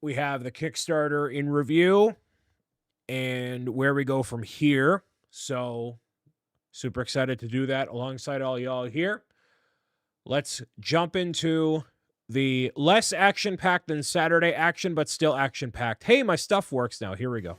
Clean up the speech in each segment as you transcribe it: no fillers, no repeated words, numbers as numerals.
we have the Kickstarter in review and where we go from here. So super excited to do that alongside all y'all here. Let's jump into the less action-packed than Saturday action, but still action-packed. Hey, my stuff works now. Here we go.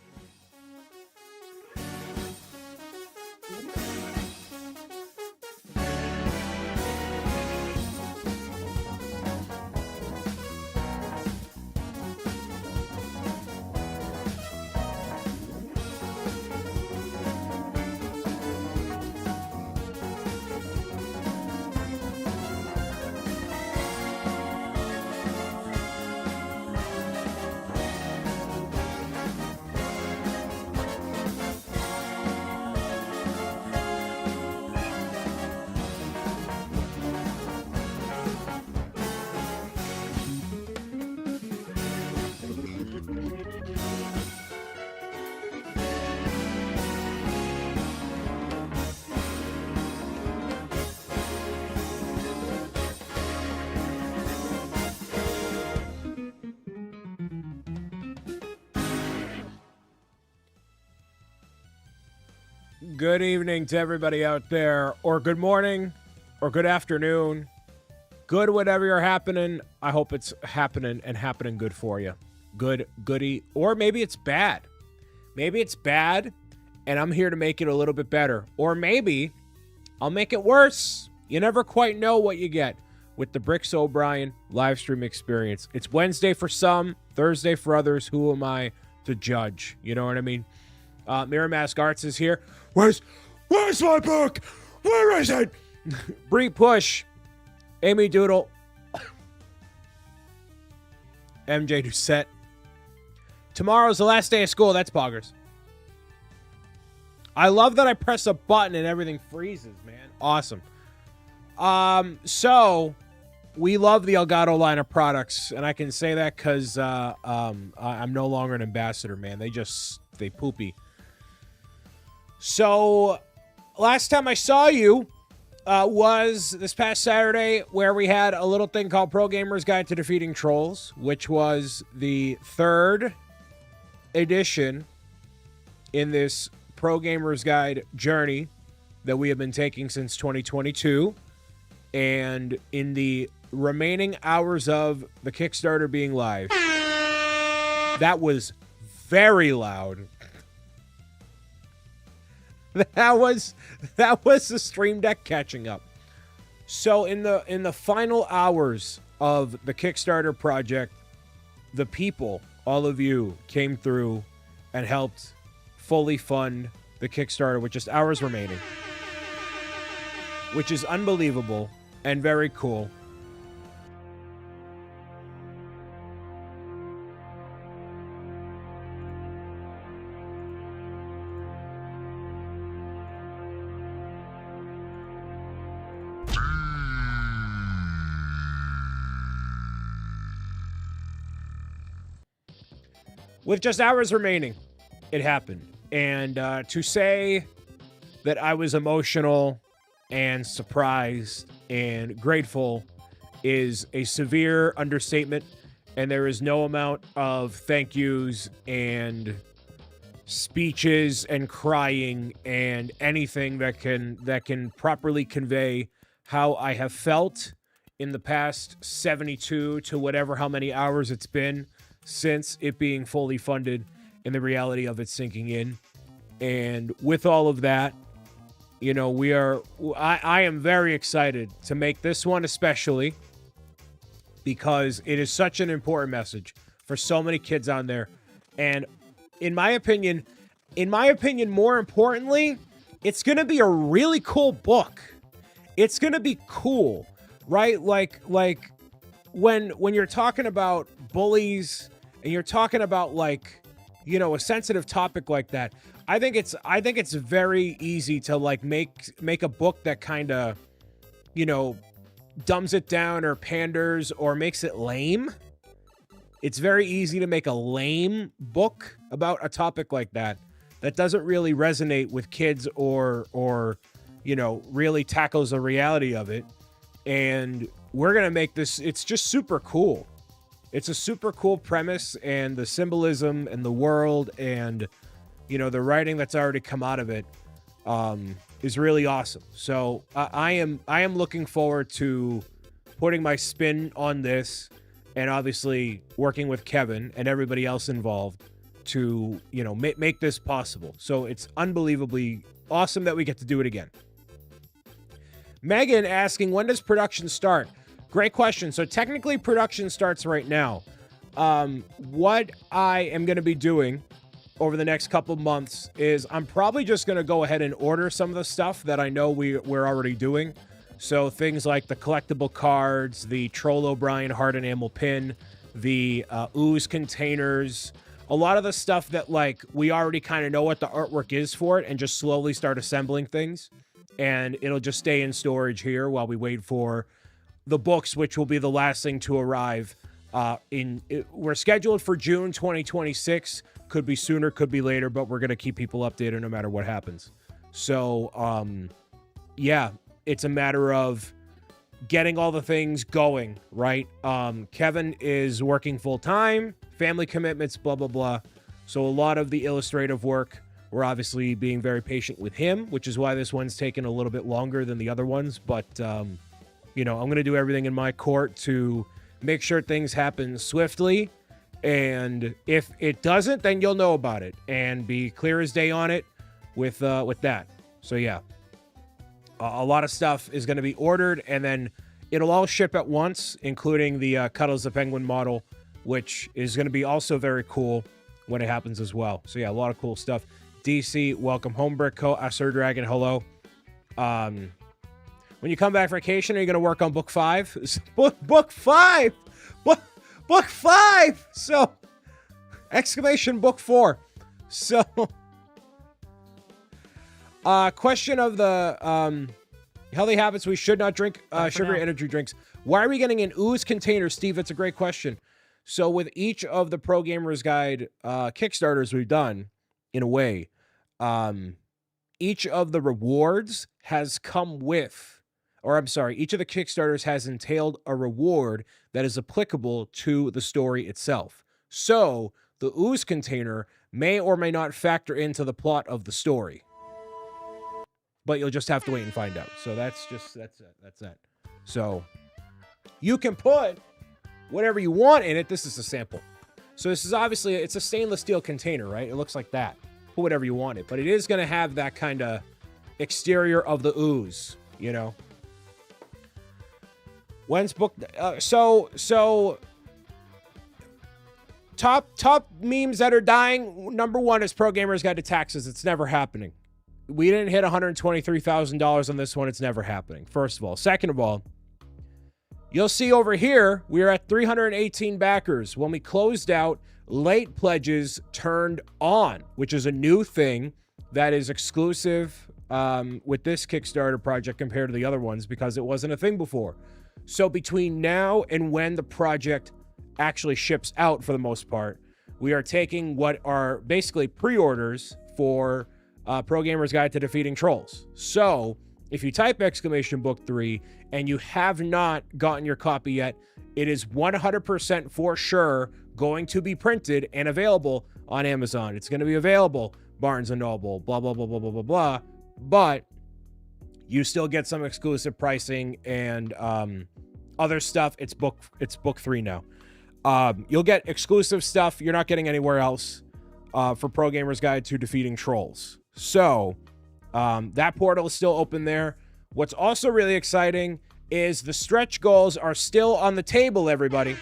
Good evening to everybody out there, or good morning, or good afternoon. Good whatever you're happening. I hope it's happening and happening good for you. Good, goody. Or maybe it's bad. Maybe it's bad, and I'm here to make it a little bit better. Or maybe I'll make it worse. You never quite know what you get with the BricksOBrian live stream experience. It's Wednesday for some, Thursday for others. Who am I to judge? You know what I mean? Mirror Mask Arts is here. Where's my book? Where is it? Bree Push, Amy Doodle, MJ Doucette. Tomorrow's the last day of school. That's poggers. I love that I press a button and everything freezes, man. Awesome. So we love the Elgato line of products, and I can say that because I'm no longer an ambassador, man. They poopy. So, last time I saw you was this past Saturday, where we had a little thing called Pro Gamer's Guide to Defeating Trolls, which was the third edition in this Pro Gamer's Guide journey that we have been taking since 2022. And in the remaining hours of the Kickstarter being live, that was very loud. That was the Stream Deck catching up. So in the final hours of the Kickstarter project, the people, all of you, came through and helped fully fund the Kickstarter with just hours remaining, which is unbelievable and very cool. With just hours remaining, it happened. And to say that I was emotional and surprised and grateful is a severe understatement. And there is no amount of thank yous and speeches and crying and anything that can properly convey how I have felt in the past 72 to whatever how many hours it's been since it being fully funded and the reality of it sinking in. And with all of that, you know, I am very excited to make this one, especially because it is such an important message for so many kids on there. And in my opinion, more importantly, it's going to be a really cool book. It's going to be cool, right? Like when you're talking about bullies and you're talking about, like, you know, a sensitive topic like that, I think it's very easy to, like, make a book that kind of, you know, dumbs it down or panders or makes it lame. It's very easy to make a lame book about a topic like that doesn't really resonate with kids or you know, really tackles the reality of it. And we're going to make this, it's just super cool. it's a super cool premise, and the symbolism and the world and, you know, the writing that's already come out of it is really awesome. So I am looking forward to putting my spin on this, and obviously working with Kevin and everybody else involved to, you know, make this possible. So it's unbelievably awesome that we get to do it again. Megan asking, when does production start? Great question. So technically production starts right now. What I am going to be doing over the next couple months is I'm probably just going to go ahead and order some of the stuff that I know we're already doing. So things like the collectible cards, the Troll O'Brien hard enamel pin, the ooze containers, a lot of the stuff that, like, we already kind of know what the artwork is for it, and just slowly start assembling things. And it'll just stay in storage here while we wait for the books, which will be the last thing to arrive. We're scheduled for June 2026. Could be sooner, could be later, but we're going to keep people updated no matter what happens. So, yeah, it's a matter of getting all the things going, right? Kevin is working full-time, family commitments, blah, blah, blah. So a lot of the illustrative work, we're obviously being very patient with him, which is why this one's taken a little bit longer than the other ones. But, you know, I'm going to do everything in my court to make sure things happen swiftly. And if it doesn't, then you'll know about it and be clear as day on it with that. So, yeah. A lot of stuff is going to be ordered, and then it'll all ship at once, including the Cuddles the Penguin model, which is going to be also very cool when it happens as well. So, yeah, a lot of cool stuff. DC, welcome home, Brickco. Sir Dragon, hello. When you come back from vacation, are you going to work on book 5? Book 5! Book 5! So, exclamation book 4. So... question of the healthy habits we should not drink sugary energy drinks. Why are we getting an ooze container, Steve? It's a great question. So with each of the Pro Gamers Guide Kickstarters we've done, in a way, each of the rewards has come with, or I'm sorry, each of the Kickstarters has entailed a reward that is applicable to the story itself. So the ooze container may or may not factor into the plot of the story. But you'll just have to wait and find out. So that's it. So you can put whatever you want in it. This is a sample. So this is obviously, it's a stainless steel container, right? It looks like that. Put whatever you want in it. But it is going to have that kind of exterior of the ooze, you know? When's book... So top memes that are dying. Number one is Pro Gamers Guide to Taxes. It's never happening. We didn't hit $123,000 on this one. It's never happening, first of all. Second of all, you'll see over here, we are at 318 backers. When we closed out, late pledges turned on, which is a new thing that is exclusive with this Kickstarter project compared to the other ones because it wasn't a thing before. So between now and when the project actually ships out, for the most part, we are taking what are basically pre-orders for... Pro Gamer's Guide to Defeating Trolls. So, if you type exclamation book 3 and you have not gotten your copy yet, it is 100% for sure going to be printed and available on Amazon. It's going to be available Barnes & Noble, blah, blah, blah, blah, blah, blah, blah. But you still get some exclusive pricing and other stuff. It's book 3 now. You'll get exclusive stuff you're not getting anywhere else for Pro Gamer's Guide to Defeating Trolls. So, that portal is still open there. What's also really exciting is the stretch goals are still on the table, everybody.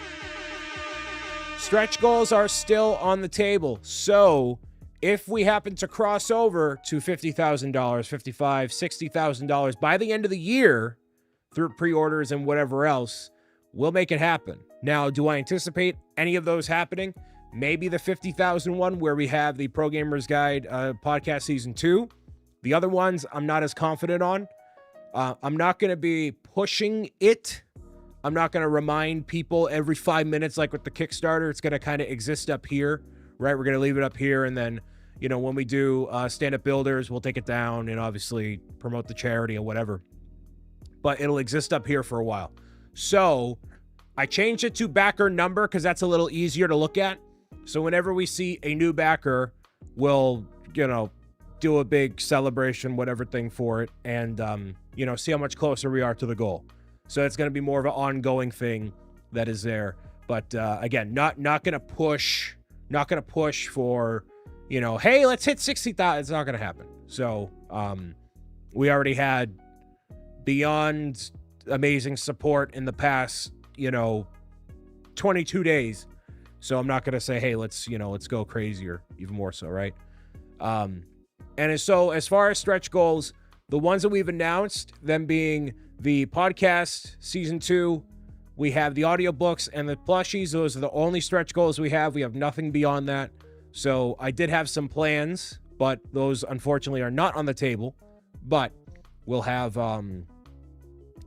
Stretch goals are still on the table. So, if we happen to cross over to $50,000, $55,000, $60,000 by the end of the year through pre-orders and whatever else, we'll make it happen. Now, do I anticipate any of those happening? Maybe the 50,000 one where we have the Pro Gamers Guide podcast season 2. The other ones I'm not as confident on. I'm not going to be pushing it. I'm not going to remind people every 5 minutes like with the Kickstarter. It's going to kind of exist up here, right? We're going to leave it up here. And then, you know, when we do stand-up builders, we'll take it down and obviously promote the charity or whatever. But it'll exist up here for a while. So I changed it to backer number because that's a little easier to look at. So whenever we see a new backer, we'll, do a big celebration, whatever thing for it, and, see how much closer we are to the goal. So it's going to be more of an ongoing thing that is there. But again, not going to push for, hey, let's hit 60,000. It's not going to happen. So we already had beyond amazing support in the past, 22 days. So I'm not going to say, hey, let's go crazy or even more so, right? And so as far as stretch goals, the ones that we've announced, them being the podcast, season 2, we have the audiobooks and the plushies. Those are the only stretch goals we have. We have nothing beyond that. So I did have some plans, but those unfortunately are not on the table. But we'll have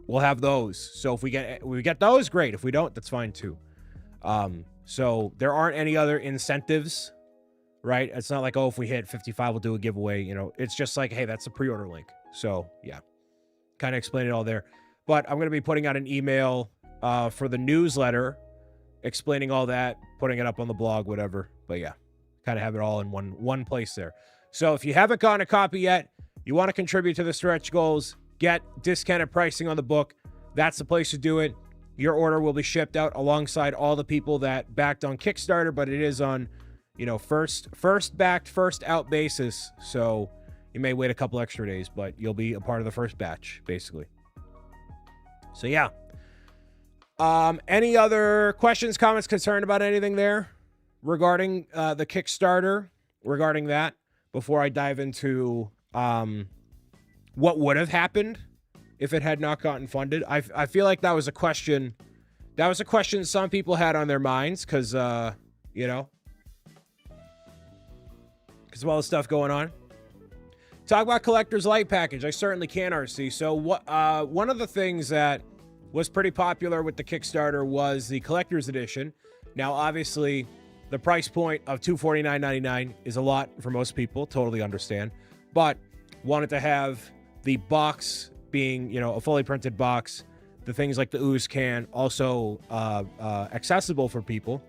those. So if we get those, great. If we don't, that's fine too. So there aren't any other incentives, right? It's not like, oh, if we hit 55, we'll do a giveaway. It's just like, hey, that's a pre-order link. So yeah, kind of explain it all there. But I'm going to be putting out an email for the newsletter, explaining all that, putting it up on the blog, whatever. But yeah, kind of have it all in one place there. So if you haven't gotten a copy yet, you want to contribute to the stretch goals, get discounted pricing on the book, that's the place to do it. Your order will be shipped out alongside all the people that backed on Kickstarter, but it is on, first backed, first out basis. So you may wait a couple extra days, but you'll be a part of the first batch, basically. So yeah. Any other questions, comments, concern about anything there regarding the Kickstarter, regarding that, before I dive into what would have happened if it had not gotten funded? I feel like that was a question some people had on their minds because all the stuff going on. Talk about Collector's Light Package. I certainly can, RC. So one of the things that was pretty popular with the Kickstarter was the Collector's Edition. Now, obviously, the price point of $249.99 is a lot for most people. Totally understand. But wanted to have the box being, a fully printed box, the things like the ooze can also accessible for people.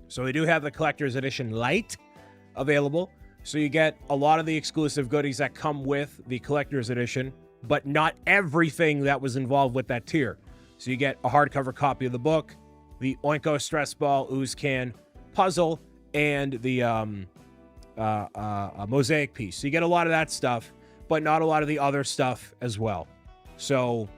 So we do have the Collector's Edition Light available. So you get a lot of the exclusive goodies that come with the Collector's Edition, but not everything that was involved with that tier. So you get a hardcover copy of the book, the Oinko Stress Ball Ooze Can puzzle, and the mosaic piece. So you get a lot of that stuff, but not a lot of the other stuff as well. So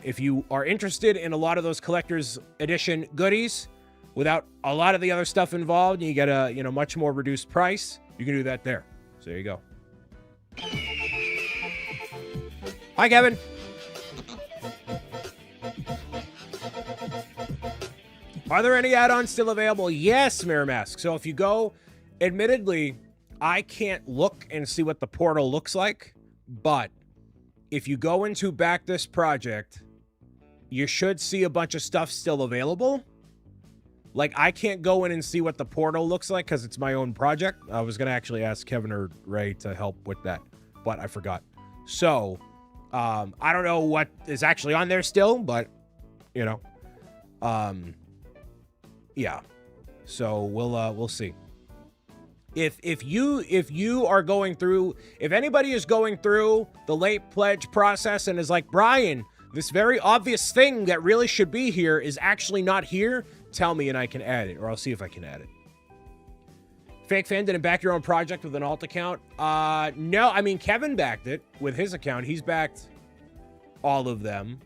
if you are interested in a lot of those Collector's Edition goodies without a lot of the other stuff involved, and you get a much more reduced price, you can do that there. So there you go. Hi, Kevin. Are there any add-ons still available? Yes, Mirror Mask. So if you go, admittedly, I can't look and see what the portal looks like, but if you go into Back This Project, you should see a bunch of stuff still available. Like, I can't go in and see what the portal looks like because it's my own project. I was going to actually ask Kevin or Ray to help with that, but I forgot. So, I don't know what is actually on there still, but, yeah. So we'll see. If you are going through, if anybody is going through the late pledge process and is like, Brian, this very obvious thing that really should be here is actually not here, tell me and I can add it, or I'll see if I can add it. Fake fan didn't back your own project with an alt account? No, I mean, Kevin backed it with his account. He's backed all of them.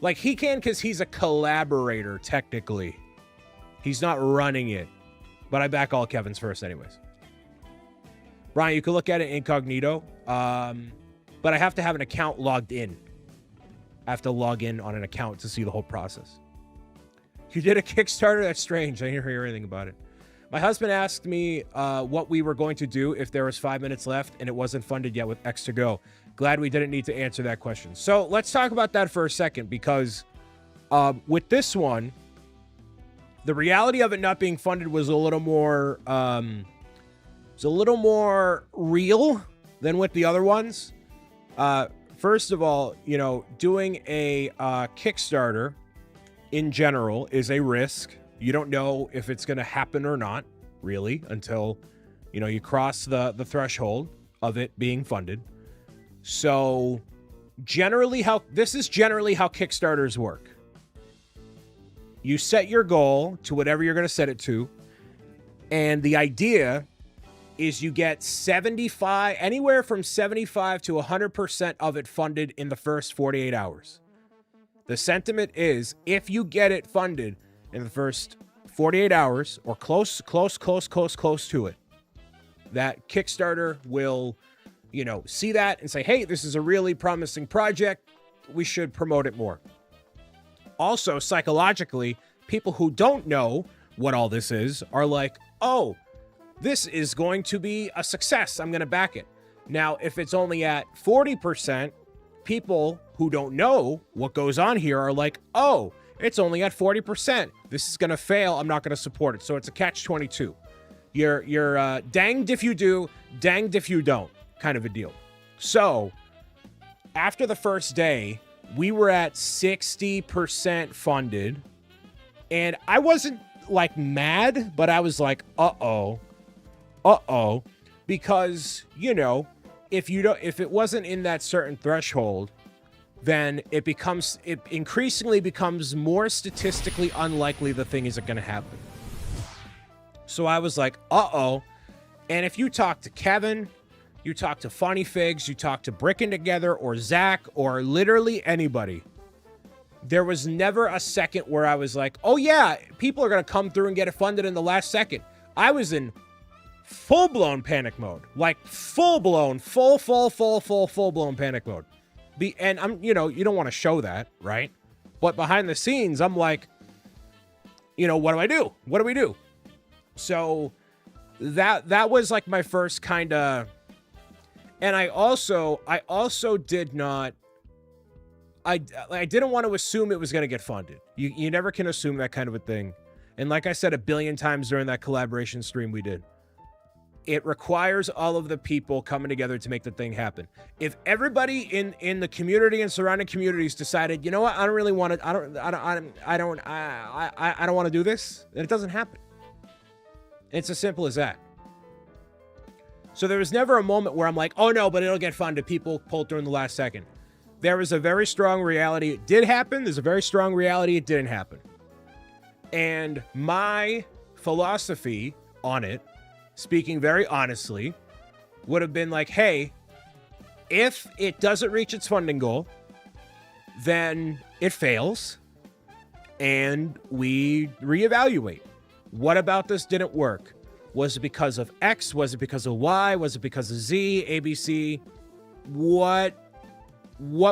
Like, he can because he's a collaborator, technically. He's not running it. But I back all Kevin's first anyways. Brian, you can look at it incognito. But I have to have an account logged in. I have to log in on an account to see the whole process. You did a Kickstarter? That's strange. I didn't hear anything about it. My husband asked me what we were going to do if there was 5 minutes left and it wasn't funded yet with X to go. Glad we didn't need to answer that question. So let's talk about that for a second, because with this one, the reality of it not being funded was a little more real than with the other ones. First of all, doing a Kickstarter in general is a risk. You don't know if it's going to happen or not, really, until, you know, you cross the threshold of it being funded. So this is generally how Kickstarters work. You set your goal to whatever you're going to set it to. And the idea is you get anywhere from 75 to 100% of it funded in the first 48 hours. The sentiment is, if you get it funded in the first 48 hours or close to it, that Kickstarter will, you know, see that and say, hey, this is a really promising project. We should promote it more. Also, psychologically, people who don't know what all this is are like, oh, this is going to be a success. I'm going to back it. Now, if it's only at 40%, people who don't know what goes on here are like, oh, it's only at 40%. This is going to fail. I'm not going to support it. So it's a catch-22. You're danged if you do, danged if you don't kind of a deal. So after the first day, we were at 60% funded. And I wasn't like mad, but I was like, uh-oh. Because, you know, if it wasn't in that certain threshold, then it increasingly becomes more statistically unlikely the thing isn't going to happen. So I was like, uh-oh. And if you talk to Kevin, you talk to Funny Figs, you talk to Brickin' Together or Zach or literally anybody, there was never a second where I was like, oh yeah, people are going to come through and get it funded in the last second. I was in full-blown panic mode, like full-blown panic mode. And I'm, you know, you don't want to show that, right? But behind the scenes, I'm like, you know, what do I do? What do we do? So that was like my first kind of, and I also did not, I didn't want to assume it was going to get funded. You never can assume that kind of a thing. And like I said a billion times during that collaboration stream we did, it requires all of the people coming together to make the thing happen. If everybody in the community and surrounding communities decided, you know what, I don't really want to, I don't want to do this, then it doesn't happen. It's as simple as that. So there was never a moment where I'm like, oh no, but it'll get funded. People pulled through in the last second. There was a very strong reality it did happen. There's a very strong reality it didn't happen. And my philosophy on it, speaking very honestly, would have been like, hey, if it doesn't reach its funding goal, then it fails and we reevaluate. What about this didn't work? Was it because of X? Was it because of Y? Was it because of Z, ABC? What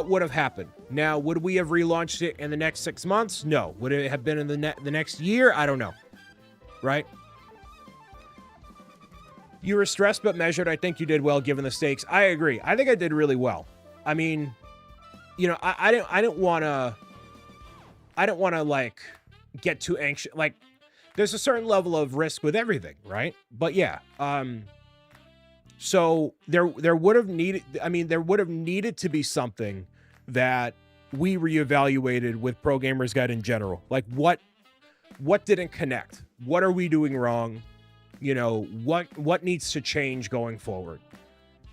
would have happened? Now, would we have relaunched it in the next 6 months? No. Would it have been in the next year? I don't know. Right? You were stressed but measured. I think you did well given the stakes. I agree. I think I did really well. I mean, you know, I didn't want to like get too anxious. Like, there's a certain level of risk with everything, right? But yeah, so there would have needed to be something that we reevaluated with Pro Gamers Guide in general. Like what didn't connect? What are we doing wrong? You know, what needs to change going forward?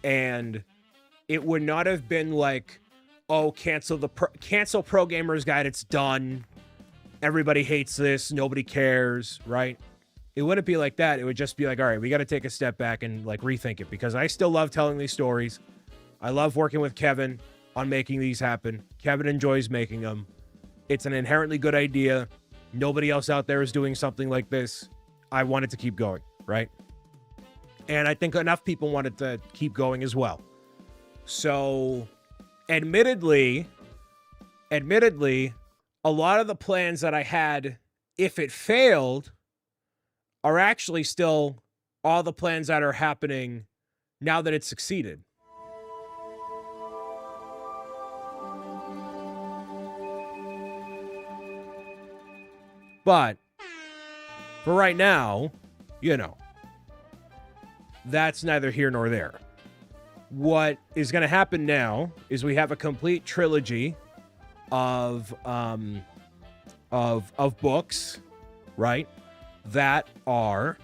And it would not have been like, oh, cancel Pro Gamers Guide, it's done. Everybody hates this, nobody cares, right? It wouldn't be like that. It would just be like, all right, we got to take a step back and like rethink it, because I still love telling these stories. I love working with Kevin on making these happen. Kevin enjoys making them. It's an inherently good idea. Nobody else out there is doing something like this. I wanted to keep going, right? And I think enough people wanted to keep going as well. So, admittedly, a lot of the plans that I had, if it failed, are actually still all the plans that are happening now that it succeeded. But for right now, you know, that's neither here nor there. What is going to happen now is we have a complete trilogy of of books, right, that are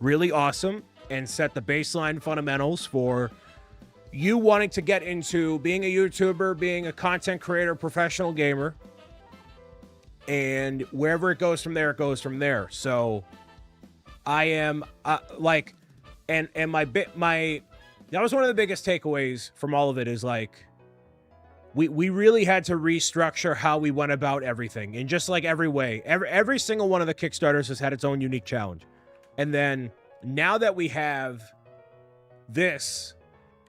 really awesome and set the baseline fundamentals for you wanting to get into being a YouTuber, being a content creator, professional gamer, and wherever it goes from there, it goes from there. So I am like, and my that was one of the biggest takeaways from all of it is like, we really had to restructure how we went about everything in just like every way. Every single one of the Kickstarters has had its own unique challenge. And then now that we have this,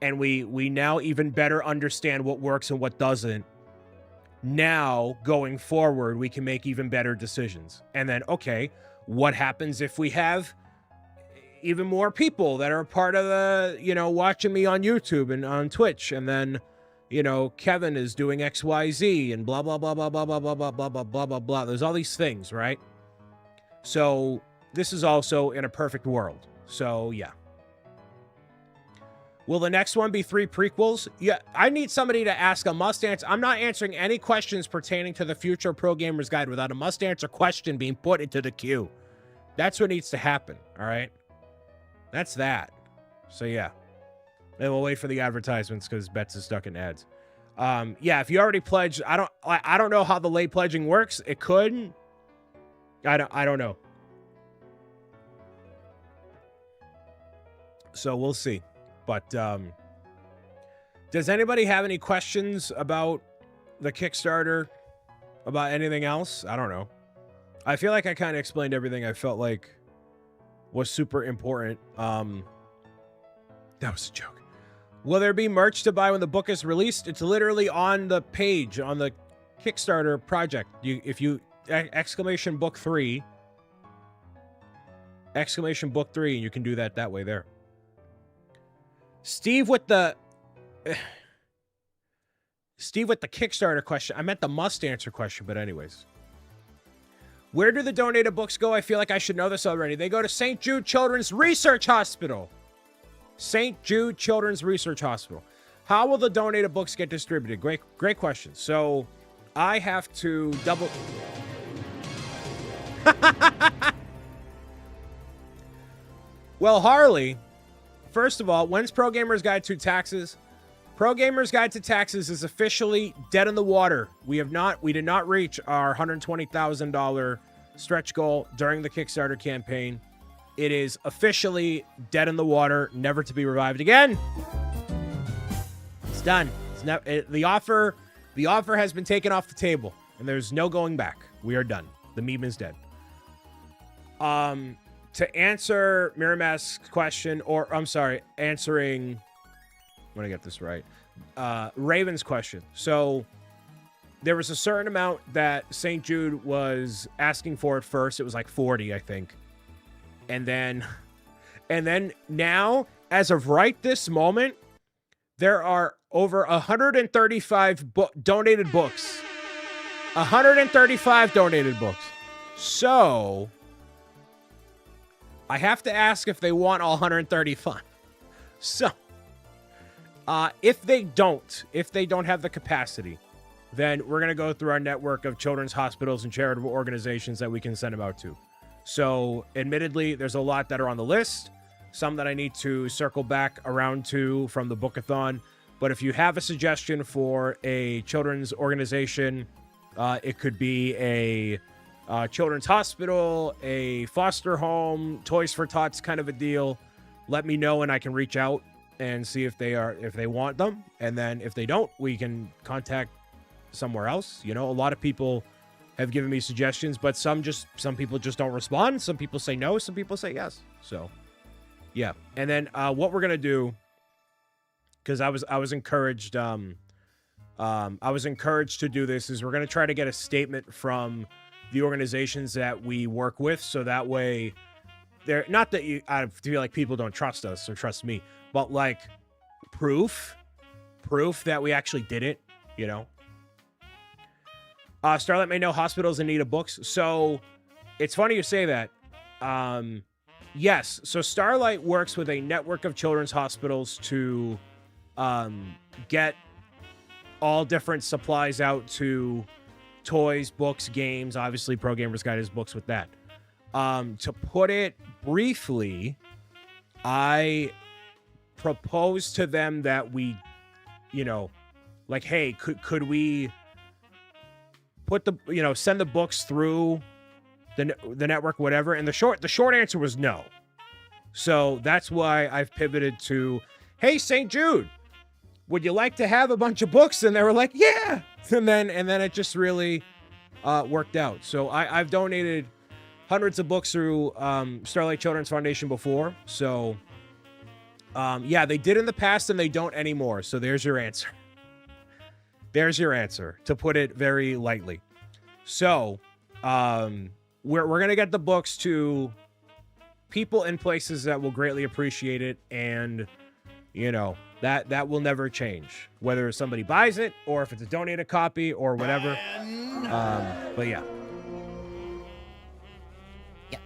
and we now even better understand what works and what doesn't, now going forward, we can make even better decisions. And then, okay, what happens if we have even more people that are a part of the, you know, watching me on YouTube and on Twitch, and then, you know, Kevin is doing XYZ and blah, blah, blah, blah, blah, blah, blah, blah, blah, blah, blah, blah, blah. There's all these things, right? So this is also in a perfect world. So yeah. Will the next one be 3 prequels? Yeah, I need somebody to ask a must-answer. I'm not answering any questions pertaining to the future Pro Gamer's Guide without a must-answer question being put into the queue. That's what needs to happen, all right? That's that. So yeah. And we'll wait for the advertisements because Bets is stuck in ads. Yeah, if you already pledged, I don't know how the late pledging works. It could. I don't know. So we'll see. But does anybody have any questions about the Kickstarter? About anything else? I don't know. I feel like I kind of explained everything I felt like was super important. That was a joke. Will there be merch to buy when the book is released? It's literally on the page on the Kickstarter project. If you exclamation book 3, exclamation book 3, and you can do that way there. Steve with the Kickstarter question. I meant the must answer question, but anyways. Where do the donated books go? I feel like I should know this already. They go to St. Jude Children's Research Hospital. St. Jude Children's Research Hospital. How will the donated books get distributed? Great question. So I have to double... Well, Harley... First of all, when's Pro Gamer's Guide to Taxes? Pro Gamer's Guide to Taxes is officially dead in the water. We did not reach our $120,000 stretch goal during the Kickstarter campaign. It is officially dead in the water, never to be revived again. It's done. The offer has been taken off the table, and there's no going back. We are done. The meme is dead. To answer Miramask's question, or I'm sorry, answering, I'm going to get this right, Raven's question. So there was a certain amount that St. Jude was asking for at first. It was like 40, I think. And then now, as of right this moment, there are over 135 donated books. 135 donated books. So I have to ask if they want all 135. So, if they don't have the capacity, then we're going to go through our network of children's hospitals and charitable organizations that we can send them out to. So, admittedly, there's a lot that are on the list, some that I need to circle back around to from the bookathon. But if you have a suggestion for a children's organization, it could be a children's hospital, a foster home, Toys for Tots kind of a deal, let me know and I can reach out and see if they want them. And then if they don't, we can contact somewhere else. You know, a lot of people have given me suggestions, but some people just don't respond. Some people say no, some people say yes. So yeah. And then what we're gonna do, because I was encouraged to do this, is we're gonna try to get a statement from the organizations that we work with, so that way they're not that I feel like people don't trust us or trust me, but like proof that we actually did it, you know. Starlight may know hospitals in need of books. So it's funny you say that. Yes, so Starlight works with a network of children's hospitals to get all different supplies out to toys, books, games. Obviously, Pro Gamers Guide is books with that. To put it briefly, I proposed to them that we, you know, like, hey, could we put the, you know, send the books through the network, whatever? And the short answer was no. So that's why I've pivoted to, hey, St. Jude, would you like to have a bunch of books? And they were like, yeah. And then it just really worked out. So I've donated hundreds of books through Starlight Children's Foundation before. So yeah, they did in the past and they don't anymore. So there's your answer. There's your answer, to put it very lightly. So we're going to get the books to people in places that will greatly appreciate it. And, you know, that will never change, whether somebody buys it or if it's a donated copy or whatever. But yeah.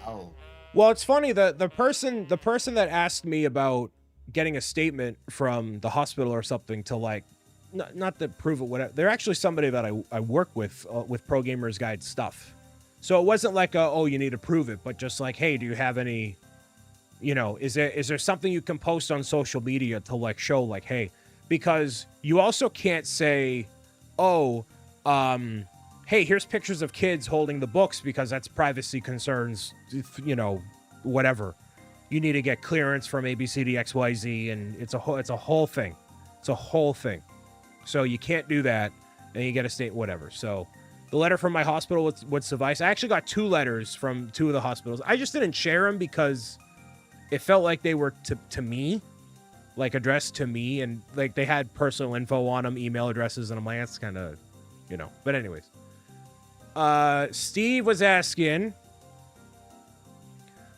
Oh. Well, it's funny that the person that asked me about getting a statement from the hospital or something to, like, not to prove it, whatever. They're actually somebody that I work with Pro Gamers Guide stuff. So it wasn't like oh, you need to prove it, but just like, hey, do you have any, you know, is there something you can post on social media to, like, show, like, hey, because you also can't say, oh, hey, here's pictures of kids holding the books, because that's privacy concerns, you know, whatever. You need to get clearance from ABCDXYZ, and it's a whole thing. It's a whole thing. So you can't do that, and you get a state, whatever. So the letter from my hospital would suffice. I actually got 2 letters from 2 of the hospitals. I just didn't share them because it felt like they were to me, like addressed to me, and like they had personal info on them, email addresses, and I'm like, that's kind of, you know. But anyways, Steve was asking,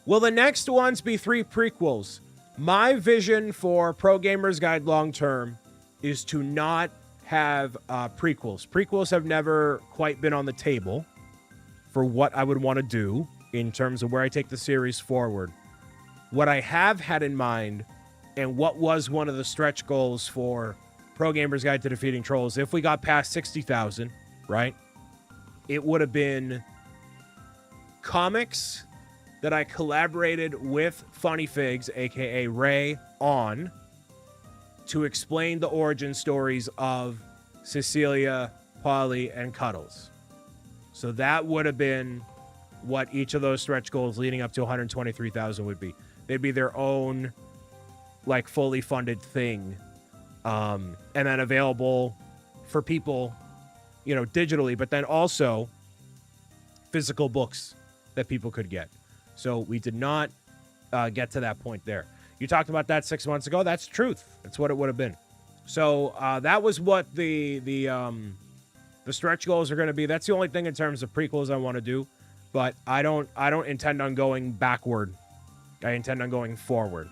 will the next ones be 3 prequels? My vision for Pro Gamers Guide long term is to not have prequels. Prequels have never quite been on the table for what I would want to do in terms of where I take the series forward. What I have had in mind, and what was one of the stretch goals for Pro Gamers Guide to Defeating Trolls, if we got past 60,000, right, it would have been comics that I collaborated with Funny Figs, aka Ray, on to explain the origin stories of Cecilia, Polly, and Cuddles. So that would have been what each of those stretch goals leading up to 123,000 would be. They'd be their own, like, fully funded thing, and then available for people, you know, digitally, but then also physical books that people could get. So we did not get to that point there. You talked about that 6 months ago. That's truth. That's what it would have been. So that was what the stretch goals are going to be. That's the only thing in terms of prequels I want to do. But I don't intend on going backward. I intend on going forward.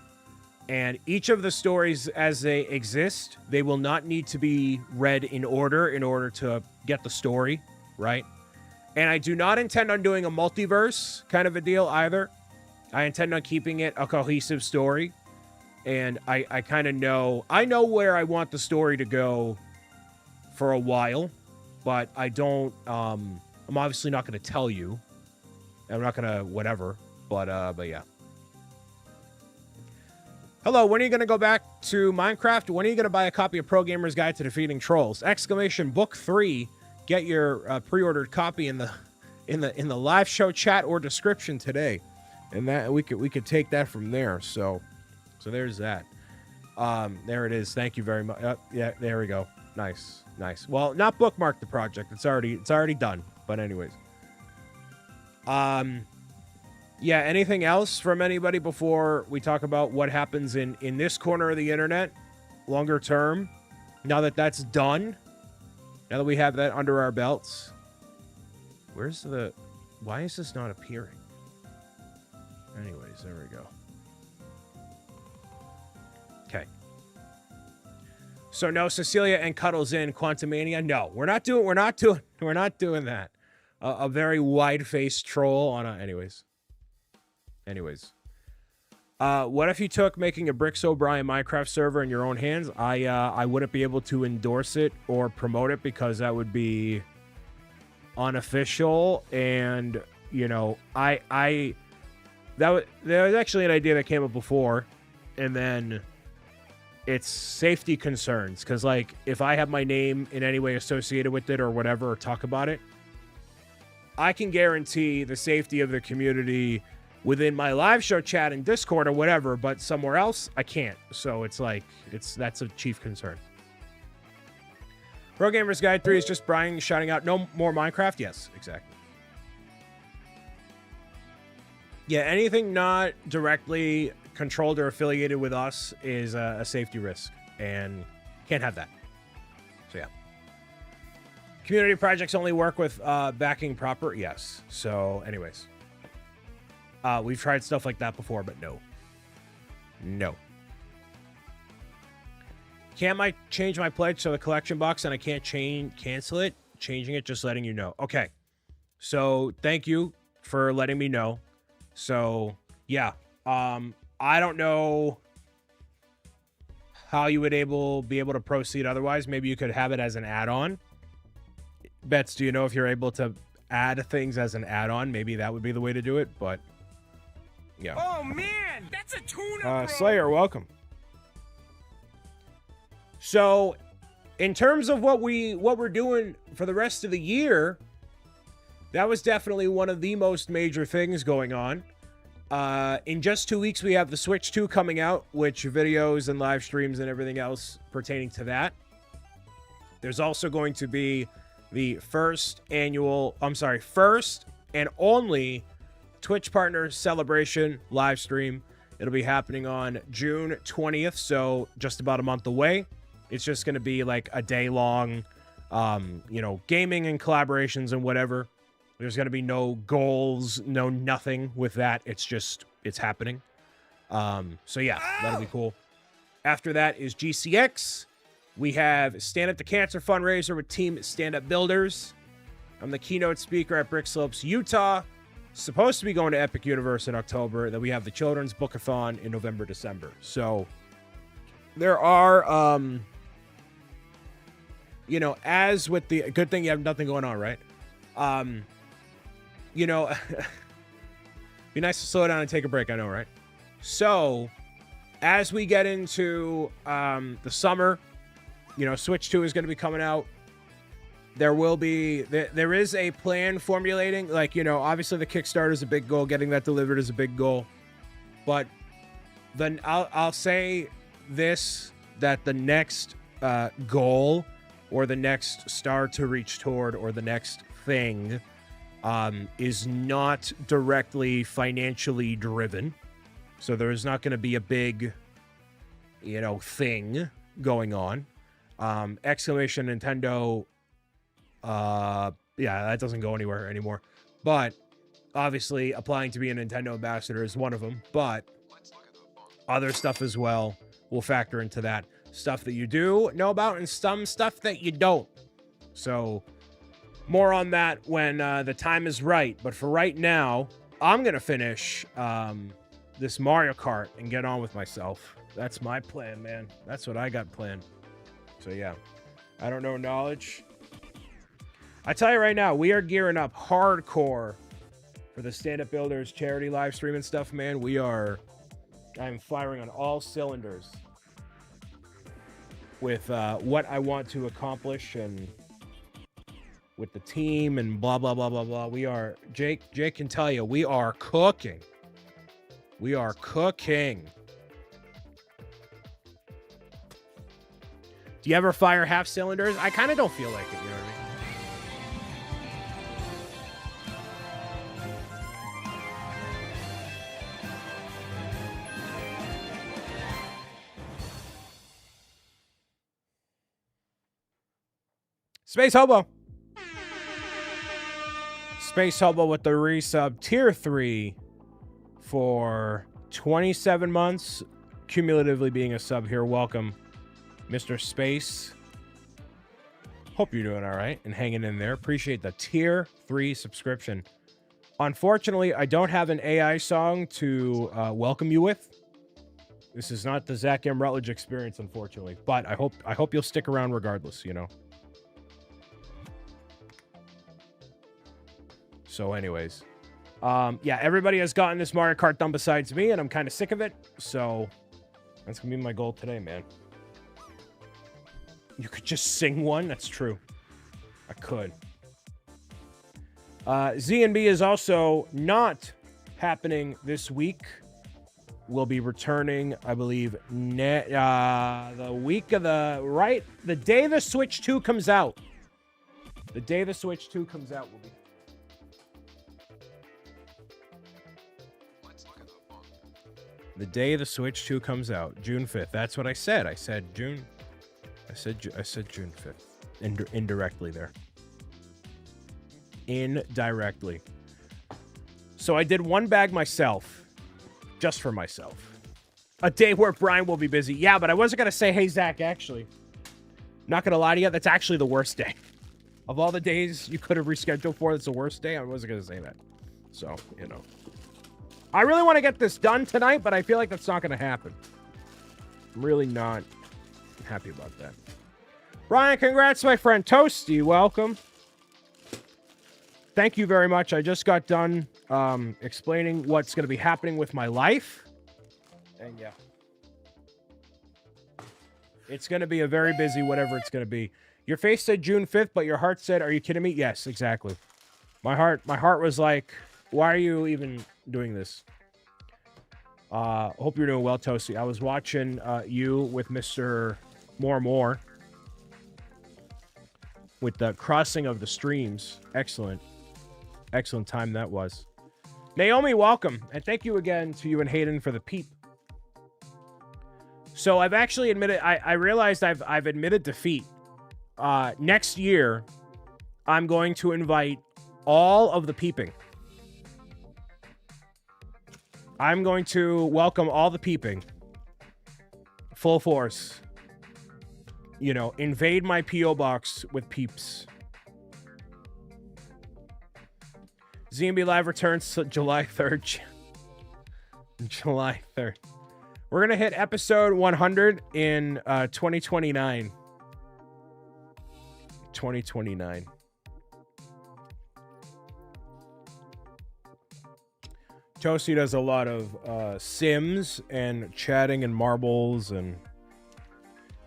And each of the stories as they exist, they will not need to be read in order to get the story, right? And I do not intend on doing a multiverse kind of a deal either. I intend on keeping it a cohesive story. And I kind of know, I know where I want the story to go for a while, but I don't, I'm obviously not going to tell you. I'm not going to whatever, but yeah. Hello, when are you going to go back to Minecraft? When are you going to buy a copy of Pro Gamers Guide to Defeating Trolls? Exclamation Book 3. Get your pre-ordered copy in the live show chat or description today. And that we could take that from there. So there's that. There it is. Thank you very much. Yeah, there we go. Nice. Well, not bookmark the project. It's already done. But anyways. Yeah, anything else from anybody before we talk about what happens in this corner of the internet longer term? Now that that's done, now that we have that under our belts, why is this not appearing? Anyways, there we go. Okay. So no, Cecilia and Cuddles in Quantumania. No, we're not doing that. A very wide-faced troll on a, anyways. What if you took making a BricksOBrian Minecraft server in your own hands? I wouldn't be able to endorse it or promote it because that would be unofficial, and you know, that was actually an idea that came up before, and then it's safety concerns, because like if I have my name in any way associated with it or whatever, or talk about it, I can guarantee the safety of the community within my live show chat and Discord or whatever, but somewhere else I can't. So it's like that's a chief concern. Pro Gamers Guide 3 is just Brian shouting out no more Minecraft. Yes, exactly. Yeah, anything not directly controlled or affiliated with us is a safety risk, and can't have that. So yeah. Community projects only work with backing proper. Yes. So anyways, we've tried stuff like that before, but no. Can't I change my pledge to the collection box and I can't cancel it? Changing it, just letting you know. Okay. So thank you for letting me know. So yeah, I don't know how you would be able to proceed otherwise. Maybe you could have it as an add-on. Bets, do you know if you're able to add things as an add-on? Maybe that would be the way to do it, but yeah. Oh man, that's a tuna, bro. Slayer, welcome. So, in terms of what we're doing for the rest of the year, that was definitely one of the most major things going on. In just 2 weeks, we have the Switch 2 coming out, which videos and live streams and everything else pertaining to that. There's also going to be the first and only Twitch Partner Celebration live stream. It'll be happening on June 20th, so just about a month away. It's just going to be like a day-long, gaming and collaborations and whatever. There's going to be no goals, no nothing with that. It's happening. So yeah, that'll be cool. After that is GCX. We have Stand Up to Cancer fundraiser with Team Stand Up Builders. I'm the keynote speaker at BricksOBrian, Utah. Supposed to be going to Epic Universe in October. Then we have the Children's Bookathon in November, December. So there are, as with the good thing, you have nothing going on, right? Be nice to slow down and take a break. I know, right? So as we get into the summer, Switch 2 is going to be coming out. There is a plan formulating. Like, obviously the Kickstarter is a big goal. Getting that delivered is a big goal. But then I'll say this, that the next goal or the next star to reach toward or the next thing is not directly financially driven. So there's not going to be a big, thing going on. Exclamation Nintendo, that doesn't go anywhere anymore. But obviously applying to be a Nintendo ambassador is one of them. But other stuff as well will factor into that. Stuff that you do know about and some stuff that you don't. So more on that when the time is right. But for right now, I'm going to finish this Mario Kart and get on with myself. That's my plan, man. That's what I got planned. So yeah, I don't know knowledge. I tell you right now, we are gearing up hardcore for the Stand Up Builders charity live stream and stuff, man. I'm firing on all cylinders with what I want to accomplish and with the team and blah, blah, blah, blah, blah. Jake can tell you, we are cooking. We are cooking. Do you ever fire half cylinders? I kind of don't feel like it, you know what I mean? Space Hobo. Space Hobo with the resub tier 3 for 27 months, cumulatively being a sub here. Welcome, Mr. Space. Hope you're doing all right and hanging in there. Appreciate the tier 3 subscription. Unfortunately, I don't have an AI song to welcome you with. This is not the Zach M. Rutledge experience, unfortunately. But I hope you'll stick around regardless, So anyways, yeah, everybody has gotten this Mario Kart done besides me, and I'm kind of sick of it. So that's going to be my goal today, man. You could just sing one? That's true. I could. Z&B is also not happening this week. We'll be returning, I believe, the week of the day the Switch 2 comes out. The day the Switch 2 comes out will be. The day the Switch 2 comes out, June 5th. That's what I said. I said June. I said June 5th. Indirectly there. Indirectly. So I did one bag myself. Just for myself. A day where Brian will be busy. Yeah, but I wasn't going to say, hey, Zach, actually. Not going to lie to you. That's actually the worst day. Of all the days you could have rescheduled for, that's the worst day. I wasn't going to say that. So, you know. I really want to get this done tonight, but I feel like that's not going to happen. I'm really not happy about that. Brian, congrats, my friend. Toasty, welcome. Thank you very much. I just got done explaining what's going to be happening with my life. And yeah. It's going to be a very busy whatever it's going to be. Your face said June 5th, but your heart said, are you kidding me? Yes, exactly. My heart was like, why are you even doing this? Hope you're doing well, Toasty. I was watching you with Mr. More with the crossing of the streams. Excellent. Excellent time that was. Naomi, welcome. And thank you again to you and Hayden for the peep. So I've actually admitted, I realized I've admitted defeat. Next year, I'm going to invite all of the peeping. I'm going to welcome all the peeping. Full force. You know, invade my P.O. box with peeps. ZMB Live returns July 3rd. July 3rd. We're going to hit episode 100 in 2029. 2029. Toasty does a lot of Sims and chatting and marbles and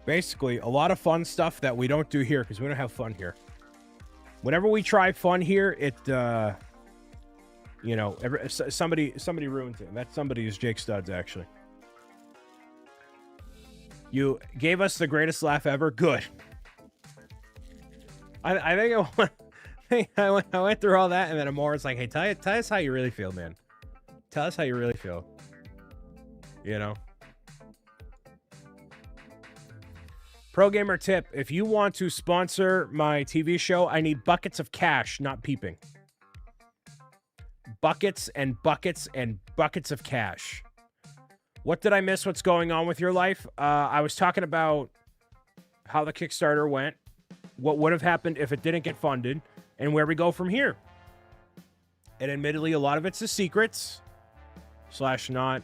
basically a lot of fun stuff that we don't do here because we don't have fun here. Whenever we try fun here, it, you know, somebody ruins it. And that somebody is Jake Studs, actually. You gave us the greatest laugh ever. Good. I think I went through all that, and then Amora's like, hey, tell us how you really feel, man. Tell us how you really feel. You know? Pro gamer tip. If you want to sponsor my TV show, I need buckets of cash, not peeping. Buckets and buckets and buckets of cash. What did I miss? What's going on with your life? I was talking about how the Kickstarter went, what would have happened if it didn't get funded, and where we go from here. And admittedly, a lot of it's the secrets. / not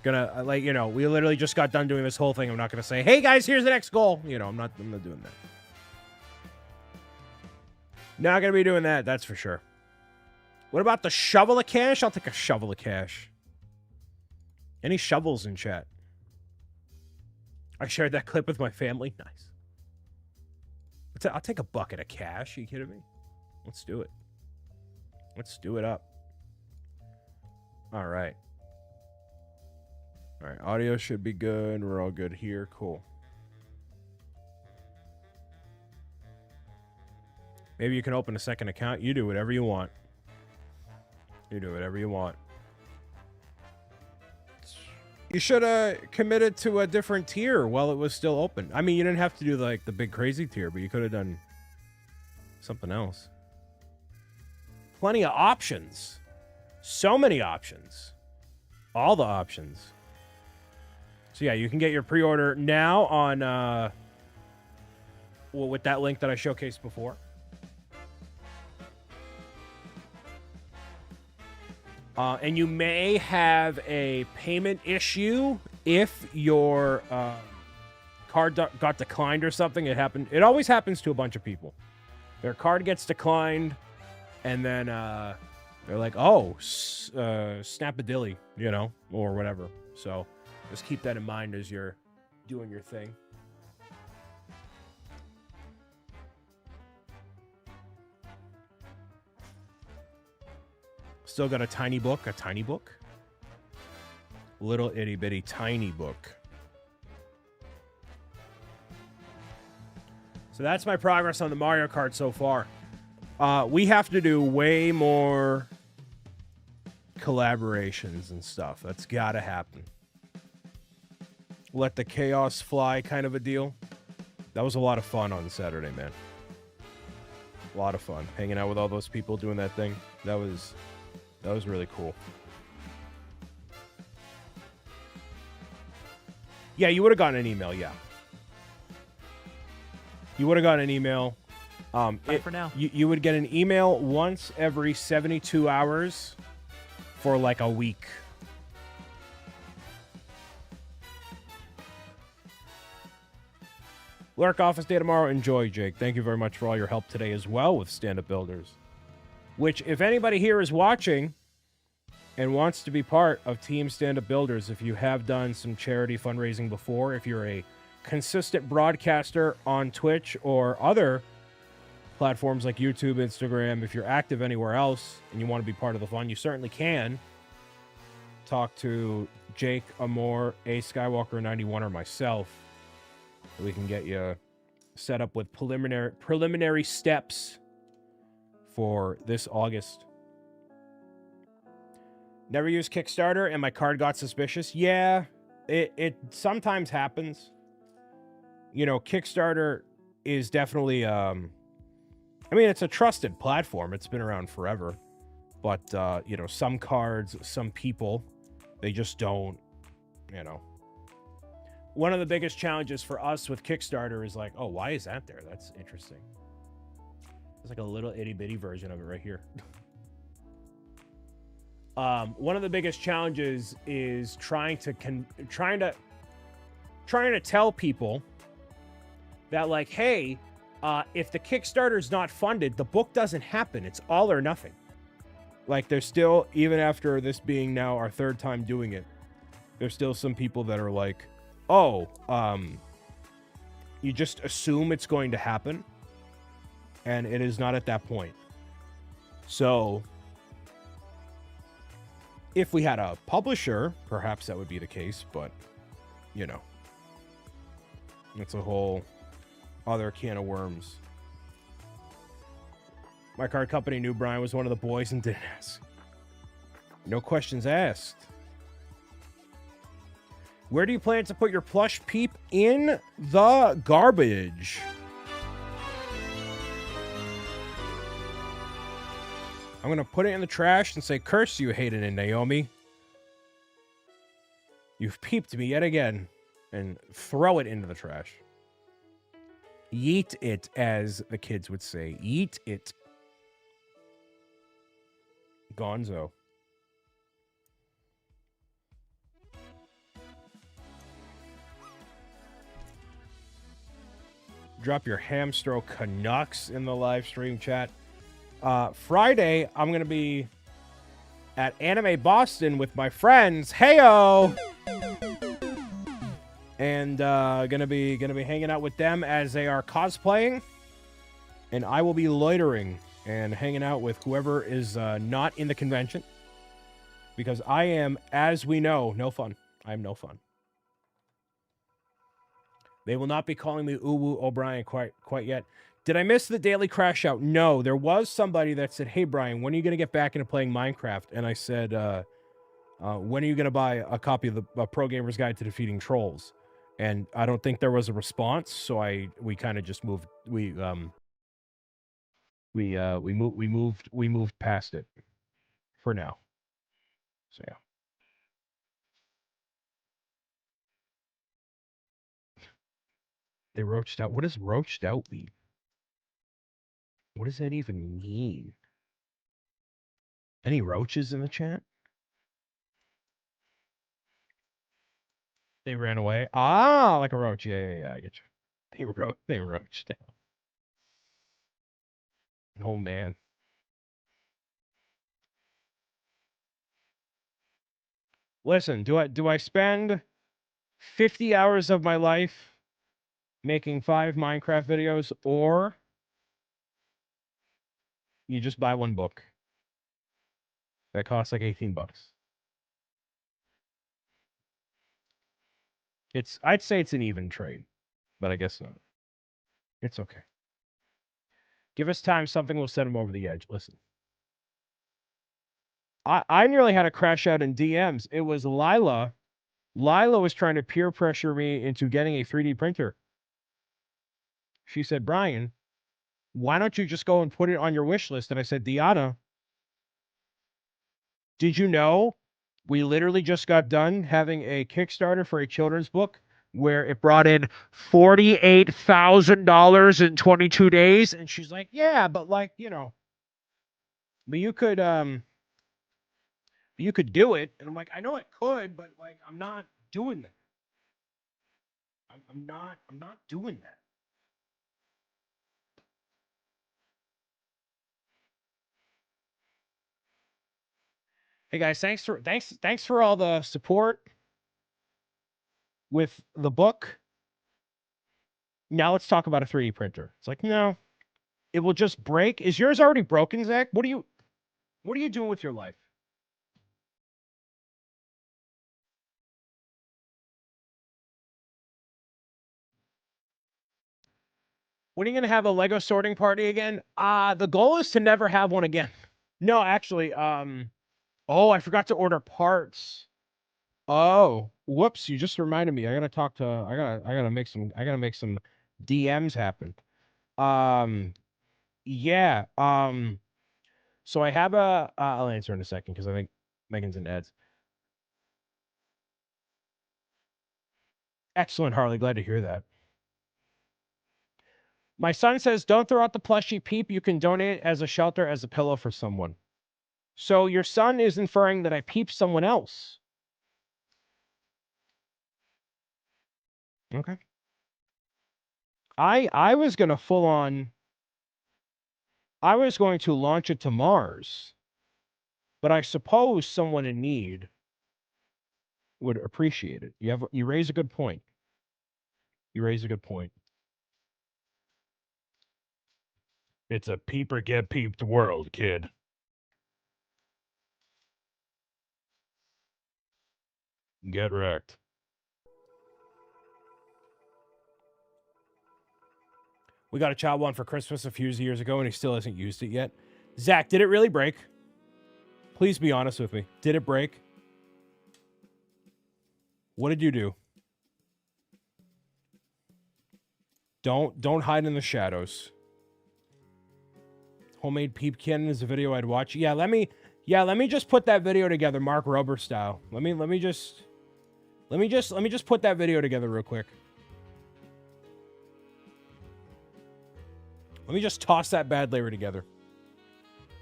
gonna, like, you know, we literally just got done doing this whole thing. I'm not gonna say, hey guys, here's the next goal. You know, I'm not doing that. Not gonna be doing that, that's for sure. What about the shovel of cash? I'll take a shovel of cash. Any shovels in chat? I shared that clip with my family. Nice. I'll take a bucket of cash. Are you kidding me? Let's do it. Let's do it up. All right. All right. Audio should be good. We're all good here. Cool. Maybe you can open a second account. You do whatever you want. You do whatever you want. You should have committed to a different tier while it was still open. I mean, you didn't have to do like the big crazy tier, but you could have done something else. Plenty of options. So many options. All the options. So yeah, you can get your pre-order now on well, with that link that I showcased before. And you may have a payment issue if your card got declined or something. It happened. It always happens to a bunch of people. Their card gets declined, and then They're like, oh, snap-a-dilly, you know, or whatever. So just keep that in mind as you're doing your thing. Still got a tiny book, little itty bitty tiny book. So that's my progress on the Mario Kart so far. We have to do way more collaborations and stuff. That's gotta happen. Let the chaos fly kind of a deal. That was a lot of fun on Saturday, man. A lot of fun. Hanging out with all those people doing that thing. That was really cool. Yeah, you would have gotten an email, yeah. You would have gotten an email. Bye for now. You would get an email once every 72 hours for like a week. Lurk office day tomorrow. Enjoy, Jake. Thank you very much for all your help today as well with Stand Up Builders. Which, if anybody here is watching and wants to be part of Team Stand Up Builders, if you have done some charity fundraising before, if you're a consistent broadcaster on Twitch or other platforms like YouTube, Instagram, if you're active anywhere else and you want to be part of the fun, you certainly can talk to Jake, Amor, A Skywalker 91, or myself. We can get you set up with preliminary steps for this August. Never used Kickstarter and my card got suspicious. Yeah, it sometimes happens. You know, Kickstarter is definitely, I mean, it's a trusted platform. It's been around forever. But, you know, some cards, some people, they just don't, you know. One of the biggest challenges for us with Kickstarter is like, oh, why is that there? That's interesting. There's like a little itty bitty version of it right here. One of the biggest challenges is trying to tell people that, like, hey, if the Kickstarter's not funded, the book doesn't happen. It's all or nothing. Like, there's still, even after this being now our third time doing it, there's still some people that are like, oh, you just assume it's going to happen, and it is not at that point. So if we had a publisher, perhaps that would be the case, but, you know, it's a whole other can of worms. My card company knew Brian was one of the boys and didn't ask. No questions asked. Where do you plan to put your plush peep? In the garbage. I'm going to put it in the trash and say, curse you, Hayden and Naomi. You've peeped me yet again. And throw it into the trash. Yeet it, as the kids would say. Yeet it. Gonzo. Drop your hamstro Canucks in the live stream chat. Friday, I'm going to be at Anime Boston with my friends. Heyo! And gonna be hanging out with them as they are cosplaying. And I will be loitering and hanging out with whoever is not in the convention. Because I am, as we know, no fun. I am no fun. They will not be calling me Uwu O'Brien quite yet. Did I miss the daily crash out? No. There was somebody that said, hey, Brian, when are you going to get back into playing Minecraft? And I said, when are you going to buy a copy of the Pro Gamer's Guide to Defeating Trolls? And I don't think there was a response, so we kind of just moved. We moved past it for now. So yeah. They roached out. What does roached out mean? What does that even mean? Any roaches in the chat? They ran away. Ah, like a roach. Yeah. I get you. They roached out. Oh man. Listen, do I spend 50 hours of my life making 5 Minecraft videos, or you just buy one book that costs like $18? I'd say it's an even trade, but I guess not. It's okay. Give us time, something will set him over the edge. Listen. I nearly had a crash out in DMs. It was Lila. Lila was trying to peer pressure me into getting a 3D printer. She said, Brian, why don't you just go and put it on your wish list? And I said, Deanna, did you know we literally just got done having a Kickstarter for a children's book where it brought in $48,000 in 22 days? And she's like, yeah, but like, you know, but you could do it. And I'm like, I know it could, but like, I'm not doing that. I'm not doing that. Hey guys, thanks for all the support with the book. Now let's talk about a 3D printer. It's like, no, it will just break. Is yours already broken, Zach? What are you doing with your life? When are you gonna have a Lego sorting party again? The goal is to never have one again. No, actually, oh, I forgot to order parts. Oh, whoops! You just reminded me. I gotta make some DMs happen. Yeah. So I have I'll answer in a second because I think Megan's in ads. Excellent, Harley. Glad to hear that. My son says, don't throw out the plushie, Peep. You can donate it as a shelter, as a pillow for someone. So your son is inferring that I peeped someone else. Okay. I was going to full on... I was going to launch it to Mars. But I suppose someone in need would appreciate it. You raise a good point. You raise a good point. It's a peep or get peeped world, kid. Get wrecked. We got a child one for Christmas a few years ago, and he still hasn't used it yet. Zach, did it really break? Please be honest with me. Did it break? What did you do? Don't hide in the shadows. Homemade peep cannon is a video I'd watch. Yeah, let me just put that video together, Mark Rober style. Let me just put that video together real quick. Let me just toss that bad layer together.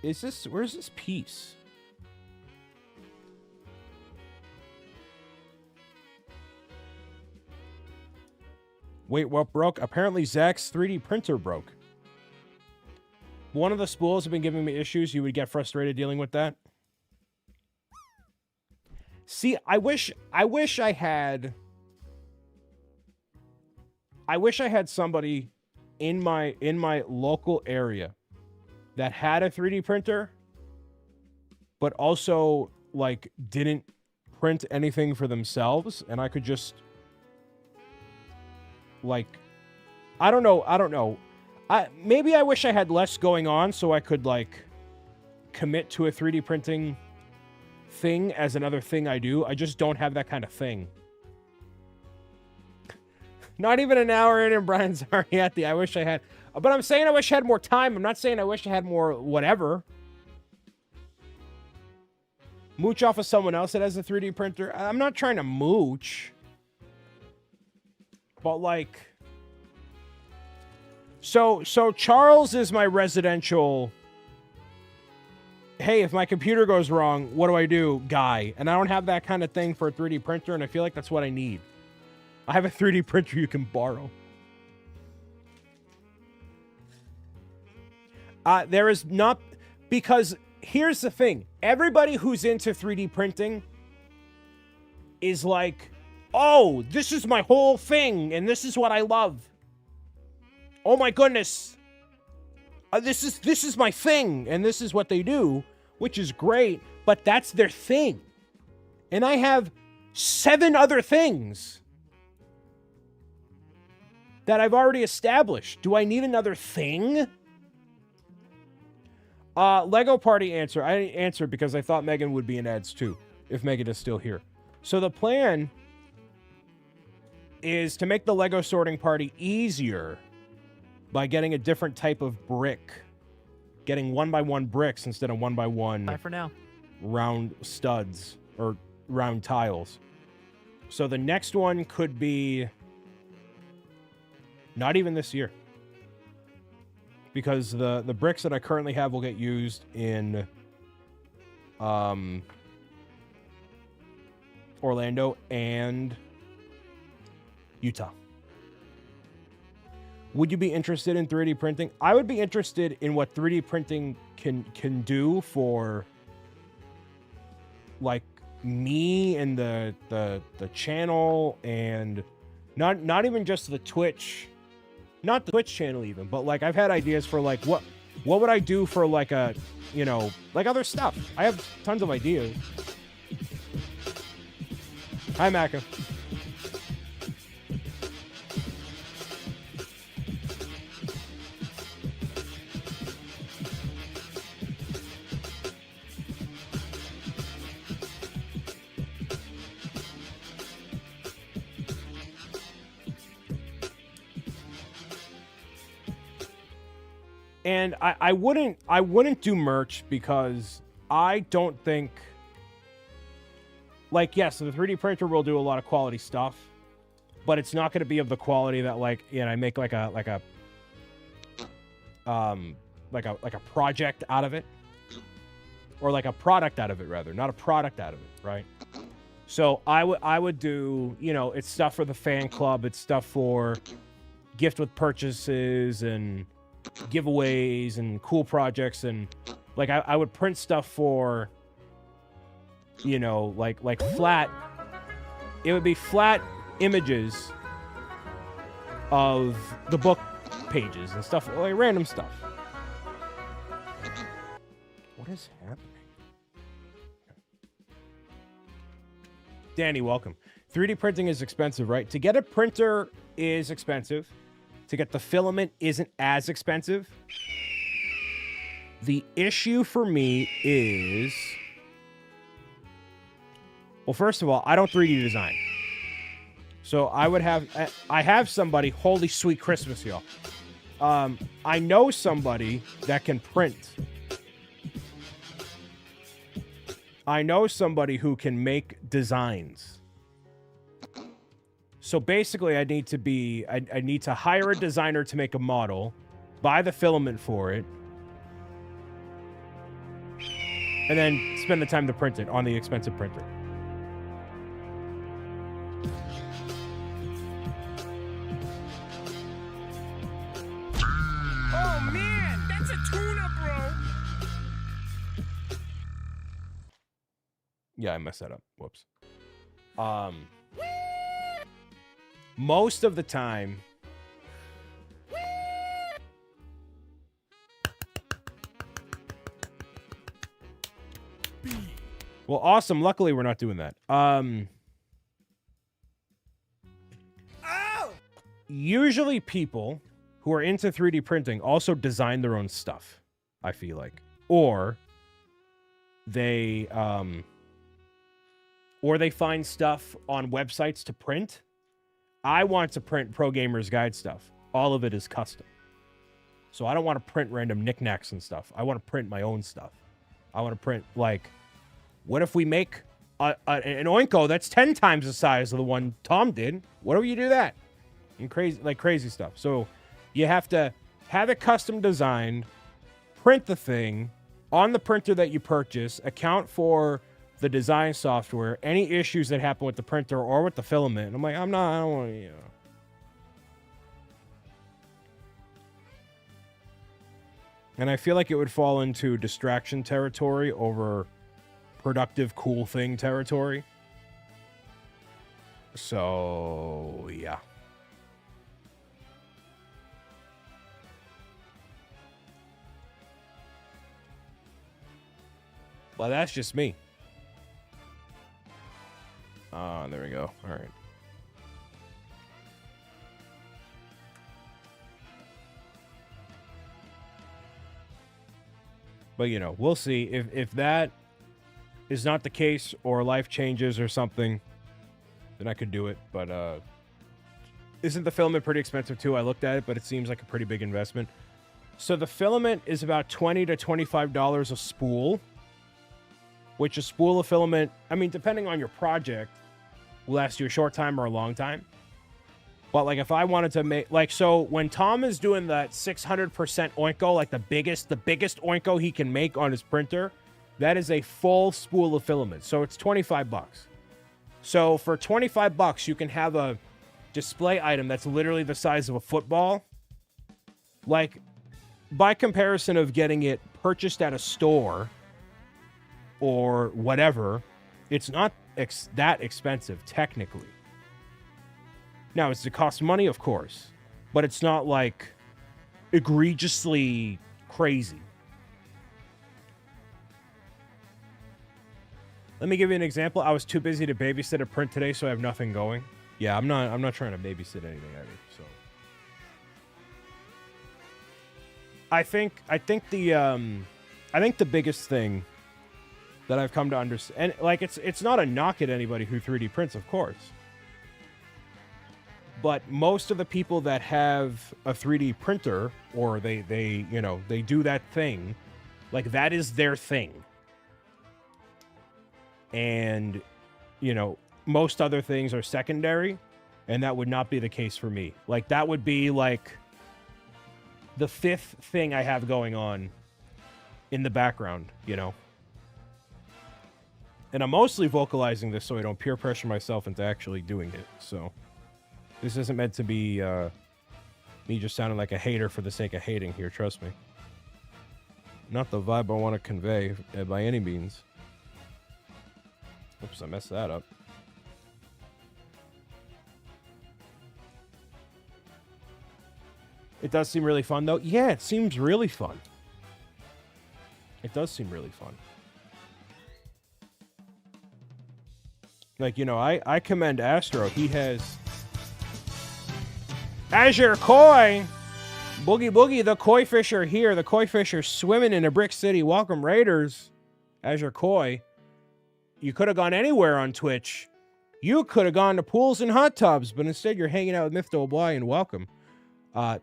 Where's this piece? Wait, what broke? Apparently Zach's 3D printer broke. One of the spools have been giving me issues. You would get frustrated dealing with that. See, I wish I had somebody in my local area that had a 3D printer, but also like didn't print anything for themselves, and I could just like, I don't know. Maybe I wish I had less going on so I could like commit to a 3D printing thing as another thing I do. I just don't have that kind of thing. Not even an hour in and Brian's already at the I wish I had. But I'm saying I wish I had more time. I'm not saying I wish I had more whatever. Mooch off of someone else that has a 3D printer. I'm not trying to mooch. But like... So Charles is my residential... Hey, if my computer goes wrong, what do I do? Guy. And I don't have that kind of thing for a 3D printer, and I feel like that's what I need. I have a 3D printer you can borrow. There is not... Because here's the thing. Everybody who's into 3D printing is like, oh, this is my whole thing, and this is what I love. Oh my goodness. This is my thing, and this is what they do, which is great, but that's their thing. And I have 7 other things that I've already established. Do I need another thing? Lego Party answer. I answered because I thought Megan would be in ads too, if Megan is still here. So the plan is to make the Lego sorting party easier by getting a different type of brick. Getting 1x1 bricks instead of 1x1 Bye for now. round studs or round tiles. So the next one could be not even this year. Because the bricks that I currently have will get used in Orlando and Utah. Would you be interested in 3D printing? I would be interested in what 3D printing can do for like me and the channel, and not even just the Twitch. Not the Twitch channel even, but like I've had ideas for like what would I do for like a, you know, like other stuff. I have tons of ideas. Hi, Maka. And I wouldn't do merch because I don't think, like, yes, the 3D printer will do a lot of quality stuff, but it's not going to be of the quality that, like, you know, I make like a project out of it, or like a product out of it rather, not a product out of it, right? So I would do, you know, it's stuff for the fan club, it's stuff for gift with purchases and giveaways and cool projects, and like I would print stuff for, you know, like flat, it would be flat images of the book pages and stuff, like random stuff. What is happening? Danny, welcome. 3D printing is expensive, right? To get a printer is expensive. To get the filament isn't as expensive. The issue for me is, well, first of all, I don't 3D design. So I have somebody, holy sweet Christmas, y'all. I know somebody that can print. I know somebody who can make designs. So basically, I need to hire a designer to make a model, buy the filament for it, and then spend the time to print it on the expensive printer. Oh man, that's a tuna, bro. Yeah, I messed that up. Whoops. Most of the time, well, awesome. Luckily, we're not doing that. Usually people who are into 3D printing also design their own stuff, I feel like. Or they find stuff on websites to print. I want to print Pro Gamer's Guide stuff. All of it is custom. So I don't want to print random knickknacks and stuff. I want to print my own stuff. I want to print, like, what if we make an Oinko that's 10 times the size of the one Tom did? What if you do that? And crazy stuff. So you have to have it custom designed, print the thing on the printer that you purchase, account for the design software, any issues that happen with the printer or with the filament. I'm like, I don't want to, you know. And I feel like it would fall into distraction territory over productive, cool thing territory. So, yeah. Well, that's just me. There we go. All right. But, you know, we'll see. If that is not the case or life changes or something, then I could do it. But isn't the filament pretty expensive too? I looked at it, but it seems like a pretty big investment. So the filament is about $20 to $25 a spool, which a spool of filament, I mean, depending on your project, will last you a short time or a long time. But, like, if I wanted to make, like, so when Tom is doing that 600% Oinko, like the biggest Oinko he can make on his printer, that is a full spool of filament. So it's 25 bucks. So for 25 bucks, you can have a display item that's literally the size of a football. Like, by comparison of getting it purchased at a store or whatever, it's not that expensive, technically. Now, it costs money, of course, but it's not, like, egregiously crazy. Let me give you an example. I was too busy to babysit a print today, so I have nothing going. Yeah, I'm not trying to babysit anything either, so. I think the biggest thing that I've come to understand, and, like, it's not a knock at anybody who 3D prints, of course. But most of the people that have a 3D printer, or they you know, they do that thing, like, that is their thing. And, you know, most other things are secondary, and that would not be the case for me. Like, that would be, like, the fifth thing I have going on in the background, you know? And I'm mostly vocalizing this so I don't peer pressure myself into actually doing it, so. This isn't meant to be me just sounding like a hater for the sake of hating here, trust me. Not the vibe I want to convey by any means. Oops, I messed that up. It does seem really fun, though. Yeah, it seems really fun. It does seem really fun. Like, you know, I commend Astro. He has... Azure Koi! Boogie Boogie, the koi fish are here. The koi fish are swimming in a brick city. Welcome, Raiders. Azure Koi. You could have gone anywhere on Twitch. You could have gone to pools and hot tubs, but instead you're hanging out with Mifto O'Brien. Welcome.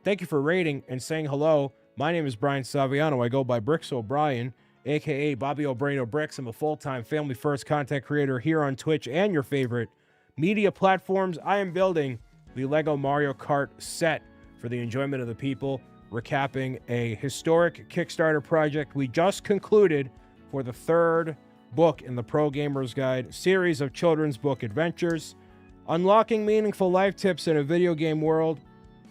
Thank you for rating and saying hello. My name is Brian Saviano. I go by BricksOBrian, a.k.a. Bobby O'Brien O'Bricks. I'm a full-time family-first content creator here on Twitch and your favorite media platforms. I am building the Lego Mario Kart set for the enjoyment of the people, recapping a historic Kickstarter project we just concluded for the third book in the Pro Gamer's Guide series of children's book adventures, unlocking meaningful life tips in a video game world.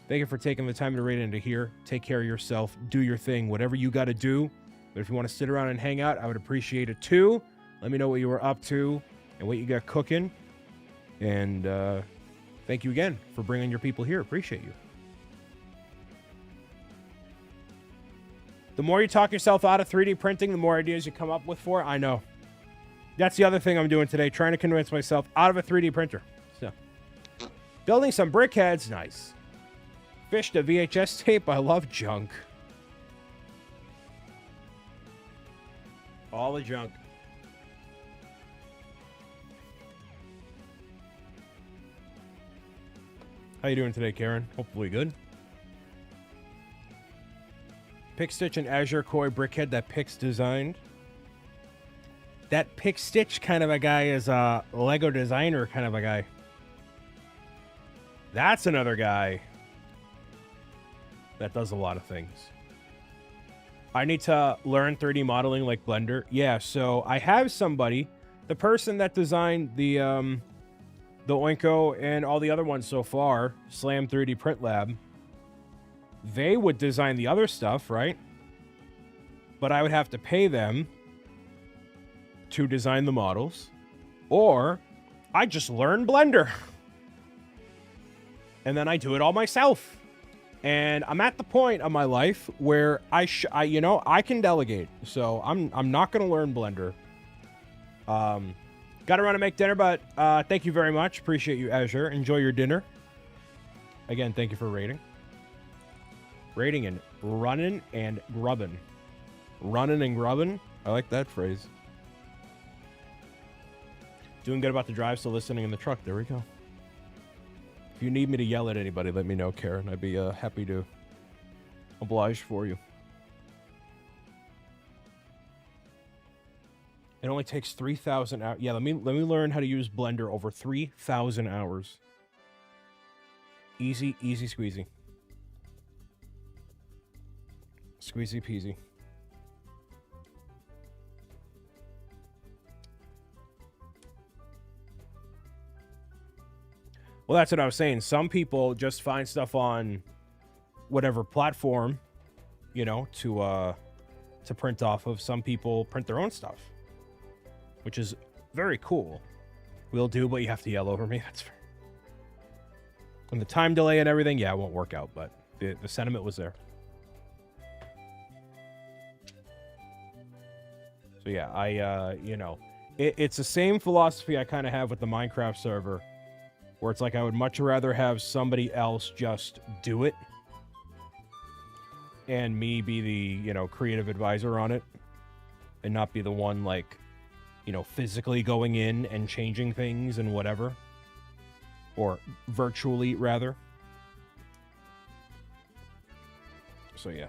Thank you for taking the time to read into here. Take care of yourself. Do your thing. Whatever you got to do. But if you want to sit around and hang out, I would appreciate it too. Let me know what you were up to and what you got cooking. And thank you again for bringing your people here. Appreciate you. The more you talk yourself out of 3D printing, the more ideas you come up with for it. I know. That's the other thing I'm doing today, trying to convince myself out of a 3D printer. So, building some brickheads, nice. Fished a VHS tape, I love junk. All the junk. How you doing today, Karen? Hopefully good. Pick Stitch and Azure Koi brickhead that Pix designed. That Pick Stitch kind of a guy is a Lego designer kind of a guy. That's another guy that does a lot of things. I need to learn 3D modeling like Blender. Yeah, so I have somebody, the person that designed the Oinko and all the other ones so far, Slam 3D Print Lab. They would design the other stuff, right? But I would have to pay them to design the models. Or I just learn Blender. and then I do it all myself. And I'm at the point of my life where I can delegate. So I'm not going to learn Blender. Got to run and make dinner, but thank you very much. Appreciate you, Azure. Enjoy your dinner. Again, thank you for rating. Rating and running and grubbing. Running and grubbing. I like that phrase. Doing good about the drive, still listening in the truck. There we go. If you need me to yell at anybody, let me know, Karen. I'd be happy to oblige for you. It only takes 3,000 hours. Yeah, let me learn how to use Blender over 3,000 hours. Easy, easy squeezy. Squeezy peasy. Well, that's what I was saying. Some people just find stuff on whatever platform, you know, to print off of. Some people print their own stuff, which is very cool. Will do, but you have to yell over me. That's fair. And the time delay and everything, yeah, it won't work out, but the sentiment was there. So yeah, you know, it's the same philosophy I kind of have with the Minecraft server, where it's like I would much rather have somebody else just do it and me be the, you know, creative advisor on it and not be the one, like, you know, physically going in and changing things and whatever. Or virtually, rather. So, yeah.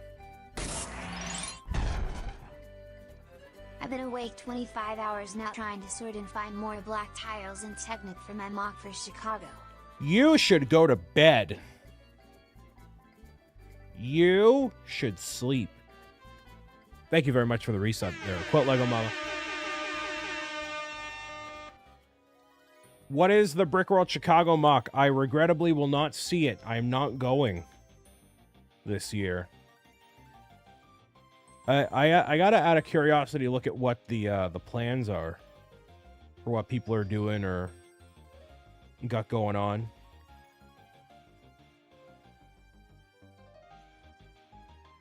I've been awake 25 hours now trying to sort and find more black tiles and Technic for my mock for Chicago. You should go to bed. You should sleep. Thank you very much for the resub there. Quilt Lego Mama. What is the Brickworld Chicago mock? I regrettably will not see it. I am not going this year. I gotta, out of curiosity, look at what the plans are, or what people are doing or got going on.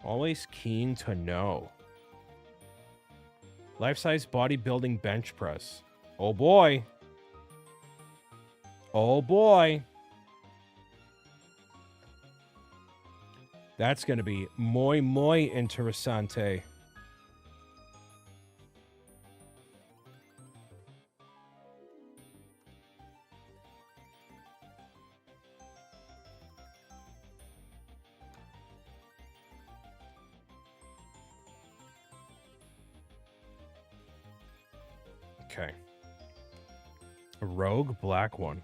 Always keen to know. Life-size bodybuilding bench press. Oh boy. Oh boy. That's going to be muy interesante. Okay. A rogue black one.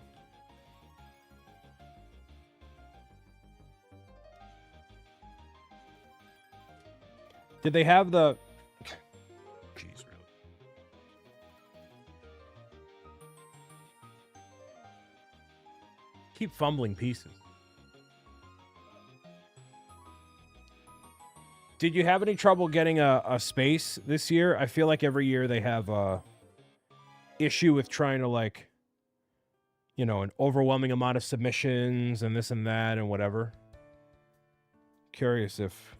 Did they have the... Jeez, really? Keep fumbling pieces. Did you have any trouble getting a space this year? I feel like every year they have a issue with trying to, like, you know, an overwhelming amount of submissions and this and that and whatever. Curious if...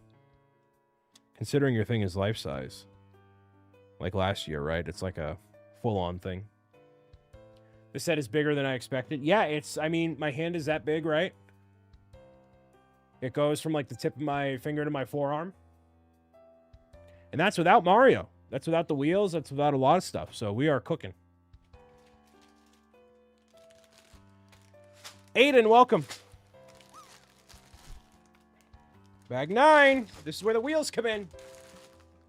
Considering your thing is life-size. Like last year, right? It's like a full-on thing. The set is bigger than I expected. Yeah, it's... I mean, my hand is that big, right? It goes from, like, the tip of my finger to my forearm. And that's without Mario. That's without the wheels. That's without a lot of stuff. So we are cooking. Aiden, welcome. Bag 9. This is where the wheels come in.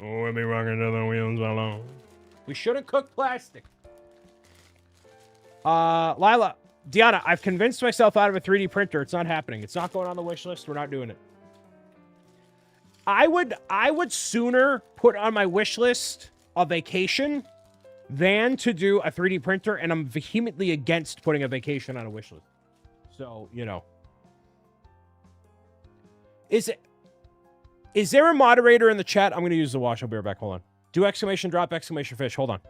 Oh, we'll be rocking to the wheels alone. We shouldn't cook plastic. Lila, Deanna, I've convinced myself out of a 3D printer. It's not happening. It's not going on the wish list. We're not doing it. I would sooner put on my wish list a vacation than to do a 3D printer, and I'm vehemently against putting a vacation on a wish list. So, you know. Is there a moderator in the chat? I'm going to use the wash. I'll be right back. Hold on. Do exclamation drop, exclamation fish. Hold on.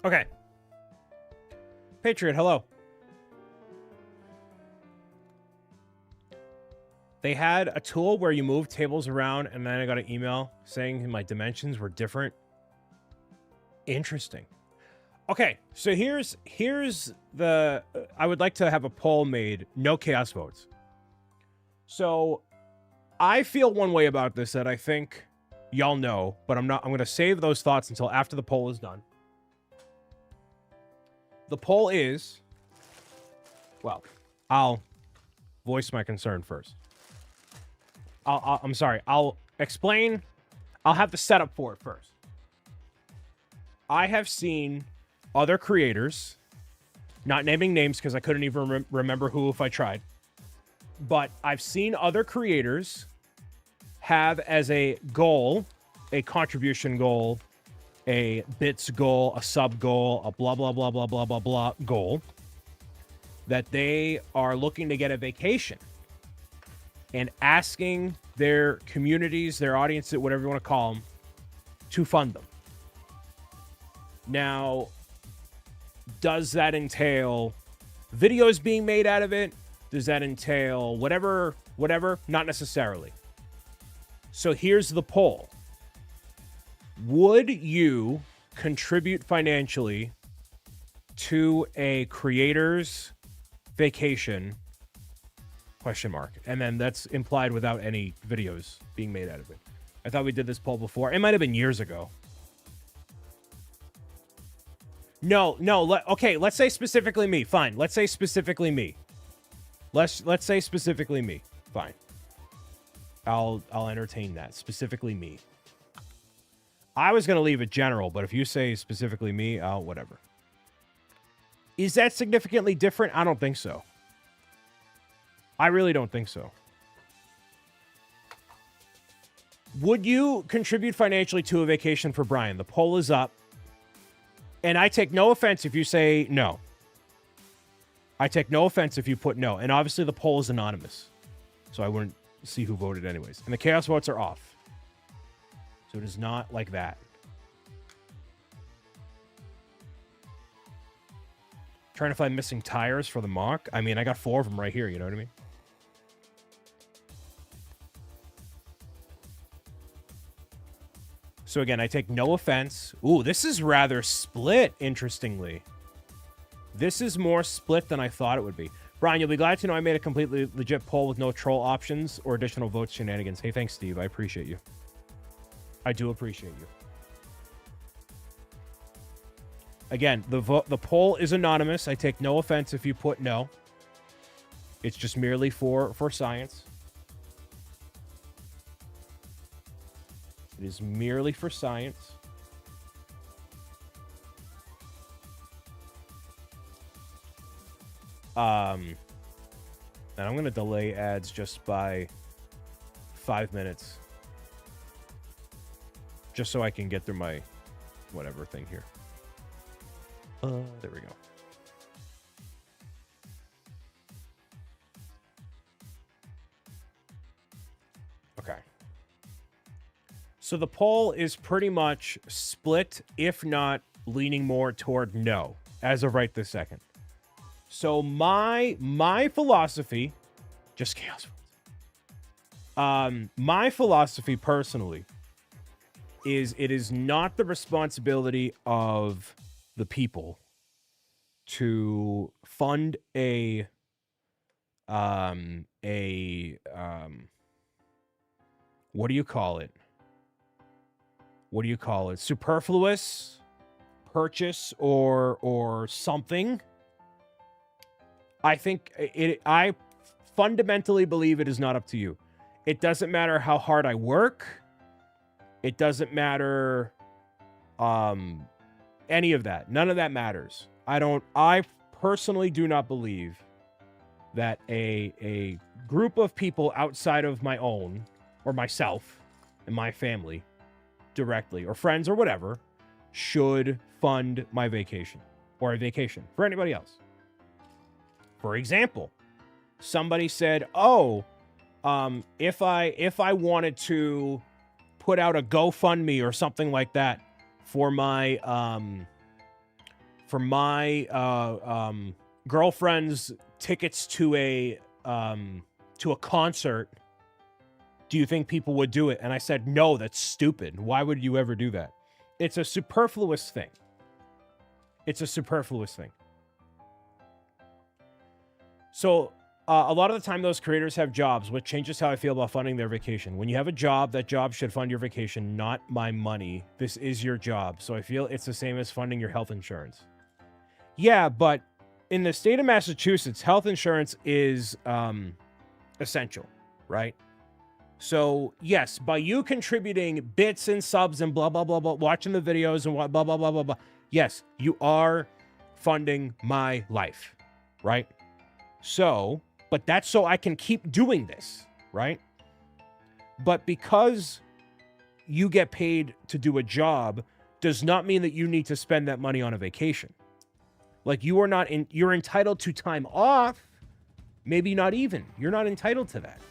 Okay. Patriot, hello. They had a tool where you move tables around, and then I got an email saying my dimensions were different. Interesting. Okay, so here's the... I would like to have a poll made. No chaos votes. So I feel one way about this that I think y'all know, but I'm going to save those thoughts until after the poll is done. The poll is... Well, I'll voice my concern first. I'm sorry. I'll explain. I'll have the setup for it first. I have seen other creators, not naming names because I couldn't even remember who if I tried, but I've seen other creators have as a goal, a contribution goal, a bits goal, a sub goal, a blah, blah, blah, blah, blah, blah, blah goal, that they are looking to get a vacation and asking their communities, their audiences, whatever you want to call them, to fund them. Now, does that entail videos being made out of it? Does that entail whatever? Not necessarily. So here's the poll. Would you contribute financially to a creator's vacation? Question mark. And then that's implied without any videos being made out of it. I thought we did this poll before. It might have been years ago. No. Okay, let's say specifically me. Fine. Let's say specifically me. Let's say specifically me. Fine. I'll entertain that. Specifically me. I was going to leave it general, but if you say specifically me, whatever. Is that significantly different? I don't think so. I really don't think so. Would you contribute financially to a vacation for Brian? The poll is up. And I take no offense if you say no. I take no offense if you put no. And obviously the poll is anonymous. So I wouldn't see who voted anyways. And the chaos votes are off. So it is not like that. Trying to find missing tires for the mock. I mean, I got 4 of them right here. You know what I mean? So again, I take no offense. Ooh, this is rather split, interestingly. This is more split than I thought it would be. Brian, you'll be glad to know I made a completely legit poll with no troll options or additional votes shenanigans. Hey, thanks, Steve. I appreciate you. I do appreciate you. Again, the poll is anonymous. I take no offense if you put no. It's just merely for science. It is merely for science. And I'm going to delay ads just by 5 minutes. Just so I can get through my whatever thing here. There we go. Okay. So the poll is pretty much split, if not leaning more toward no, as of right this second. So my philosophy, just chaos. My philosophy personally is it is not the responsibility of the people to fund a what do you call it? What do you call it? Superfluous purchase or something. I fundamentally believe it is not up to you. It doesn't matter how hard I work. It doesn't matter any of that. None of that matters. I personally do not believe that a group of people outside of my own or myself and my family directly or friends or whatever should fund my vacation or a vacation for anybody else. For example, somebody said, if I wanted to put out a GoFundMe or something like that for my for my girlfriend's tickets to a concert, do you think people would do it? And I said, no, that's stupid. Why would you ever do that? It's a superfluous thing. It's a superfluous thing. So a lot of the time, those creators have jobs, which changes how I feel about funding their vacation. When you have a job, that job should fund your vacation, not my money. This is your job. So I feel it's the same as funding your health insurance. Yeah, but in the state of Massachusetts, health insurance is essential, right? So yes, by you contributing bits and subs and blah, blah, blah, blah, watching the videos and blah, blah, blah, blah, blah, yes, you are funding my life, right? So, but that's so I can keep doing this, right? But because you get paid to do a job does not mean that you need to spend that money on a vacation. Like you're entitled to time off, maybe not even. You're not entitled to that.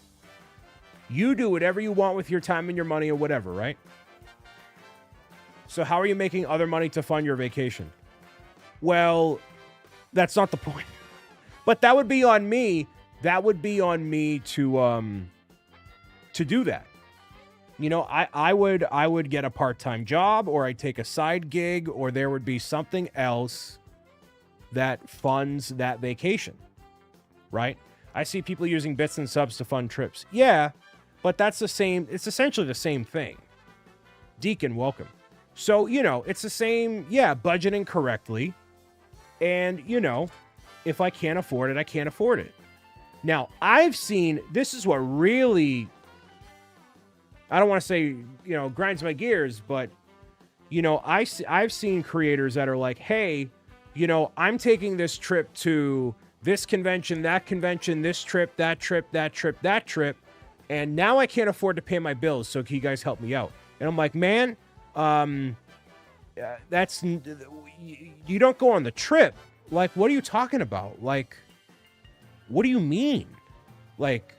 You do whatever you want with your time and your money or whatever, right? So how are you making other money to fund your vacation? Well, that's not the point. But that would be on me. That would be on me to do that. You know, I would get a part-time job, or I'd take a side gig, or there would be something else that funds that vacation, right? I see people using bits and subs to fund trips. Yeah, but that's the same. It's essentially the same thing. Deacon, welcome. So, you know, it's the same. Yeah, budgeting correctly. And, you know, if I can't afford it, I can't afford it. Now, I've seen, this is what really, I don't want to say, you know, grinds my gears, but, you know, I've seen creators that are like, hey, you know, I'm taking this trip to this convention, this trip, that trip, that trip, that trip, and now I can't afford to pay my bills, so can you guys help me out? And I'm like, man, that's, you don't go on the trip. Like, what are you talking about? Like, what do you mean? Like,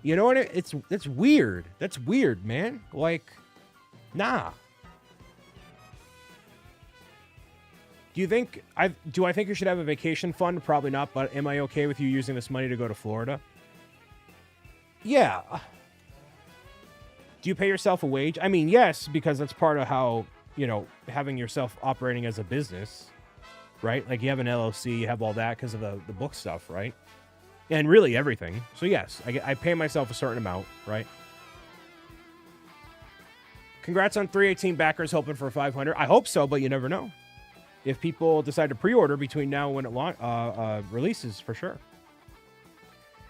you know what? It's weird. That's weird, man. Like, nah. Do I think you should have a vacation fund? Probably not, but am I okay with you using this money to go to Florida? Yeah. Do you pay yourself a wage? I mean, yes, because that's part of how, you know, having yourself operating as a business, right? Like you have an LLC, you have all that because of the book stuff, right? And really everything. So yes, I pay myself a certain amount, right? Congrats on 318 backers, hoping for 500. I hope so, but you never know. If people decide to pre-order between now and when it releases, for sure.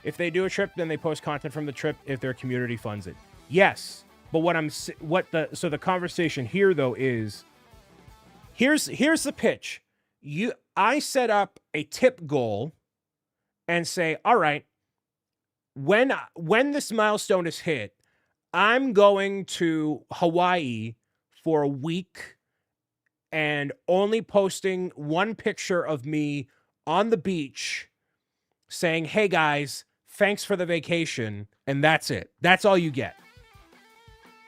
If they do a trip, then they post content from the trip if their community funds it. Yes, but the conversation here though is, here's the pitch. I set up a tip goal and say, all right, when this milestone is hit, I'm going to Hawaii for a week and only posting one picture of me on the beach saying, hey guys, thanks for the vacation. And that's it. That's all you get.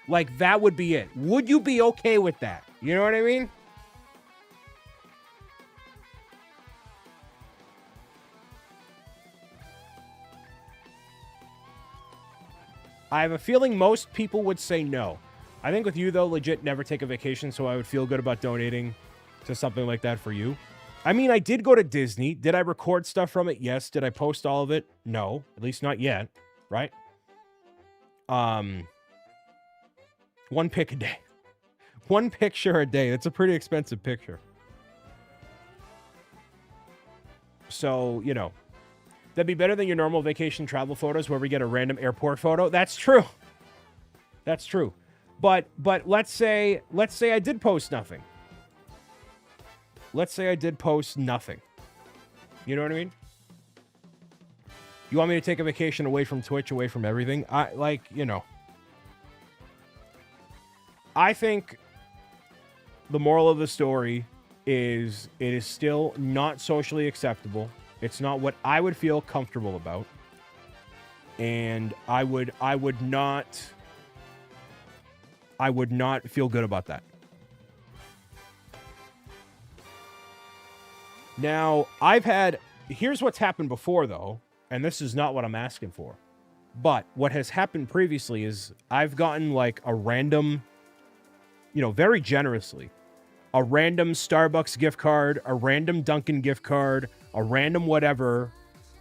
Like, that would be it. Would you be okay with that? You know what I mean? I have a feeling most people would say no. I think with you, though, legit never take a vacation, so I would feel good about donating to something like that for you. I mean, I did go to Disney. Did I record stuff from it? Yes. Did I post all of it? No. At least not yet, right? One pic a day. One picture a day. That's a pretty expensive picture. So, you know, that'd be better than your normal vacation travel photos where we get a random airport photo. That's true. That's true. But let's say I did post nothing. Let's say I did post nothing. You know what I mean? You want me to take a vacation away from Twitch, away from everything? I think the moral of the story is it is still not socially acceptable. It's not what I would feel comfortable about. And I would not feel good about that. Now, here's what's happened before, though, and this is not what I'm asking for. But what has happened previously is I've gotten like a random, very generously, a random Starbucks gift card, a random Dunkin' gift card, a random whatever,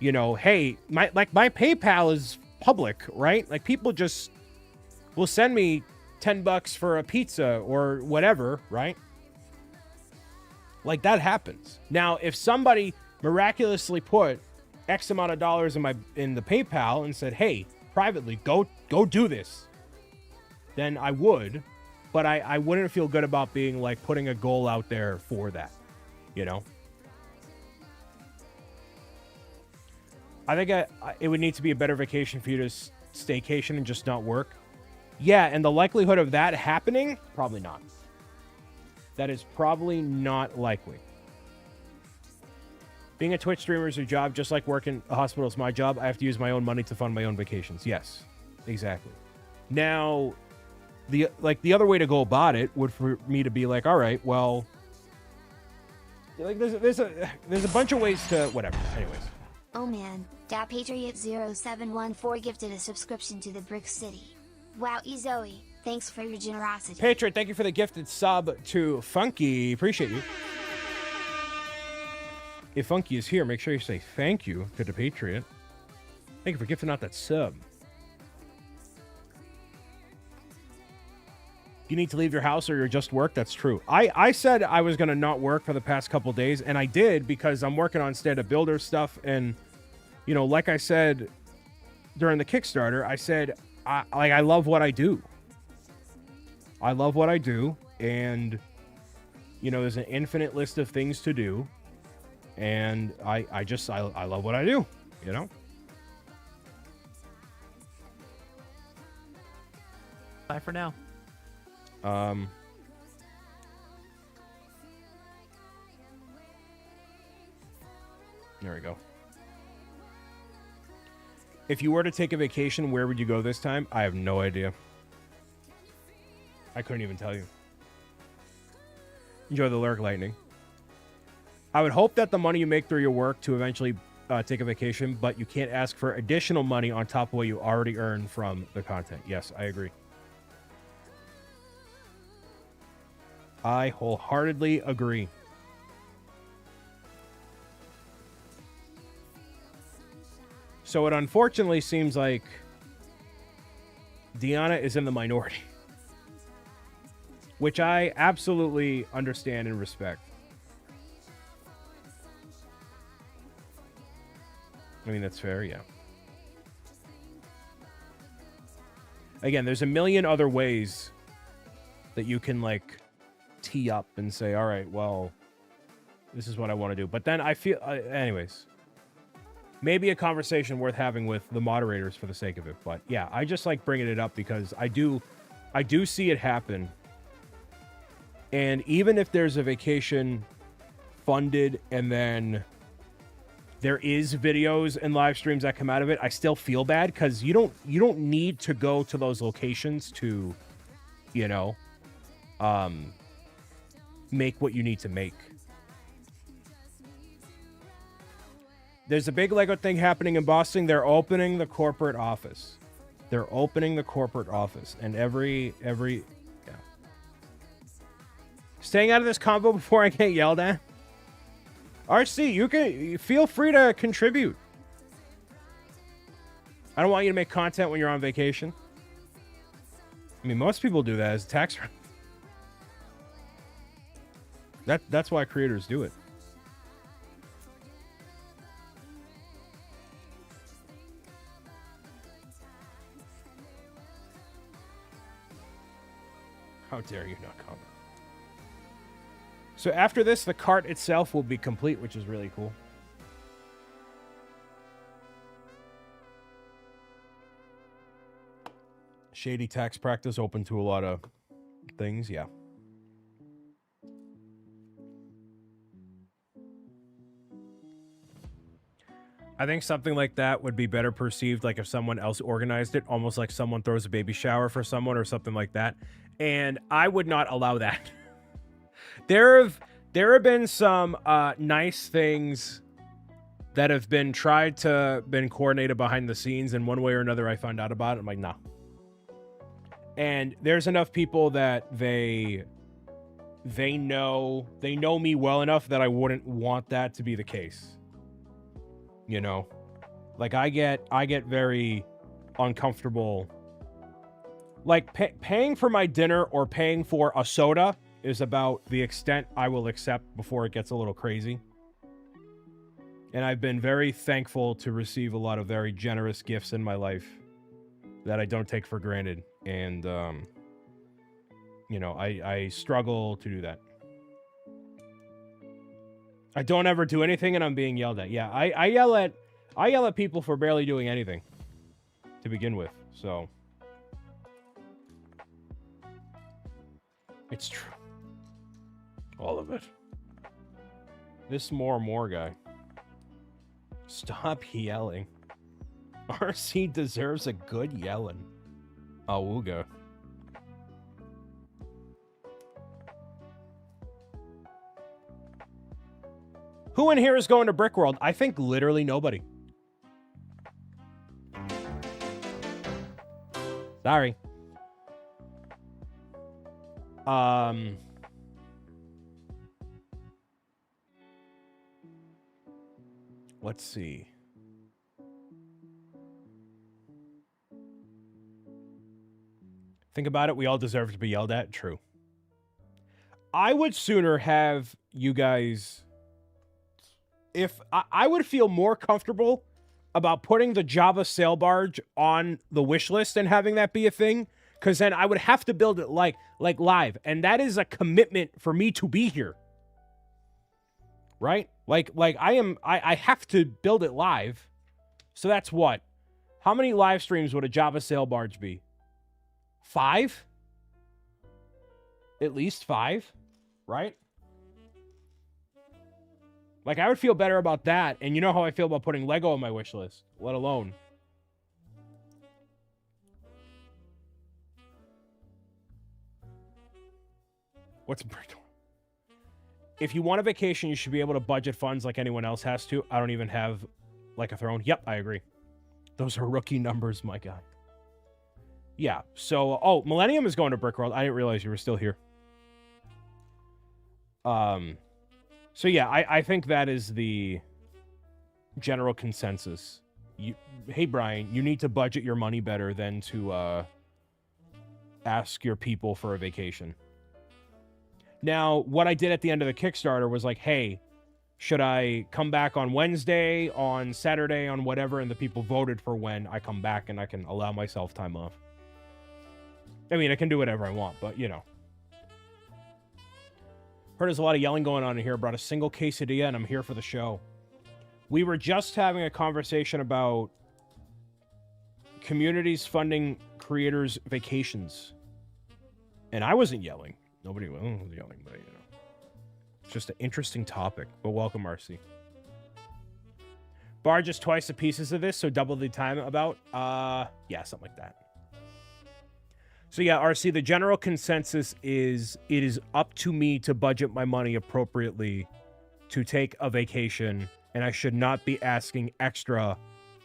hey, my PayPal is public, right? Like people just will send me $10 for a pizza or whatever, right? Like that happens. Now, if somebody miraculously put X amount of dollars in the PayPal and said, hey, privately, go do this, then I would, but I wouldn't feel good about being like putting a goal out there for that, I think it would need to be a better vacation for you to staycation and just not work. Yeah, and the likelihood of that happening, probably not. That is probably not likely. Being a Twitch streamer is a job, just like working a hospital is my job. I have to use my own money to fund my own vacations. Yes, exactly. Now, the other way to go about it would for me to be like, all right, well, like there's a bunch of ways to whatever. Anyways. Oh man, DaPatriot0714 gifted a subscription to the Brick City. Wow, Zoe, thanks for your generosity. Patriot, thank you for the gifted sub to Funky. Appreciate you. If Funky is here, make sure you say thank you to the Patriot. Thank you for gifting out that sub. You need to leave your house or you're just work. That's true. I said I was going to not work for the past couple days, and I did because I'm working on stand-up builder stuff. And, like I said during the Kickstarter, I said, I love what I do. I love what I do. And, there's an infinite list of things to do. And I love what I do, Bye for now. There we go. If you were to take a vacation, where would you go this time? I have no idea. I couldn't even tell you. Enjoy the Lurk Lightning. I would hope that the money you make through your work to eventually take a vacation, but you can't ask for additional money on top of what you already earn from the content. Yes, I agree. I wholeheartedly agree. So it unfortunately seems like Deanna is in the minority, which I absolutely understand and respect. I mean, that's fair, yeah. Again, there's a million other ways that you can, like, tee up and say, all right, well, this is what I want to do. But then I feel, anyways, maybe a conversation worth having with the moderators for the sake of it. But yeah, I just like bringing it up because I do see it happen. And even if there's a vacation funded and then there is videos and live streams that come out of it, I still feel bad because you don't need to go to those locations to, make what you need to make. There's a big Lego thing happening in Boston. They're opening the corporate office. And every yeah. Staying out of this combo before I get yelled at. RC, you feel free to contribute. I don't want you to make content when you're on vacation. I mean, most people do that as a tax. That's why creators do it. How dare you not comment? So after this, the cart itself will be complete, which is really cool. Shady tax practice open to a lot of things, yeah. I think something like that would be better perceived, like if someone else organized it, almost like someone throws a baby shower for someone or something like that. And I would not allow that. There There have been some nice things that have been been coordinated behind the scenes, and one way or another I found out about it. I'm like, nah. And there's enough people that they know me well enough that I wouldn't want that to be the case. You know, like I get very uncomfortable. Like paying for my dinner or paying for a soda is about the extent I will accept before it gets a little crazy. And I've been very thankful to receive a lot of very generous gifts in my life that I don't take for granted. And, you know, I struggle to do that. I don't ever do anything and I'm being yelled at. Yeah, I yell at people for barely doing anything to begin with. So it's true. All of it. This more guy. Stop yelling. RC deserves a good yelling. Awooga. Who in here is going to Brick World? I think literally nobody. Sorry. Let's see. Think about it. We all deserve to be yelled at. True. I would sooner have you guys... If I would feel more comfortable about putting the Java sail barge on the wish list and having that be a thing, because then I would have to build it like live, and that is a commitment for me to be here, right? Like I have to build it live, so that's what? How many live streams would a Java sail barge be? 5? At least 5, right? Like, I would feel better about that. And you know how I feel about putting Lego on my wish list, let alone. What's Brick? If you want a vacation, you should be able to budget funds like anyone else has to. I don't even have, like, a throne. Yep, I agree. Those are rookie numbers, my guy. Yeah, so... Oh, Millennium is going to Brick World. I didn't realize you were still here. So yeah, I think that is the general consensus. Hey, Brian, you need to budget your money better than to ask your people for a vacation. Now, what I did at the end of the Kickstarter was like, hey, should I come back on Wednesday, on Saturday, on whatever, and the people voted for when I come back and I can allow myself time off. I mean, I can do whatever I want, but, you know. Heard there's a lot of yelling going on in here. Brought a single quesadilla, and I'm here for the show. We were just having a conversation about communities funding creators' vacations. And I wasn't yelling. Nobody was yelling, but, you know. It's just an interesting topic. But welcome, RC. Bar just twice the pieces of this, so double the time about? Yeah, something like that. So yeah, RC, the general consensus is it is up to me to budget my money appropriately to take a vacation, and I should not be asking extra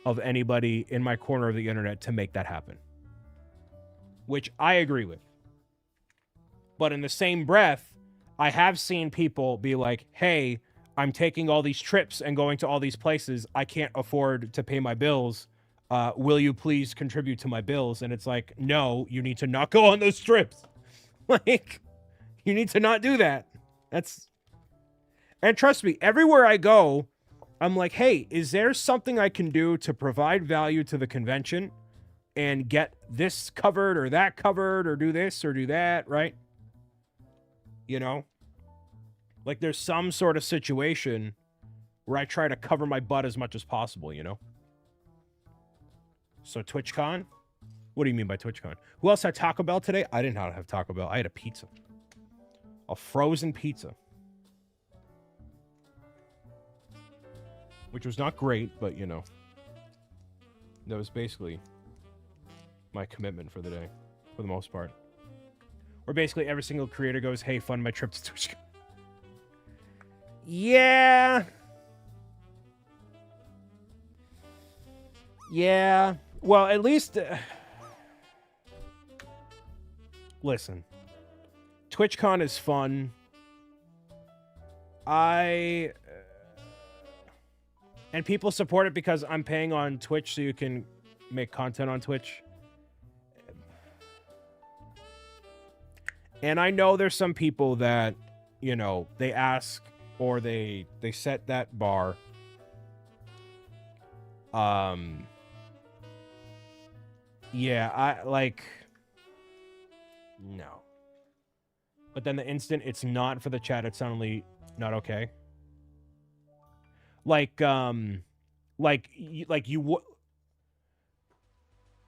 of anybody in my corner of the internet to make that happen. Which I agree with. But in the same breath, I have seen people be like, hey, I'm taking all these trips and going to all these places. I can't afford to pay my bills. Will you please contribute to my bills? And it's like, no, you need to not go on those trips. Like, you need to not do that. And trust me, everywhere I go, I'm like, hey, is there something I can do to provide value to the convention and get this covered or that covered or do this or do that, right? You know? Like, there's some sort of situation where I try to cover my butt as much as possible, you know? So TwitchCon? What do you mean by TwitchCon? Who else had Taco Bell today? I did not have Taco Bell. I had a pizza. A frozen pizza. Which was not great, but, you know. That was basically my commitment for the day. For the most part. Where basically every single creator goes, hey, fund my trip to TwitchCon. Yeah. Yeah. Well, at least... listen. TwitchCon is fun. And people support it because I'm paying on Twitch so you can make content on Twitch. And I know there's some people that, you know, they ask or they set that bar. Yeah, I like... No. But then the instant it's not for the chat, it's suddenly not okay. Like you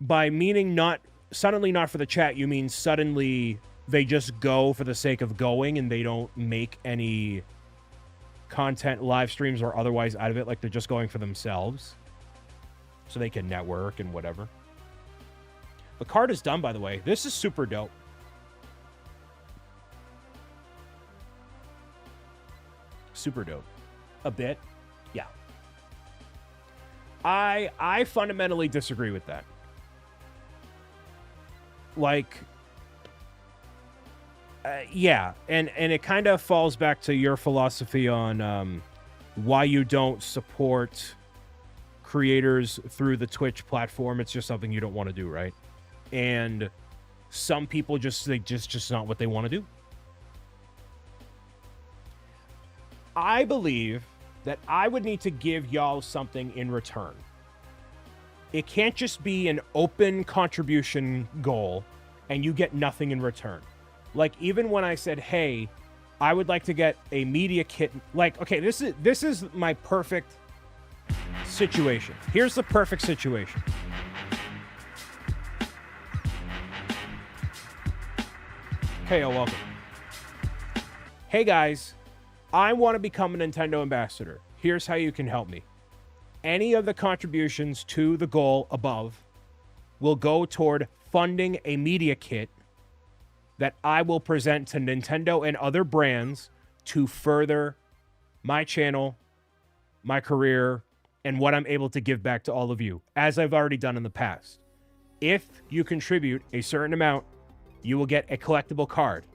by meaning not suddenly not for the chat, you mean suddenly they just go for the sake of going and they don't make any content, live streams or otherwise out of it, like they're just going for themselves so they can network and whatever. The card is done, by the way. This is super dope. Super dope. A bit. Yeah. I fundamentally disagree with that. Like, yeah, and it kind of falls back to your philosophy on why you don't support creators through the Twitch platform. It's just something you don't want to do, right? And some people just not what they want to do. I believe that I would need to give y'all something in return. It can't just be an open contribution goal and you get nothing in return. Like, even when I said, hey, I would like to get a media kit. Like, okay, this is my perfect situation. Here's the perfect situation. Hey, welcome. Hey, guys. I want to become a Nintendo ambassador. Here's how you can help me. Any of the contributions to the goal above will go toward funding a media kit that I will present to Nintendo and other brands to further my channel, my career, and what I'm able to give back to all of you, as I've already done in the past. If you contribute a certain amount, you will get a collectible card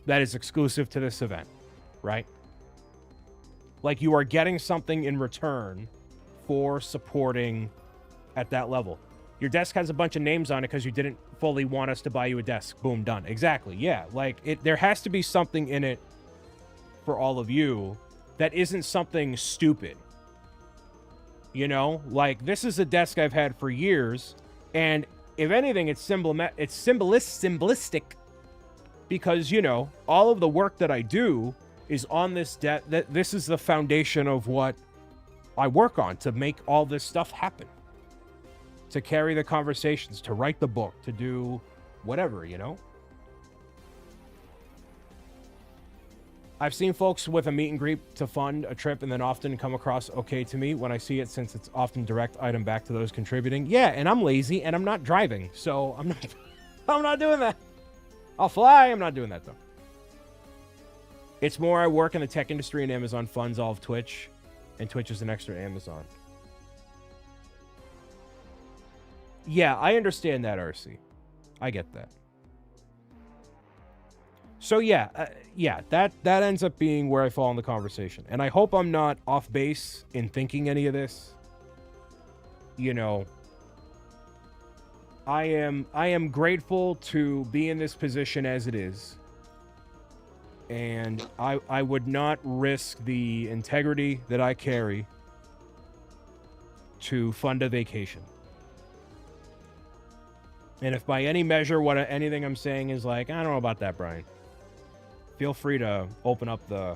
that is exclusive to this event, right? Like, you are getting something in return for supporting at that level. Your desk has a bunch of names on it because you didn't fully want us to buy you a desk. Boom, done. Exactly, yeah. Like, there has to be something in it for all of you that isn't something stupid. You know? Like, this is a desk I've had for years, and if anything, it's simplistic because, you know, all of the work that I do is on this debt. That this is the foundation of what I work on to make all this stuff happen, to carry the conversations, to write the book, to do whatever, you know. I've seen folks with a meet and greet to fund a trip and then often come across okay to me when I see it, since it's often direct item back to those contributing. Yeah, and I'm lazy and I'm not driving, so I'm not doing that. I'll fly. I'm not doing that though. It's more I work in the tech industry and Amazon funds all of Twitch, and Twitch is an extra Amazon. Yeah, I understand that, RC. I get that. So yeah, that ends up being where I fall in the conversation. And I hope I'm not off base in thinking any of this. You know, I am grateful to be in this position as it is. And I would not risk the integrity that I carry to fund a vacation. And if by any measure anything I'm saying is like, I don't know about that, Brian, feel free to open up the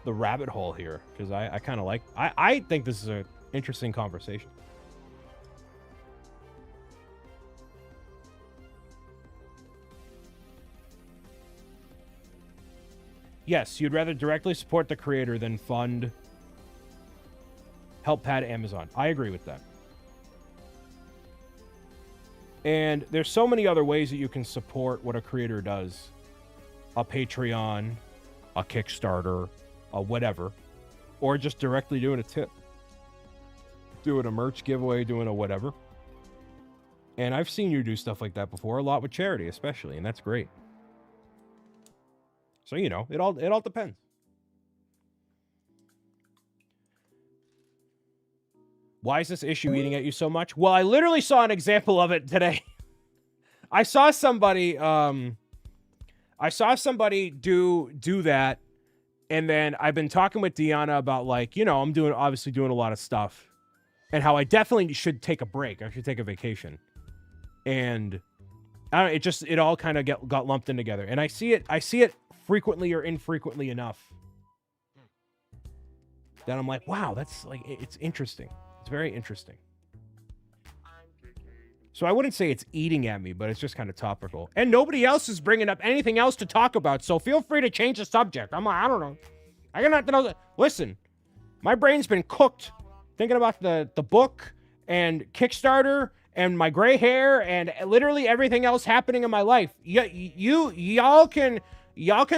rabbit hole here, because I kind of like, I think this is an interesting conversation. Yes, you'd rather directly support the creator than help pad Amazon. I agree with that. And there's so many other ways that you can support what a creator does. A Patreon, a Kickstarter, whatever, or just directly doing a tip, doing a merch giveaway, doing a whatever. And I've seen you do stuff like that before, a lot with charity especially, and that's great. So, you know, it all depends. Why is this issue eating at you so much? Well, I literally saw an example of it today. I saw somebody do that, and then I've been talking with Deanna about, like, you know, I'm obviously doing a lot of stuff, and how I definitely should take a break. I should take a vacation. And I don't know, it all kind of got lumped in together. And I see it frequently or infrequently enough that I'm like, wow, that's like, it's interesting. It's very interesting. So I wouldn't say it's eating at me, but it's just kind of topical. And nobody else is bringing up anything else to talk about, so feel free to change the subject. I'm like, I don't know. I got nothing else. Listen, my brain's been cooked thinking about the book and Kickstarter and my gray hair and literally everything else happening in my life. Y'all can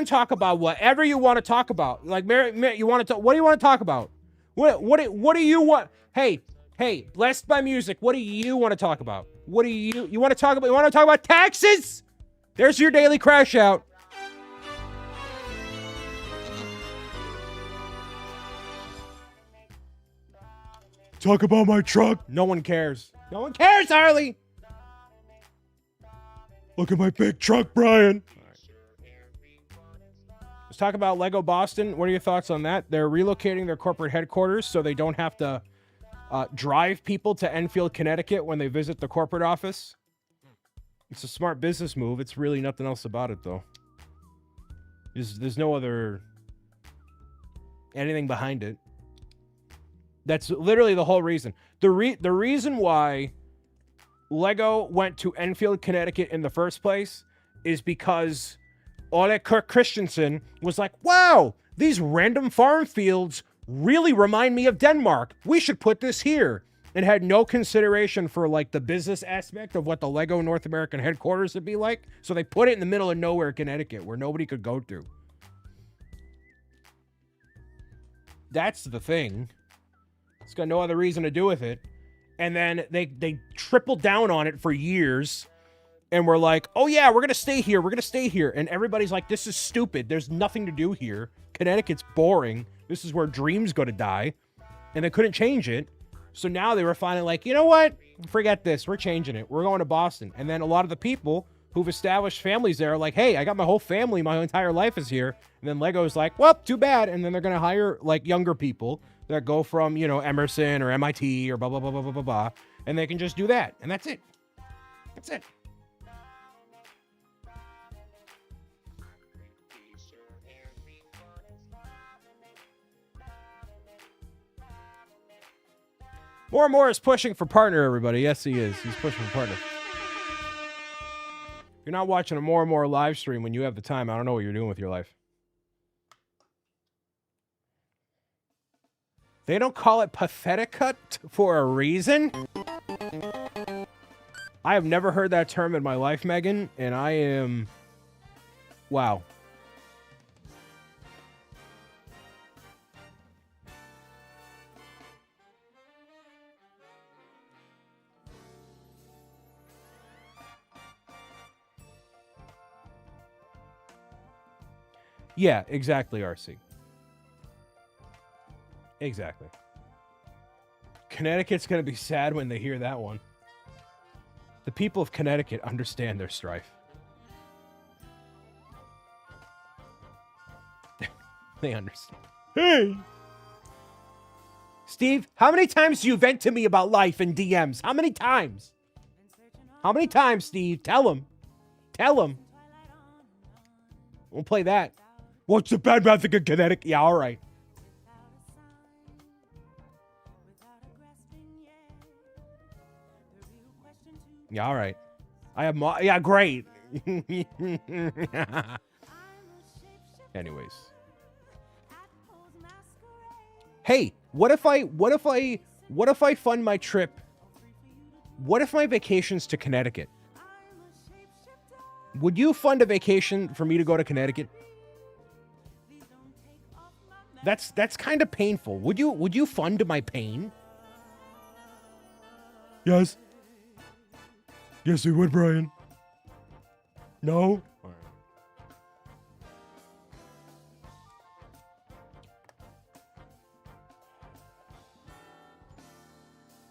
talk about whatever you want to talk about. Like, Mary, you want to talk? What do you want to talk about? What do you want? Hey, blessed by music. What do you want to talk about? What do you want to talk about? You want to talk about taxes? There's your daily crash out. Talk about my truck. No one cares. No one cares, Harley. Look at my big truck, Brian. Let's talk about Lego Boston. What are your thoughts on that? They're relocating their corporate headquarters so they don't have to drive people to Enfield, Connecticut when they visit the corporate office. It's a smart business move. It's really nothing else about it, though. There's no other anything behind it. That's literally the whole reason. The reason why Lego went to Enfield, Connecticut in the first place is because Ole Kirk Christensen was like, wow, these random farm fields really remind me of Denmark. We should put this here. And had no consideration for, like, the business aspect of what the Lego North American headquarters would be like. So they put it in the middle of nowhere, Connecticut, where nobody could go to. That's the thing. It's got no other reason to do with it. And then they tripled down on it for years. And we're like, oh yeah, we're going to stay here. We're going to stay here. And everybody's like, this is stupid. There's nothing to do here. Connecticut's boring. This is where dreams go to die. And they couldn't change it. So now they were finally like, you know what? Forget this. We're changing it. We're going to Boston. And then a lot of the people who've established families there are like, hey, I got my whole family. My entire life is here. And then Lego's like, well, too bad. And then they're going to hire, like, younger people that go from, you know, Emerson or MIT or blah, blah, blah, blah, blah, blah, blah. And they can just do that. And that's it. That's it. More and more is pushing for partner, everybody. Yes, he is. He's pushing for partner. If you're not watching a more and more live stream when you have the time, I don't know what you're doing with your life. They don't call it pathetic cut for a reason. I have never heard that term in my life, Megan, and I am... Wow. Yeah, exactly, RC. Exactly. Connecticut's going to be sad when they hear that one. The people of Connecticut understand their strife. They understand. Hey! Steve, how many times do you vent to me about life in DMs? How many times? How many times, Steve? Tell him. Tell him. We'll play that. What's the bad mouth in Connecticut? Yeah, all right. Yeah, all right. I have yeah, great. Anyways. Hey, what if I fund my trip? What if my vacation's to Connecticut? Would you fund a vacation for me to go to Connecticut? That's kind of painful. Would you fund my pain? Yes. Yes, we would, Brian. No? All right.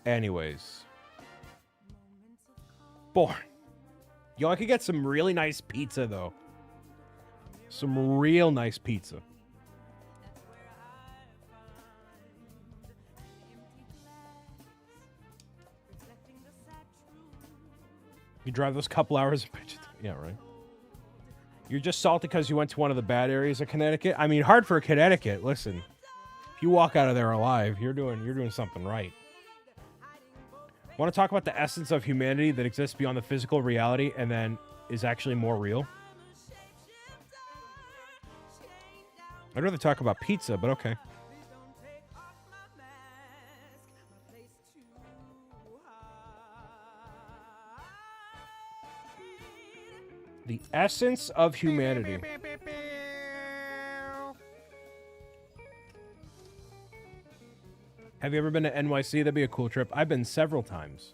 Anyways. Boring. Yo, I could get some really nice pizza, though. Some real nice pizza. You drive those couple hours. Yeah, right. You're just salty because you went to one of the bad areas of Connecticut. I mean, hard for Connecticut. Listen, if you walk out of there alive, you're doing something right. Want to talk about the essence of humanity that exists beyond the physical reality and then is actually more real? I'd rather talk about pizza, but okay. The essence of humanity. Have you ever been to NYC? That'd be a cool trip. I've been several times.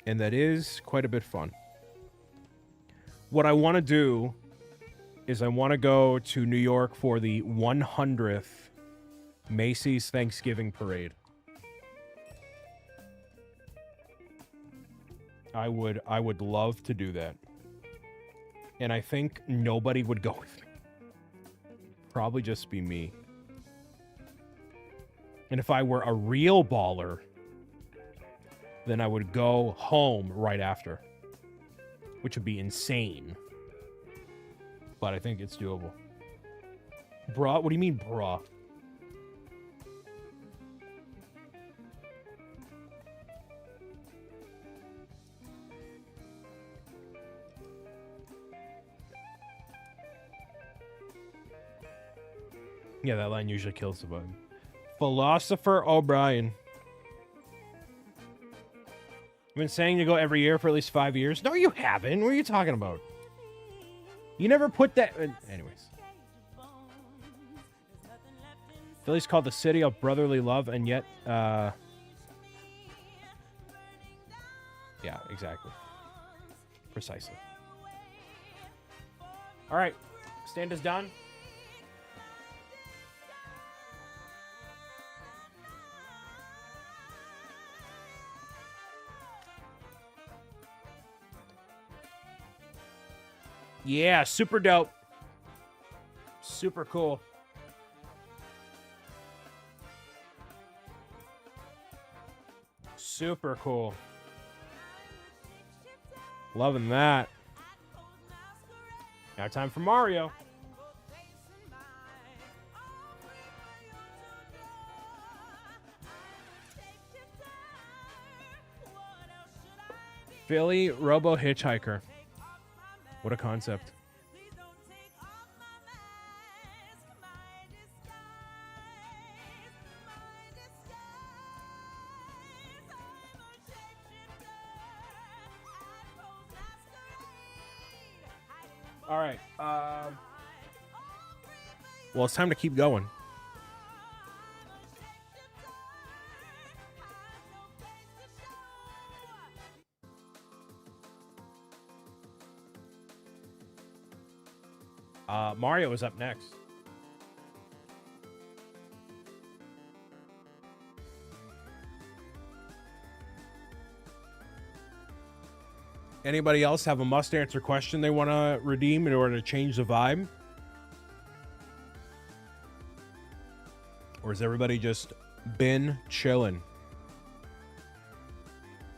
And that is quite a bit fun. What I want to do is I want to go to New York for the 100th Macy's Thanksgiving Parade. I would love to do that. And I think nobody would go with me. Probably just be me. And if I were a real baller, then I would go home right after. Which would be insane. But I think it's doable. Bruh? What do you mean, bruh? Yeah, that line usually kills the vibe. Philosopher O'Brien. I've been saying to go every year for at least 5 years. No, you haven't. What are you talking about? You never put that... Anyways. Philly's called the city of brotherly love, and yet... Yeah, exactly. Precisely. All right. Stand is done. Yeah, super dope. Super cool. Super cool. Loving that. Now time for Mario. Philly Robo Hitchhiker. What a concept. All right. Well, it's time to keep going. Mario is up next. Anybody else have a must-answer question they want to redeem in order to change the vibe? Or has everybody just been chilling?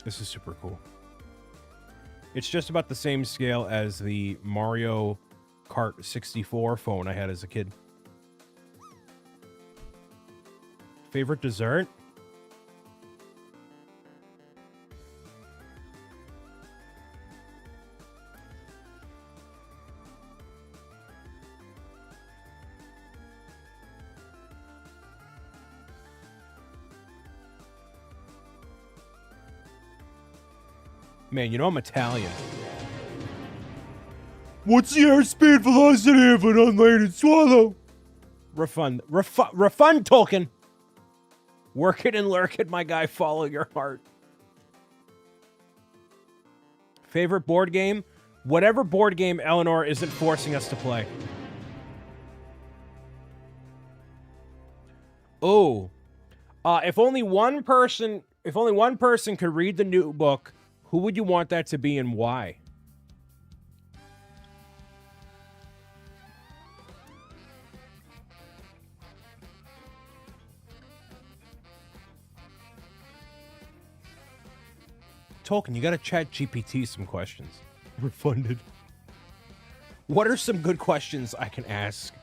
This is super cool. It's just about the same scale as the Mario Kart 64 phone I had as a kid. Favorite dessert? Man, you know I'm Italian. What's the airspeed velocity of an unladen swallow? Refund Tolkien. Work it and lurk it, my guy. Follow your heart. Favorite board game? Whatever board game Eleanor isn't forcing us to play. Oh. If only one person could read the new book, who would you want that to be and why? Tolkien, you gotta chat GPT some questions. Refunded. What are some good questions I can ask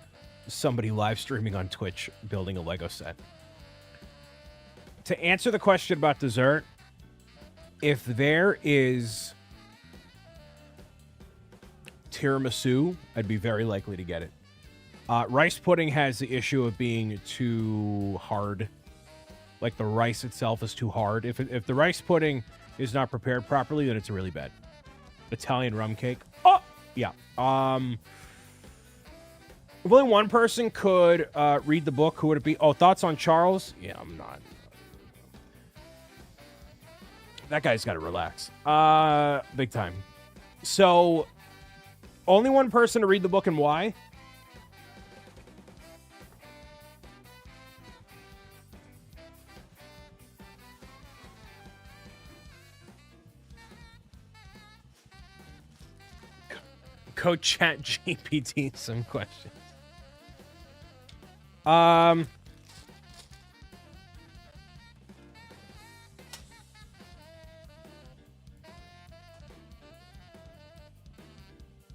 somebody live streaming on Twitch building a Lego set? To answer the question about dessert, if there is tiramisu, I'd be very likely to get it. Rice pudding has the issue of being too hard. Like the rice itself is too hard. If the rice pudding is not prepared properly, then it's really bad. Italian rum cake. Oh, yeah. If only one person could read the book, who would it be? Oh, thoughts on Charles? Yeah, I'm not. That guy's got to relax. Big time. So, only one person to read the book and why? Go chat GPT some questions.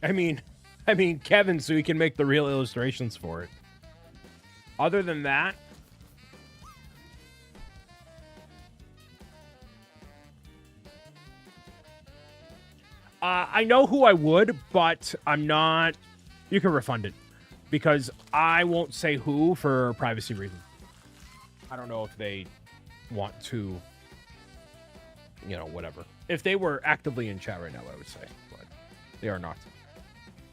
I mean, Kevin, so he can make the real illustrations for it. Other than that, I know who I would, but I'm not. You can refund it because I won't say who for privacy reasons. I don't know if they want to, you know, whatever. If they were actively in chat right now, I would say, but they are not.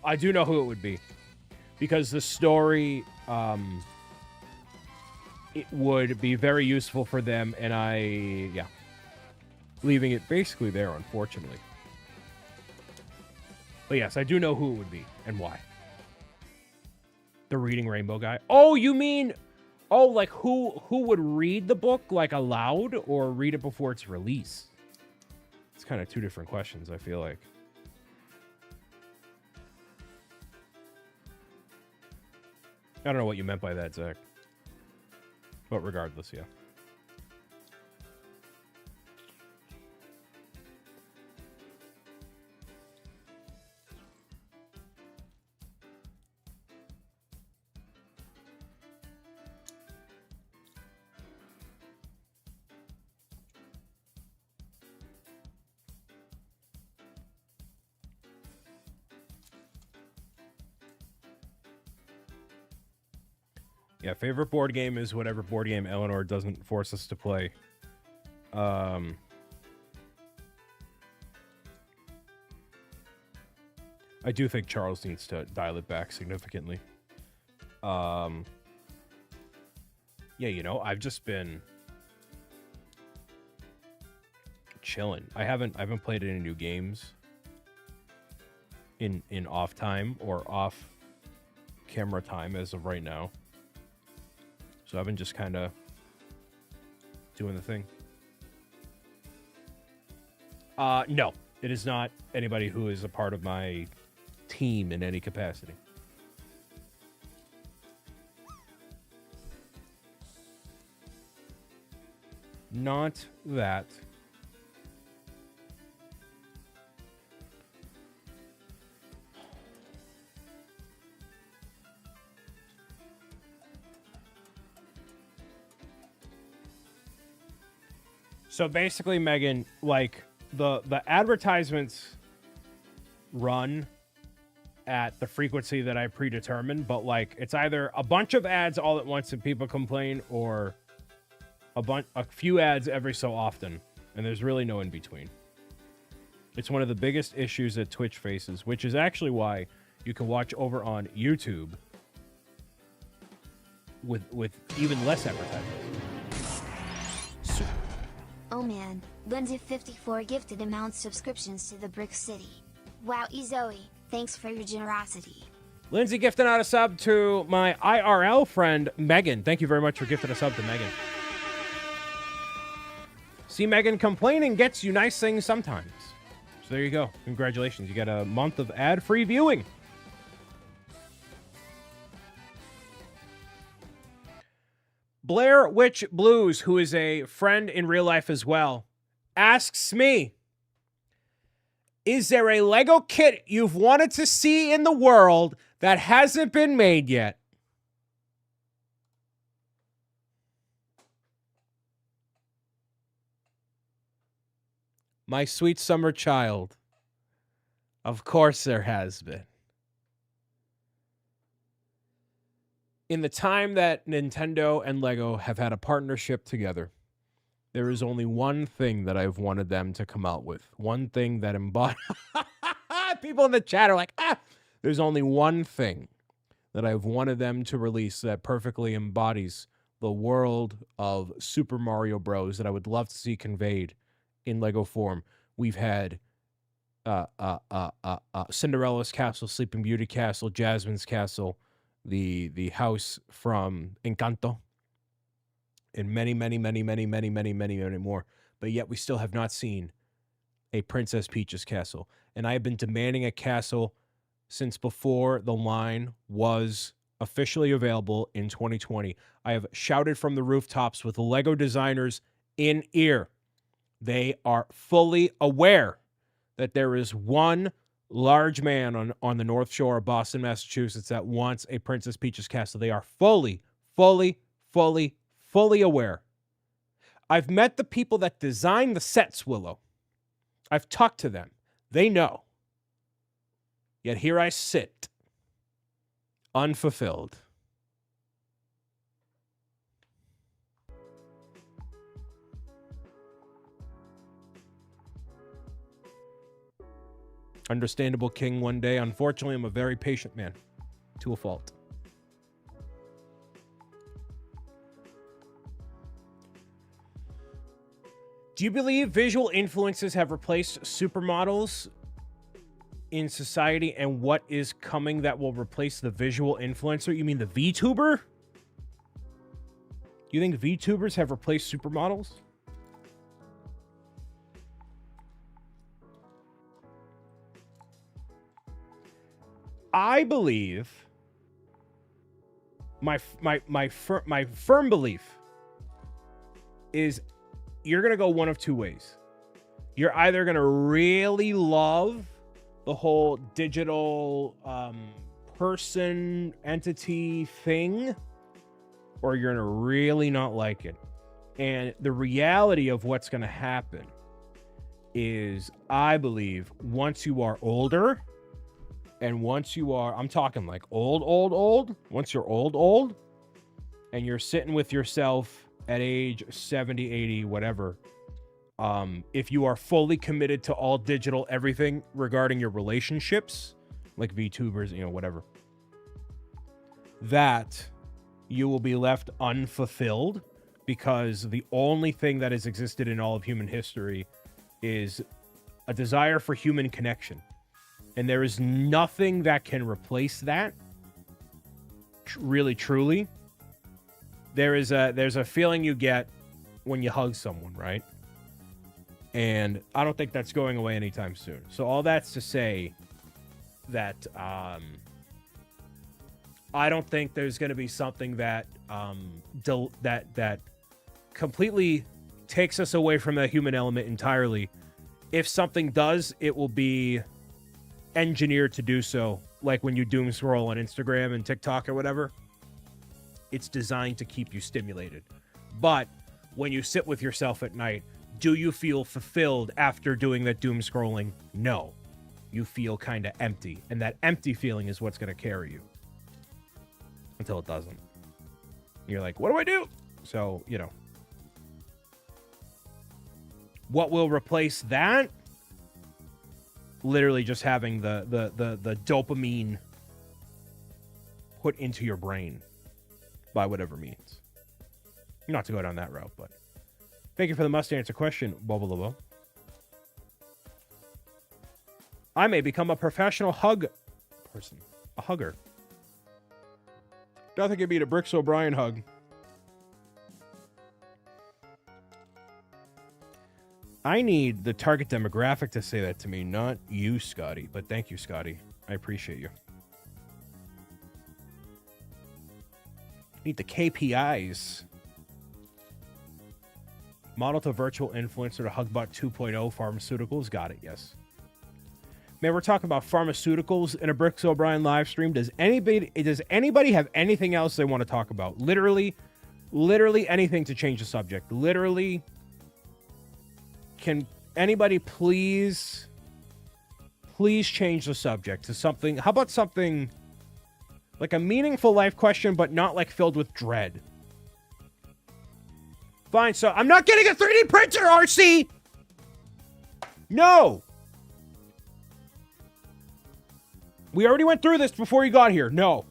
I do know who it would be because the story, it would be very useful for them, and leaving it basically there, unfortunately. But yes, I do know who it would be and why. The Reading Rainbow guy. Oh, you mean, like who would read the book, like aloud, or read it before its release? It's kind of two different questions, I feel like. I don't know what you meant by that, Zach. But regardless, yeah. Yeah, favorite board game is whatever board game Eleanor doesn't force us to play. I do think Charles needs to dial it back significantly. Yeah, you know, I've just been chilling. I haven't played any new games in off time or off camera time as of right now. So I've been just kind of doing the thing. No, it is not anybody who is a part of my team in any capacity. Not that. So basically, Megan, like the advertisements run at the frequency that I predetermined, but like it's either a bunch of ads all at once and people complain, or a few ads every so often, and there's really no in between. It's one of the biggest issues that Twitch faces, which is actually why you can watch over on YouTube with even less advertising. Oh man, Lindsay54 gifted amount subscriptions to the Brick City. Wow, Zoe, thanks for your generosity. Lindsay gifting out a sub to my IRL friend, Megan. Thank you very much for gifting a sub to Megan. See, Megan, complaining gets you nice things sometimes. So there you go. Congratulations. You got a month of ad-free viewing. Blair Witch Blues, who is a friend in real life as well, asks me, is there a Lego kit you've wanted to see in the world that hasn't been made yet? My sweet summer child. Of course there has been. In the time that Nintendo and Lego have had a partnership together, there is only one thing that I've wanted them to come out with. One thing that embodies... People in the chat are like, There's only one thing that I've wanted them to release that perfectly embodies the world of Super Mario Bros. That I would love to see conveyed in Lego form. We've had Cinderella's Castle, Sleeping Beauty Castle, Jasmine's Castle, the house from Encanto, and many more. But yet we still have not seen a Princess Peach's castle. And I have been demanding a castle since before the line was officially available in 2020. I have shouted from the rooftops with Lego designers in ear. They are fully aware that there is one large man on the North Shore of Boston, Massachusetts that wants a Princess Peach's castle. They are fully aware. I've met the people that designed the sets, Willow. I've talked to them. They know. Yet here I sit, unfulfilled. Understandable, King, one day. Unfortunately, I'm a very patient man, to a fault. Do you believe visual influences have replaced supermodels in society, and what is coming that will replace the visual influencer? You mean the VTuber? Do you think VTubers have replaced supermodels? I believe my firm belief is you're going to go one of two ways. You're either going to really love the whole digital person entity thing, or you're going to really not like it. And the reality of what's going to happen is, I believe, once you are older, and once you are, I'm talking like old, once you're old, and you're sitting with yourself at age 70, 80, whatever, if you are fully committed to all digital everything regarding your relationships, like VTubers, whatever, that you will be left unfulfilled, because the only thing that has existed in all of human history is a desire for human connection. And there is nothing that can replace that. Really, truly. There's a feeling you get when you hug someone, right? And I don't think that's going away anytime soon. So all that's to say that I don't think there's going to be something that that completely takes us away from the human element entirely. If something does, it will be engineered to do so, like when you doom scroll on Instagram and TikTok or whatever. It's designed to keep you stimulated. But when you sit with yourself at night, do you feel fulfilled after doing that doom scrolling? No. You feel kind of empty, and that empty feeling is what's going to carry you until it doesn't. You're like, what do I do? So, what will replace that? Literally just having the dopamine put into your brain. by whatever means. Not to go down that route, but thank you for the must answer question, Bobolobo. I may become a professional hug person. A hugger. Nothing can beat a BricksOBrian hug. I need the target demographic to say that to me, not you, Scotty. But thank you, Scotty. I appreciate you. Need the KPIs. Model to virtual influencer to Hugbot 2.0 pharmaceuticals. Got it, yes. Man, we're talking about pharmaceuticals in a BricksOBrian live stream. Does anybody have anything else they want to talk about? Literally anything to change the subject. Literally, can anybody please change the subject to something? How about something like a meaningful life question, but not like filled with dread? Fine, so I'm not getting a 3D printer, RC! No! We already went through this before you got here. No.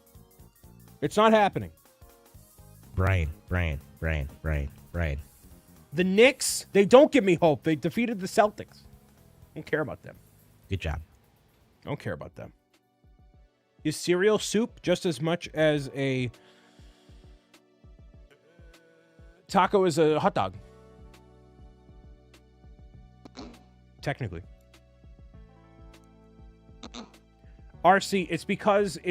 It's not happening. Brian. The Knicks, they don't give me hope. They defeated the Celtics. Don't care about them. Good job. Don't care about them. Is cereal soup just as much as a taco is a hot dog? Technically. RC, it's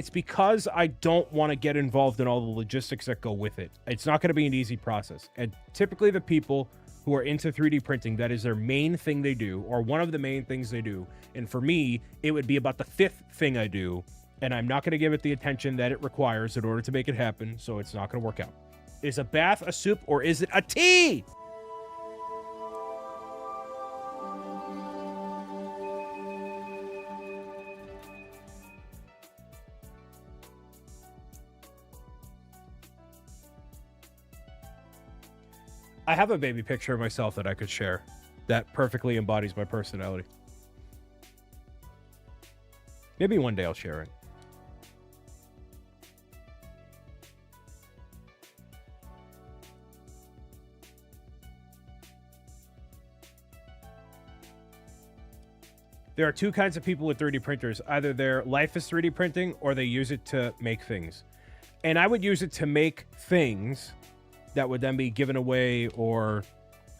because I don't want to get involved in all the logistics that go with it. It's not going to be an easy process. And typically the people who are into 3D printing, that is their main thing they do, or one of the main things they do. And for me, it would be about the fifth thing I do, and I'm not going to give it the attention that it requires in order to make it happen, so it's not going to work out. Is a bath a soup, or is it a tea? I have a baby picture of myself that I could share that perfectly embodies my personality. Maybe one day I'll share it. There are two kinds of people with 3D printers. Either their life is 3D printing or they use it to make things. And I would use it to make things that would then be given away or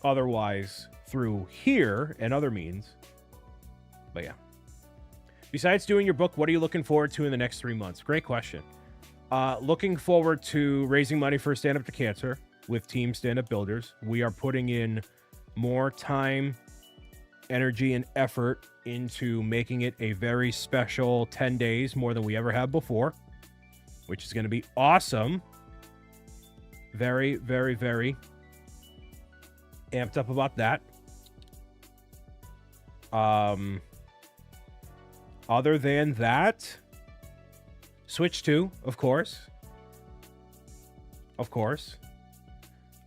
otherwise through here and other means. But yeah. Besides doing your book, what are you looking forward to in the next 3 months? Great question. Looking forward to raising money for Stand Up to Cancer with Team Stand Up Builders. We are putting in more time, energy, and effort into making it a very special 10 days, more than we ever have before, which is going to be awesome. Very, very, very amped up about that. Other than that, Switch 2, of course. Of course.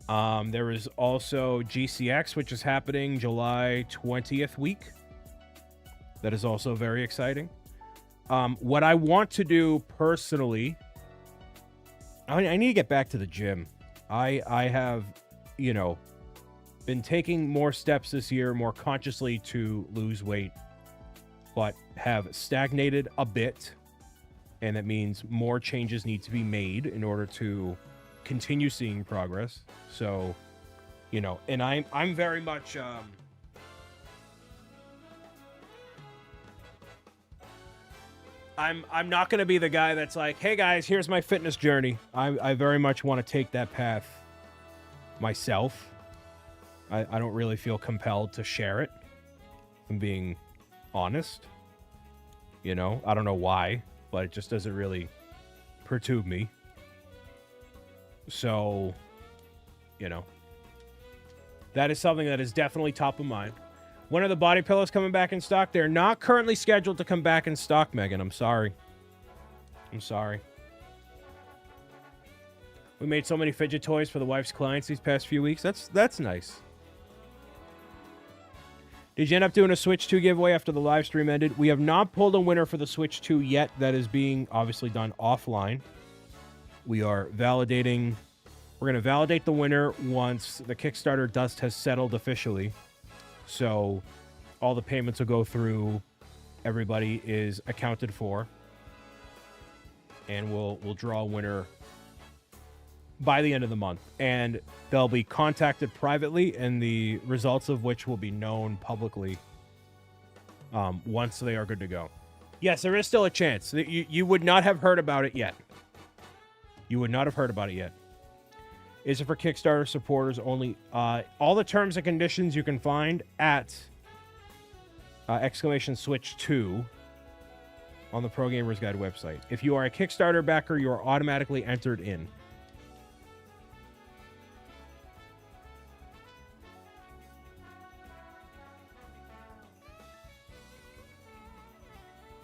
There is also GCX, which is happening July 20th week. That is also very exciting. What I want to do personally, I need to get back to the gym. I have, been taking more steps this year, more consciously to lose weight, but have stagnated a bit. And that means more changes need to be made in order to continue seeing progress. So, and I'm very much, I'm not going to be the guy that's like, hey guys, here's my fitness journey. I very much want to take that path myself. I don't really feel compelled to share it, if I'm being honest. I don't know why, but it just doesn't really perturb me. So, that is something that is definitely top of mind. When are the body pillows coming back in stock? They're not currently scheduled to come back in stock, Megan. I'm sorry. We made so many fidget toys for the wife's clients these past few weeks. That's nice. Did you end up doing a Switch 2 giveaway after the live stream ended? We have not pulled a winner for the Switch 2 yet. That is being obviously done offline. We are validating. We're going to validate the winner once the Kickstarter dust has settled officially. So all the payments will go through. Everybody is accounted for. And we'll draw a winner by the end of the month. And they'll be contacted privately, and the results of which will be known publicly once they are good to go. Yes, there is still a chance. You would not have heard about it yet. You would not have heard about it yet. Is it for Kickstarter supporters only? All the terms and conditions you can find at !Switch2 on the Pro Gamers Guide website. If you are a Kickstarter backer, you are automatically entered in.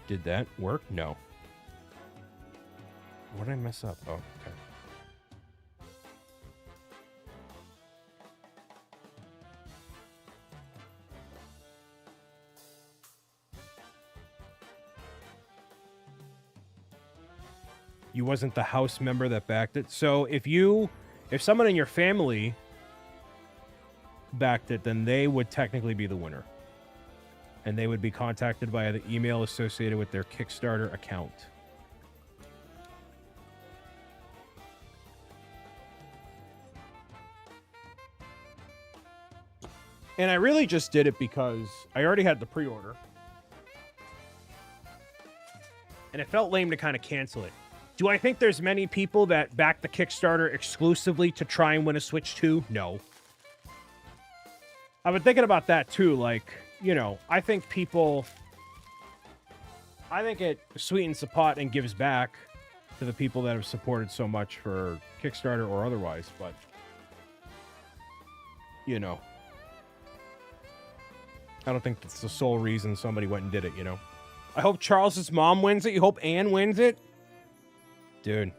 Did that work? No. What did I mess up? Oh, okay. You wasn't the house member that backed it. So if someone in your family backed it, then they would technically be the winner. And they would be contacted via the email associated with their Kickstarter account. And I really just did it because I already had the pre-order. And it felt lame to kind of cancel it. Do I think there's many people that back the Kickstarter exclusively to try and win a Switch 2? No. I've been thinking about that too. Like, you know, I think it sweetens the pot and gives back to the people that have supported so much for Kickstarter or otherwise. But, you know, I don't think that's the sole reason somebody went and did it, you know. I hope Charles's mom wins it. You hope Anne wins it? Dude.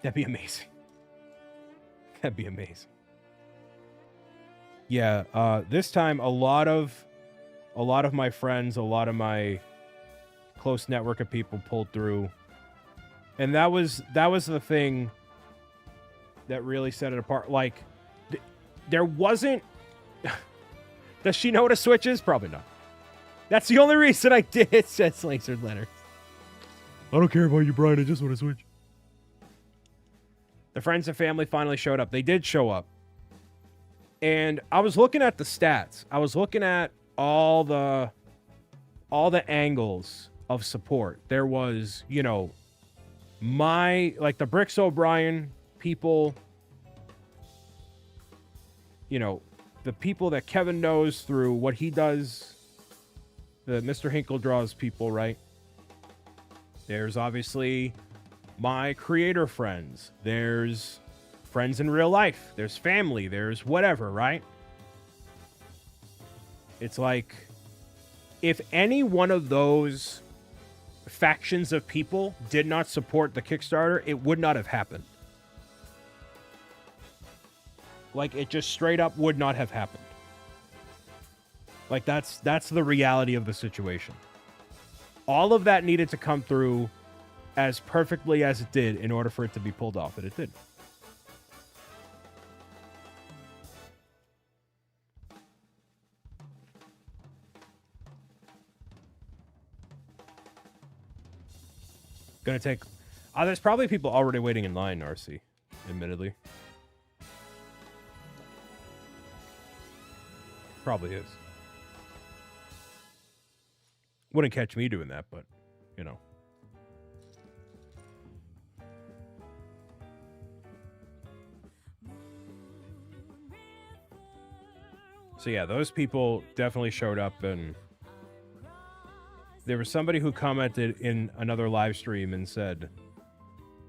That'd be amazing. That'd be amazing. Yeah, this time a lot of my friends, a lot of my close network of people pulled through. And that was the thing that really set it apart. Like, there wasn't... Does she know what a Switch is? Probably not. That's the only reason I did, says Lasered Leonard. I don't care about you, Brian. I just want to Switch. The friends and family finally showed up. They did show up. And I was looking at the stats. I was looking at all the angles of support. There was, you know, the BricksOBrian people, you know, the people that Kevin knows through what he does, the Mr. Hinkle draws people, right? There's obviously my creator friends. There's friends in real life. There's family. There's whatever, right? It's like, if any one of those factions of people did not support the Kickstarter, it would not have happened. Like, it just straight up would not have happened. Like, that's the reality of the situation. All of that needed to come through as perfectly as it did in order for it to be pulled off, and it did. Gonna take... there's probably people already waiting in line, RC, admittedly. Probably is. Wouldn't catch me doing that, but, you know. So yeah, those people definitely showed up, and there was somebody who commented in another live stream and said,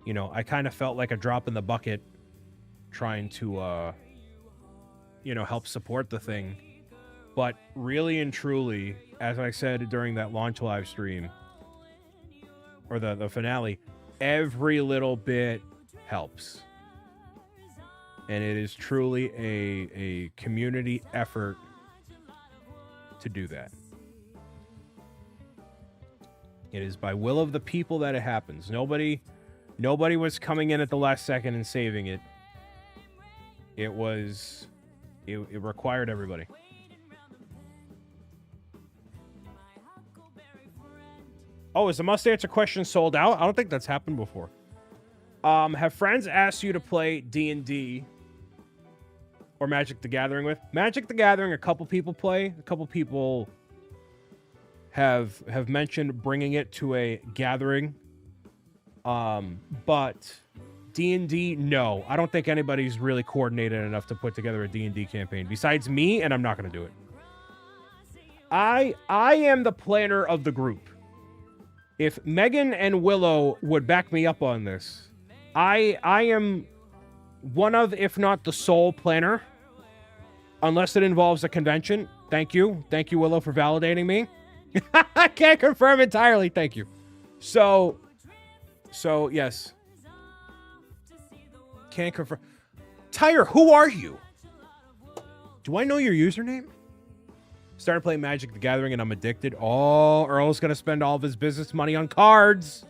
you know, I kind of felt like a drop in the bucket trying to, you know, help support the thing. But really and truly, as I said during that launch live stream, or the finale, every little bit helps. And it is truly a community effort to do that. It is by will of the people that it happens. Nobody Nobody was coming in at the last second and saving it. It required everybody. Oh, is the must answer question sold out? I don't think that's happened before. Have friends asked you to play D&D or Magic the Gathering with? Magic the Gathering, a couple people play. A couple people have mentioned bringing it to a gathering. But D&D, no. I don't think anybody's really coordinated enough to put together a D&D campaign besides me, and I'm not going to do it. I am the planner of the group. If Megan and Willow would back me up on this, I am one of, if not the sole planner, unless it involves a convention. Thank you. Thank you, Willow, for validating me. I can't confirm entirely. Thank you. So yes. Can't confirm. Tyre, who are you? Do I know your username? Started playing Magic the Gathering and I'm addicted. Oh, Earl's going to spend all of his business money on cards.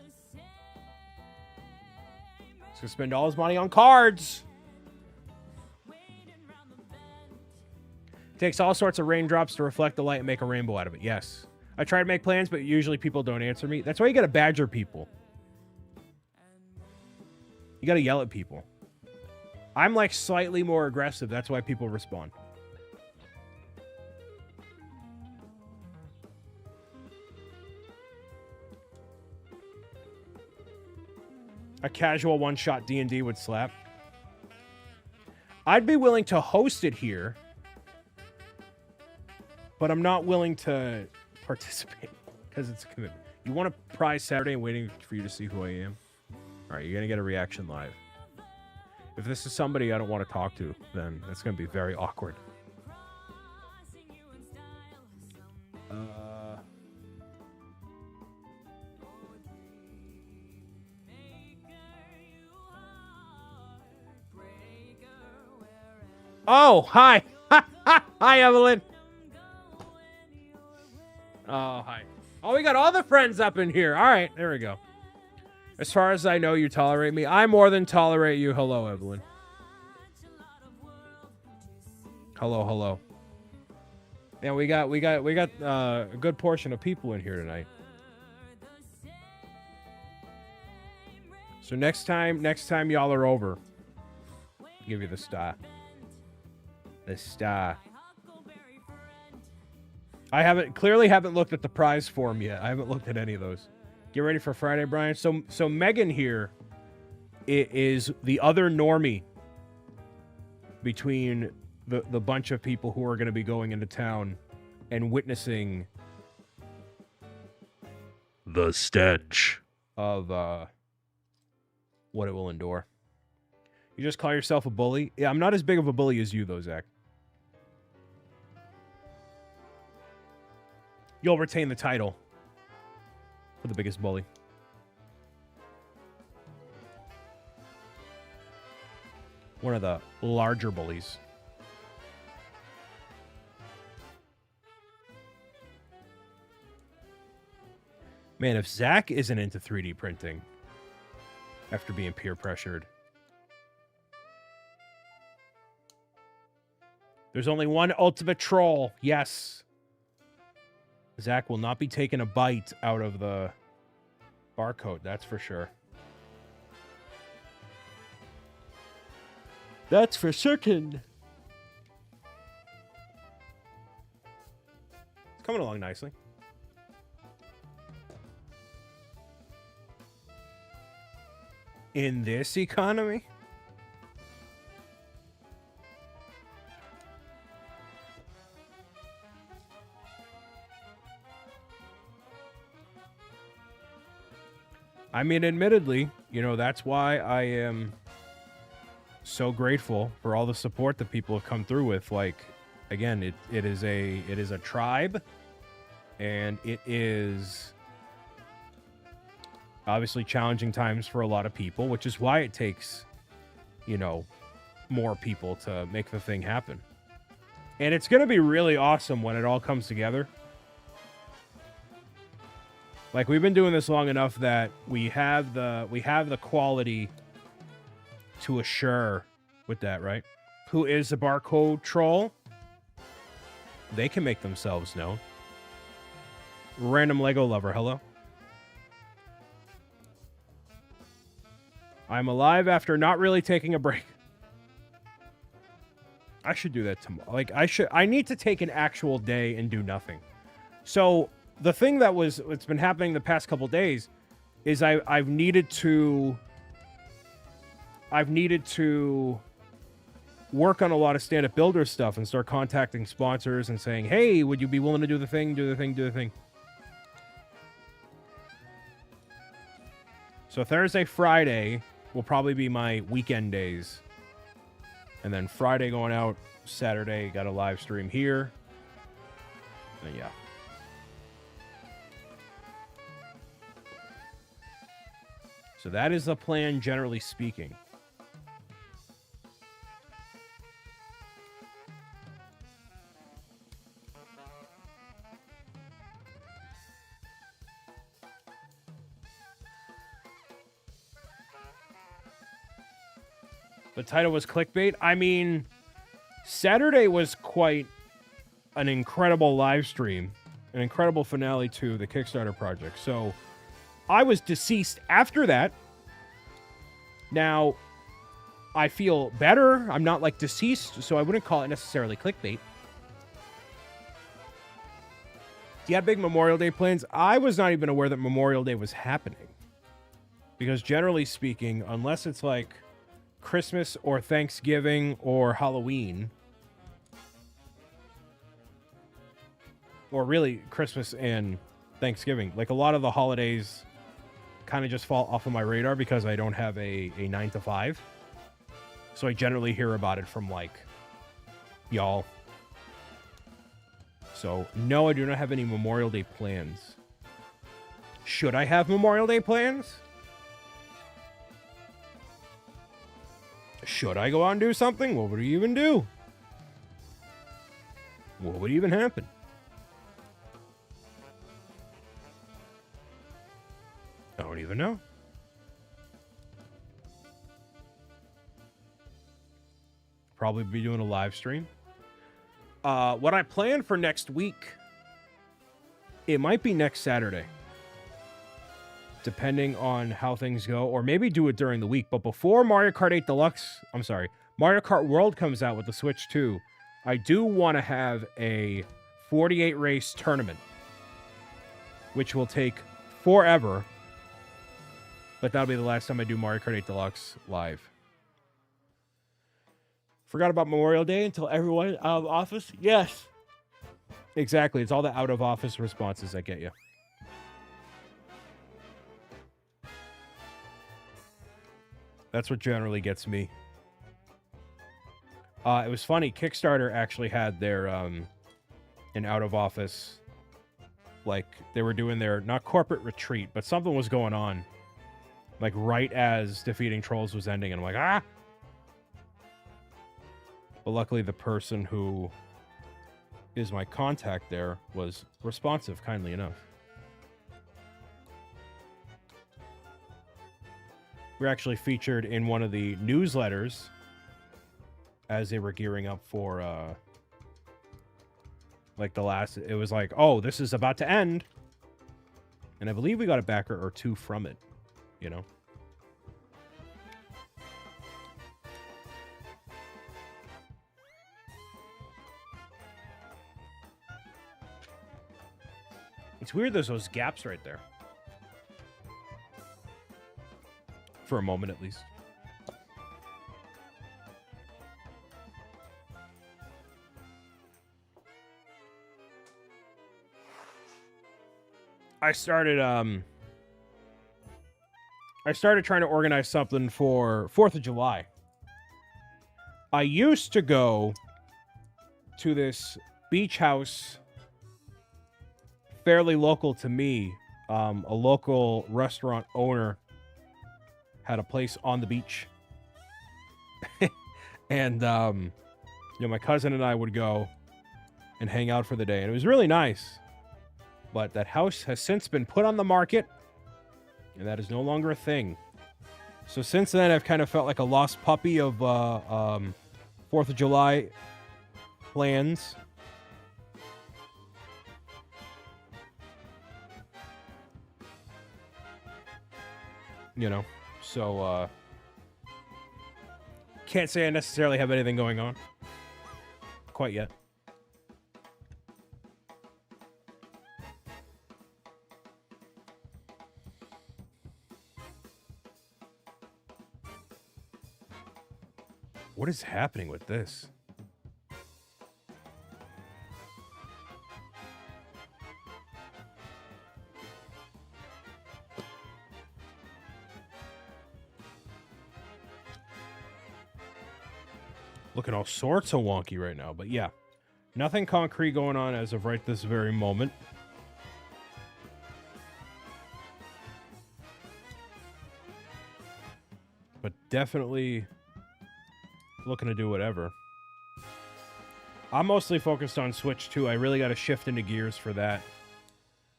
He's going to spend all his money on cards. Takes all sorts of raindrops to reflect the light and make a rainbow out of it. Yes. I try to make plans, but usually people don't answer me. That's why you got to badger people. You got to yell at people. I'm like slightly more aggressive. That's why people respond. A casual one-shot D&D would slap. I'd be willing to host it here, but I'm not willing to participate because it's a commitment. You want a prize Saturday and waiting for you to see who I am? All right, you're going to get a reaction live. If this is somebody I don't want to talk to, then that's going to be very awkward. Oh, hi. Hi, Evelyn. Oh, hi. Oh, we got all the friends up in here. All right, there we go. As far as I know, you tolerate me. I more than tolerate you. Hello, Evelyn. Hello, hello. Yeah, we got a good portion of people in here tonight. So next time y'all are over, I'll give you the star. The star. I clearly haven't looked at the prize form yet. I haven't looked at any of those. Get ready for Friday, Brian. So Megan here is the other normie between the bunch of people who are going to be going into town and witnessing the stench of what it will endure. You just call yourself a bully? Yeah, I'm not as big of a bully as you, though, Zach. You'll retain the title for the biggest bully. One of the larger bullies. Man, if Zach isn't into 3D printing after being peer pressured. There's only one ultimate troll. Yes. Zach will not be taking a bite out of the barcode, that's for sure. That's for certain. It's coming along nicely. In this economy? I mean, admittedly, you know, that's why I am so grateful for all the support that people have come through with. Like, again, it is a tribe, and it is obviously challenging times for a lot of people, which is why it takes, you know, more people to make the thing happen. And it's going to be really awesome when it all comes together. Like, we've been doing this long enough that we have the quality to assure with that, right? Who is the barcode troll? They can make themselves known. Random Lego lover, hello. I'm alive after not really taking a break. I should do that tomorrow. Like, I need to take an actual day and do nothing. So the thing it's been happening the past couple days is I've needed to work on a lot of stand-up builder stuff and start contacting sponsors and saying, hey, would you be willing to do the thing, do the thing, do the thing. So Thursday, Friday will probably be my weekend days. And then Friday going out, Saturday got a live stream here. And yeah. So that is the plan, generally speaking. The title was clickbait. I mean, Saturday was quite an incredible live stream, an incredible finale to the Kickstarter project. So I was deceased after that. Now, I feel better. I'm not like deceased, so I wouldn't call it necessarily clickbait. Do you have big Memorial Day plans? I was not even aware that Memorial Day was happening. Because generally speaking, unless it's like Christmas or Thanksgiving or Halloween, or really Christmas and Thanksgiving, like a lot of the holidays kind of just fall off of my radar because I don't have a 9 to 5. So I generally hear about it from like y'all. So no, I do not have any Memorial Day plans. Should I have Memorial Day plans? Should I go out and do something? What would you even do? What would even happen? I don't even know. Probably be doing a live stream. What I plan for next week, it might be next Saturday. Depending on how things go, or maybe do it during the week. But before Mario Kart 8 Deluxe, Mario Kart World comes out with the Switch 2, I do want to have a 48 race tournament, which will take forever. But that'll be the last time I do Mario Kart 8 Deluxe live. Forgot about Memorial Day until everyone out of office? Yes. Exactly. It's all the out of office responses that get you. That's what generally gets me. It was funny. Kickstarter actually had their an out of office, like they were doing their not corporate retreat, but something was going on, like right as Defeating Trolls was ending, and I'm like, ah. But luckily, the person who is my contact there was responsive, kindly enough. We're actually featured in one of the newsletters as they were gearing up for, like the last, it was like, oh, this is about to end. And I believe we got a backer or two from it, you know? It's weird there's those gaps right there. For a moment, at least. I started trying to organize something for 4th of July. I used to go to this beach house fairly local to me. A local restaurant owner had a place on the beach. And, you know, my cousin and I would go and hang out for the day. And it was really nice. But that house has since been put on the market, and that is no longer a thing. So since then, I've kind of felt like a lost puppy of 4th of July plans. You know, so can't say I necessarily have anything going on quite yet. What is happening with this? Looking all sorts of wonky right now, but yeah. Nothing concrete going on as of right this very moment. But definitely looking to do whatever. I'm mostly focused on Switch 2. I really got to shift into gears for that.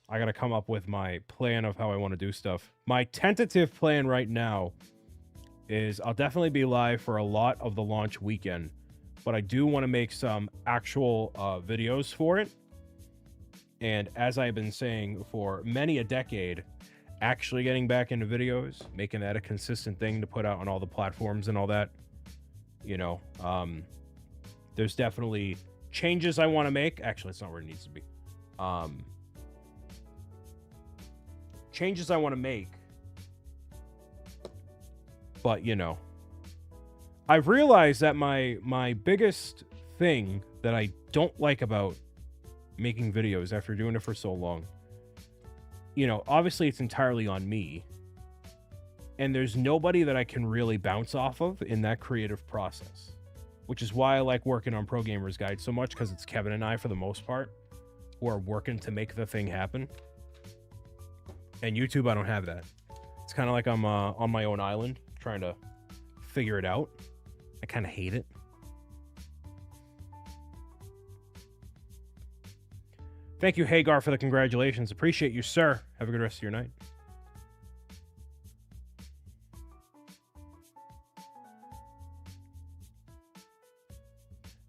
I got to come up with my plan of how I want to do stuff. My tentative plan right now is I'll definitely be live for a lot of the launch weekend, but I do want to make some actual videos for it. And as I've been saying for many a decade, actually getting back into videos, making that a consistent thing to put out on all the platforms and all that, you know, there's definitely changes I want to make. Actually, it's not where it needs to be. Changes I want to make. But, you know, I've realized that my biggest thing that I don't like about making videos after doing it for so long, you know, obviously it's entirely on me. And there's nobody that I can really bounce off of in that creative process, which is why I like working on Pro Gamers Guide so much, because it's Kevin and I, for the most part, who are working to make the thing happen. And YouTube, I don't have that. It's kind of like I'm on my own island trying to figure it out. I kind of hate it. Thank you, Hagar, for the congratulations. Appreciate you, sir. Have a good rest of your night.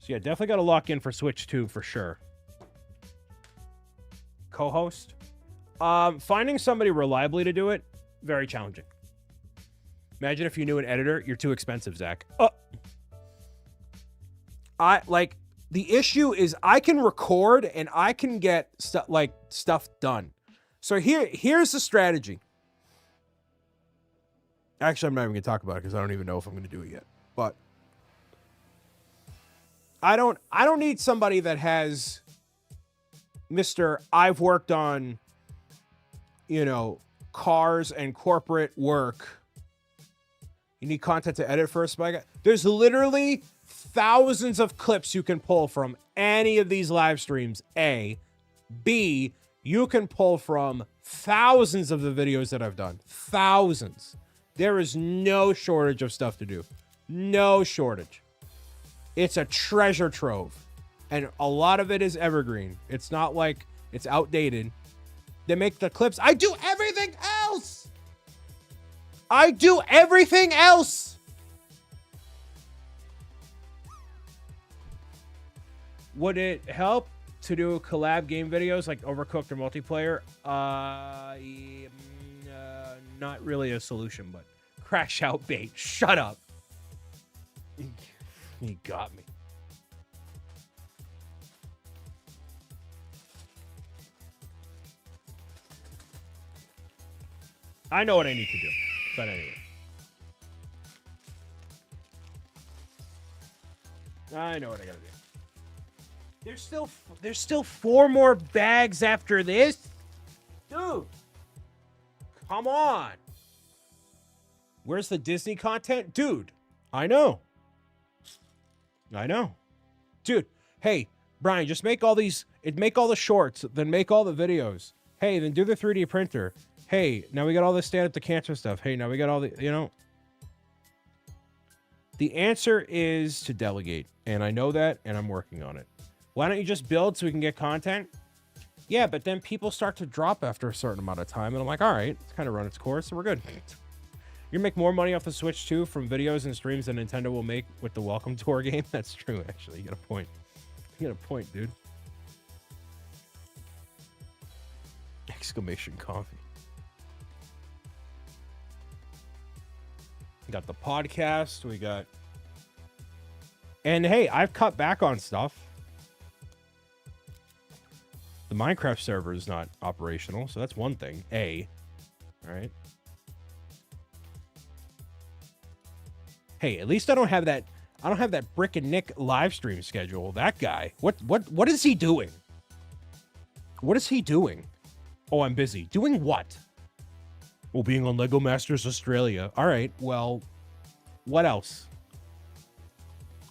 So yeah, definitely got to lock in for Switch 2 for sure. Co-host? Finding somebody reliably to do it, very challenging. Imagine if you knew an editor. You're too expensive, Zach. The issue is I can record and I can get stuff done. So here's the strategy. Actually, I'm not even going to talk about it because I don't even know if I'm going to do it yet. But I don't need somebody that has Mr. I've worked on, you know, cars and corporate work. You need content to edit first, my guy. There's literally thousands of clips you can pull from any of these live streams. A. B. You can pull from thousands of the videos that I've done. Thousands. There is no shortage of stuff to do. No shortage. It's a treasure trove. And a lot of it is evergreen. It's not like it's outdated. They make the clips. I do everything else. I do everything else. Would it help to do collab game videos like Overcooked or multiplayer? Not really a solution, but crash out bait. Shut up. You got me. I know what I need to do, but anyway. I know what I gotta do. There's still 4 more bags after this? Dude. Come on. Where's the Disney content? Dude, I know. Dude, hey, Brian, just make all the shorts, then make all the videos. Hey, then do the 3D printer. Hey, now we got all this stand up to cancer stuff. Hey, now we got all the, you know. The answer is to delegate, and I know that, and I'm working on it. Why don't you just build so we can get content? Yeah, but then people start to drop after a certain amount of time, and I'm like, all right, it's kind of run its course, so we're good. You make more money off the Switch, too, from videos and streams than Nintendo will make with the Welcome Tour game? That's true, actually. You got a point. You got a point, dude. Exclamation coffee. We got the podcast. We got... And, hey, I've cut back on stuff. The Minecraft server is not operational, so that's one thing. All right. Hey, at least I don't have that. I don't have that Brick and Nick live stream schedule. That guy. What is he doing? What is he doing? Oh, I'm busy. Doing what? Well, being on Lego Masters Australia. All right. Well, what else?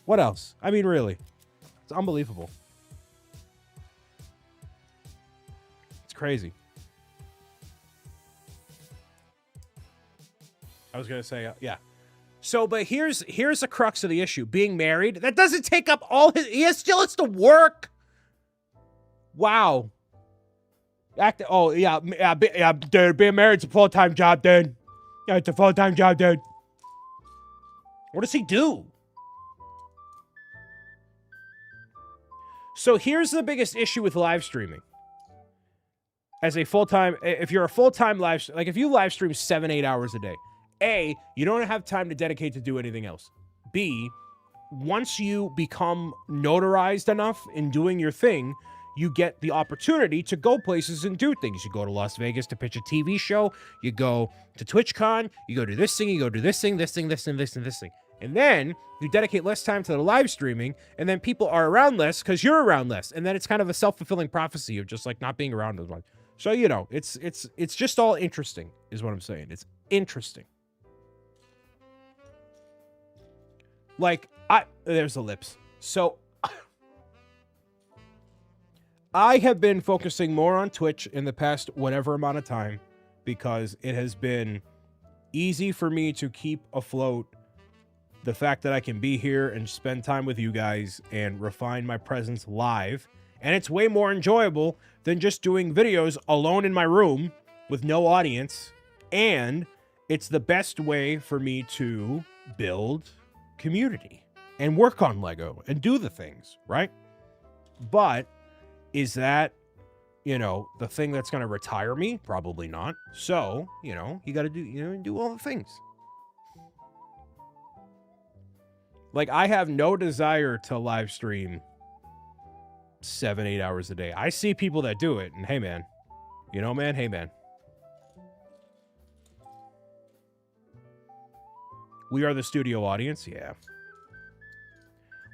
What else? I mean, really, it's unbelievable. Crazy. I was gonna say, yeah. So, but here's the crux of the issue: being married. That doesn't take up all his. He still has to work. Wow. Oh yeah, dude. Being married's a full-time job, dude. Yeah, it's a full-time job, dude. What does he do? So here's the biggest issue with live streaming. As a full-time, if you're a full-time like if you live stream 7-8 hours a day, A, you don't have time to dedicate to do anything else. B, once you become notarized enough in doing your thing, you get the opportunity to go places and do things. You go to Las Vegas to pitch a TV show. You go to TwitchCon. You go do this thing. You go do this thing, this thing, this thing, this thing, this thing. And then you dedicate less time to the live streaming, and then people are around less because you're around less. And then it's kind of a self-fulfilling prophecy of just like not being around as much. So, you know, it's just all interesting is what I'm saying. It's interesting. Like, there's the lips. So, I have been focusing more on Twitch in the past whatever amount of time because it has been easy for me to keep afloat the fact that I can be here and spend time with you guys and refine my presence live. And it's way more enjoyable than just doing videos alone in my room with no audience. And it's the best way for me to build community and work on Lego and do the things, right? But is that, you know, the thing that's going to retire me? Probably not. So, you know, you got to do all the things. Like, I have no desire to live stream 7-8 hours a day. I see people that do it, and hey, man. You know, man? Hey, man. We are the studio audience? Yeah.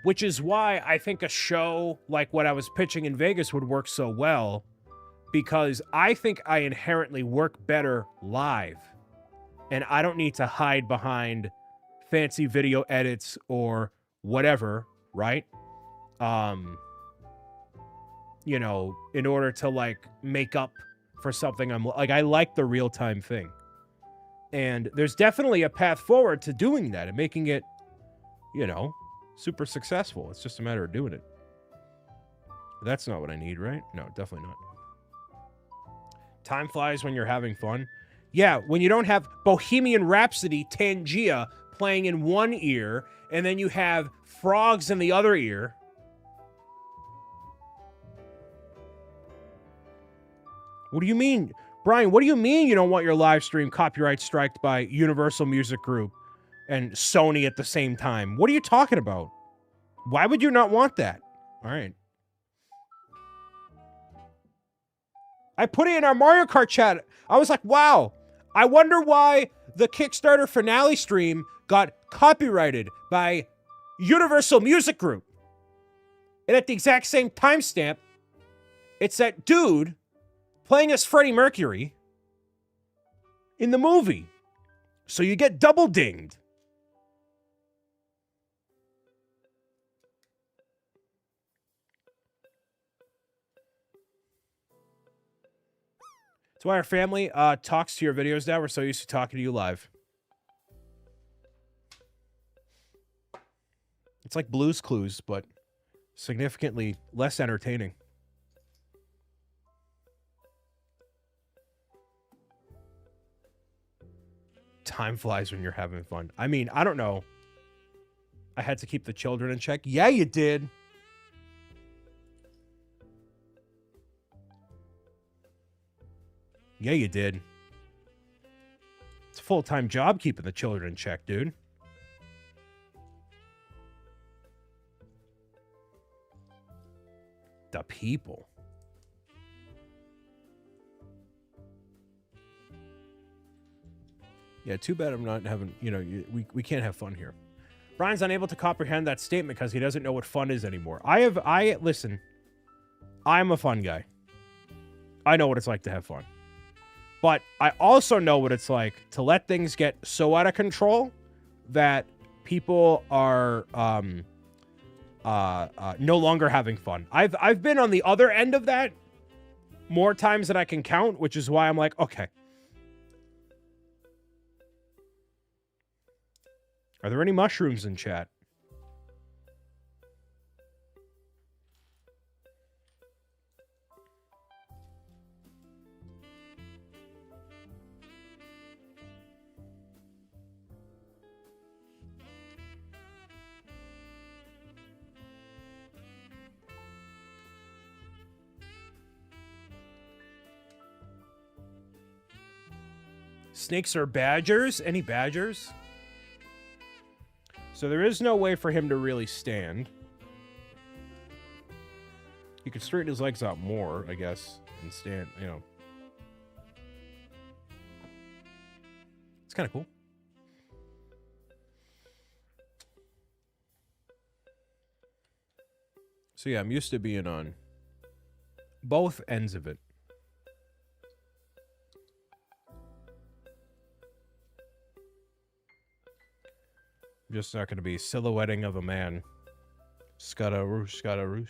Which is why I think a show like what I was pitching in Vegas would work so well, because I think I inherently work better live, and I don't need to hide behind fancy video edits or whatever, right? You know, in order to like make up for something. I like the real-time thing. And there's definitely a path forward to doing that and making it, you know, super successful. It's just a matter of doing it. That's not what I need, right? No, definitely not. Time flies when you're having fun. Yeah, when you don't have Bohemian Rhapsody Tangia playing in one ear, and then you have frogs in the other ear. What do you mean? Brian, what do you mean you don't want your live stream copyright striked by Universal Music Group and Sony at the same time? What are you talking about? Why would you not want that? All right. I put it in our Mario Kart chat. I was like, wow, I wonder why the Kickstarter finale stream got copyrighted by Universal Music Group. And at the exact same timestamp, it's that dude playing as Freddie Mercury in the movie. So you get double dinged. That's why our family talks to your videos now. We're so used to talking to you live. It's like Blue's Clues, but significantly less entertaining. Time flies when you're having fun. I mean, I don't know. I had to keep the children in check. Yeah, you did. Yeah, you did. It's a full-time job keeping the children in check, dude. The people. Yeah, too bad I'm not having, you know, we can't have fun here. Brian's unable to comprehend that statement because he doesn't know what fun is anymore. Listen, I'm a fun guy. I know what it's like to have fun. But I also know what it's like to let things get so out of control that people are no longer having fun. I've been on the other end of that more times than I can count, which is why I'm like, okay. Are there any mushrooms in chat? Snakes are badgers? Any badgers? So there is no way for him to really stand. He could straighten his legs out more, I guess, and stand, you know. It's kind of cool. So yeah, I'm used to being on both ends of it. Just not going to be silhouetting of a man. Scadaroosh, scadaroosh.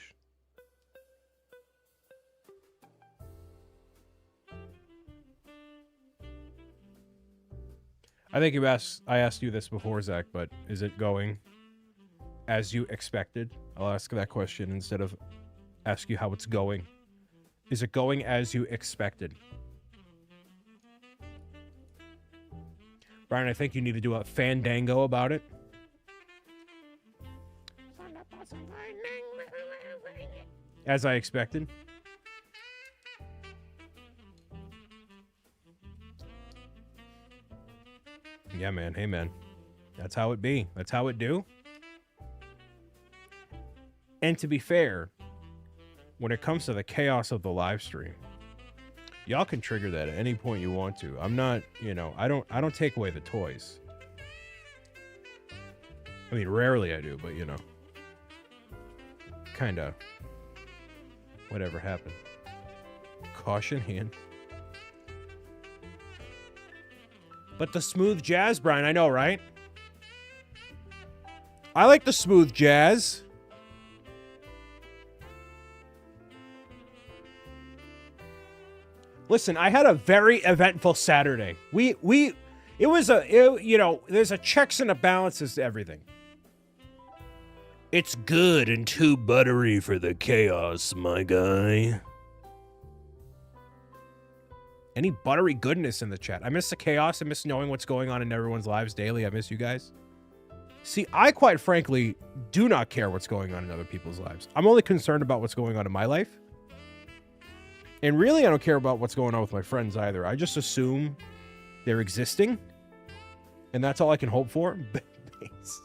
I think I asked you this before, Zach, but is it going as you expected? I'll ask that question instead of ask you how it's going. Is it going as you expected? Brian, I think you need to do a fandango about it. As I expected. Yeah, man. Hey, man. That's how it be. That's how it do. And to be fair, when it comes to the chaos of the live stream, y'all can trigger that at any point you want to. I'm not, you know, I don't take away the toys. I mean, rarely I do, but you know. Kind of. Whatever happened. Caution hand. But the smooth jazz, Brian, I know, right? I like the smooth jazz. Listen, I had a very eventful Saturday. You know, there's a checks and a balances to everything. It's good and too buttery for the chaos, my guy. Any buttery goodness in the chat? I miss the chaos. I miss knowing what's going on in everyone's lives daily. I miss you guys. See, I quite frankly do not care what's going on in other people's lives. I'm only concerned about what's going on in my life. And really, I don't care about what's going on with my friends either. I just assume they're existing. And that's all I can hope for. Base.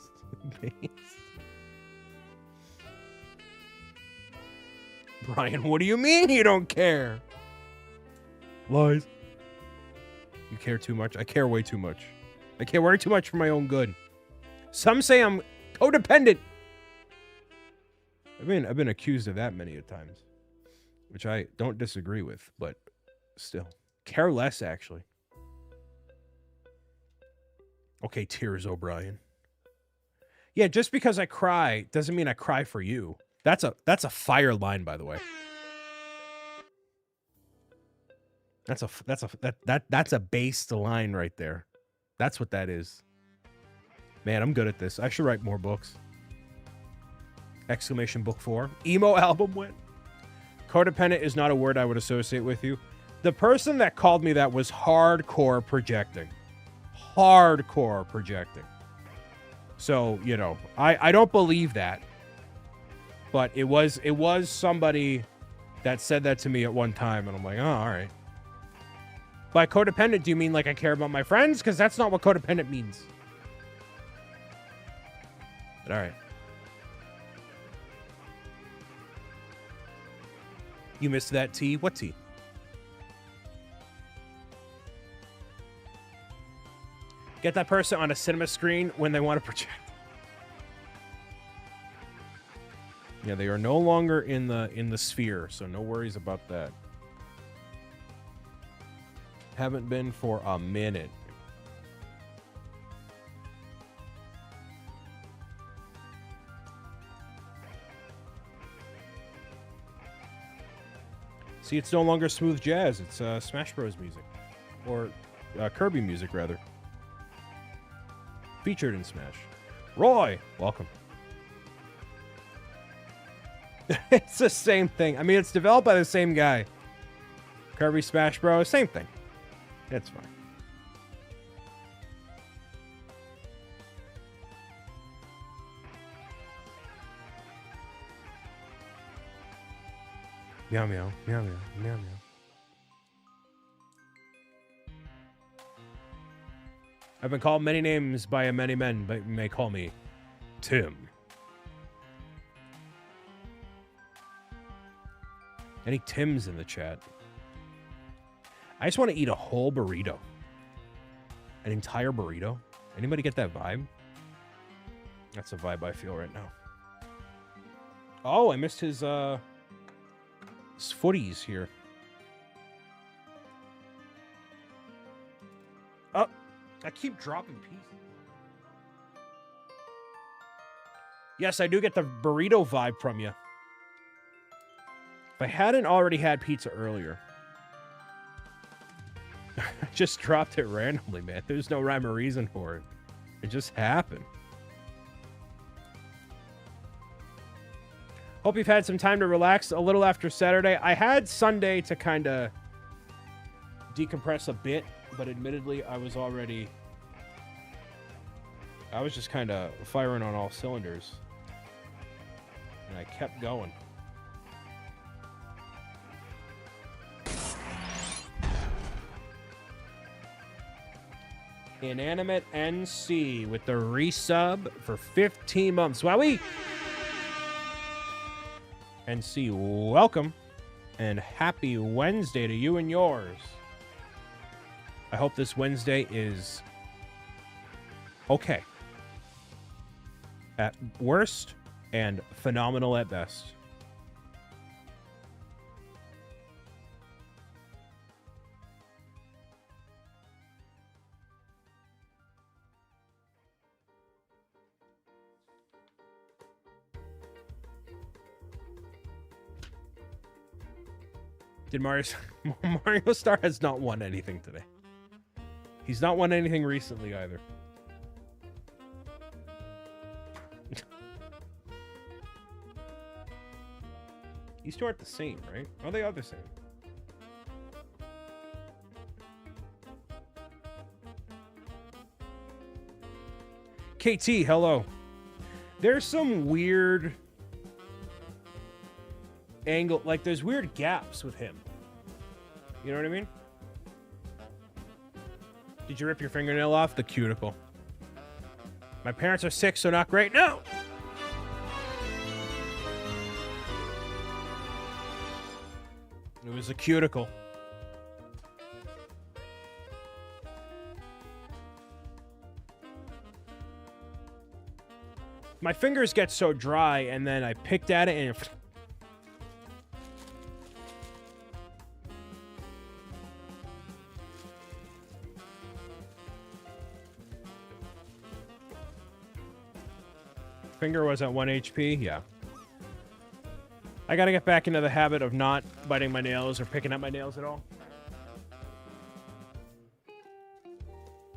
Brian, what do you mean you don't care? Lies. You care too much? I care way too much. I care way too much for my own good. Some say I'm codependent. I've been accused of that many a times, which I don't disagree with, but still. Care less, actually. Okay, tears, O'Brien. Yeah, just because I cry doesn't mean I cry for you. That's a fire line, by the way. That's a based line right there. That's what that is. Man, I'm good at this. I should write more books. Exclamation book 4. Emo album win. Codependent is not a word I would associate with you. The person that called me that was hardcore projecting. hardcore projecting. So, you know, I don't believe that. But it was somebody that said that to me at one time, and I'm like, oh, all right. By codependent, do you mean like I care about my friends? Because that's not what codependent means. But all right. You missed that tea? What tea? Get that person on a cinema screen when they want to project. Yeah, they are no longer in the sphere, so no worries about that. Haven't been for a minute. See, it's no longer smooth jazz. It's Smash Bros. Music. Or Kirby music, rather. Featured in Smash. Roy, welcome. It's the same thing. I mean, it's developed by the same guy. Kirby Smash Bros. Same thing. It's fine. Meow meow, meow meow, meow meow. I've been called many names by many men, but you may call me Tim. Any Tims in the chat? I just want to eat a whole burrito. An entire burrito. Anybody get that vibe? That's a vibe I feel right now. Oh, I missed his footies here. Oh, I keep dropping pieces. Yes, I do get the burrito vibe from you. If I hadn't already had pizza earlier. I just dropped it randomly, man. There's no rhyme or reason for it. It just happened. Hope you've had some time to relax a little after Saturday. I had Sunday to kind of decompress a bit, but admittedly, I was just kind of firing on all cylinders. And I kept going. Inanimate NC with the resub for 15 months. Wowee! NC, welcome. And happy Wednesday to you and yours. I hope this Wednesday is okay at worst and phenomenal at best. Did Mario Star has not won anything today. He's not won anything recently either. These two aren't the same, right? Oh, they are the same. KT, hello. There's some weird angle, like there's weird gaps with him. You know what I mean? Did you rip your fingernail off? The cuticle. My parents are sick, so not great. No! It was a cuticle. My fingers get so dry, and then I picked at it, and finger was at 1 HP? Yeah. I gotta get back into the habit of not biting my nails or picking at my nails at all.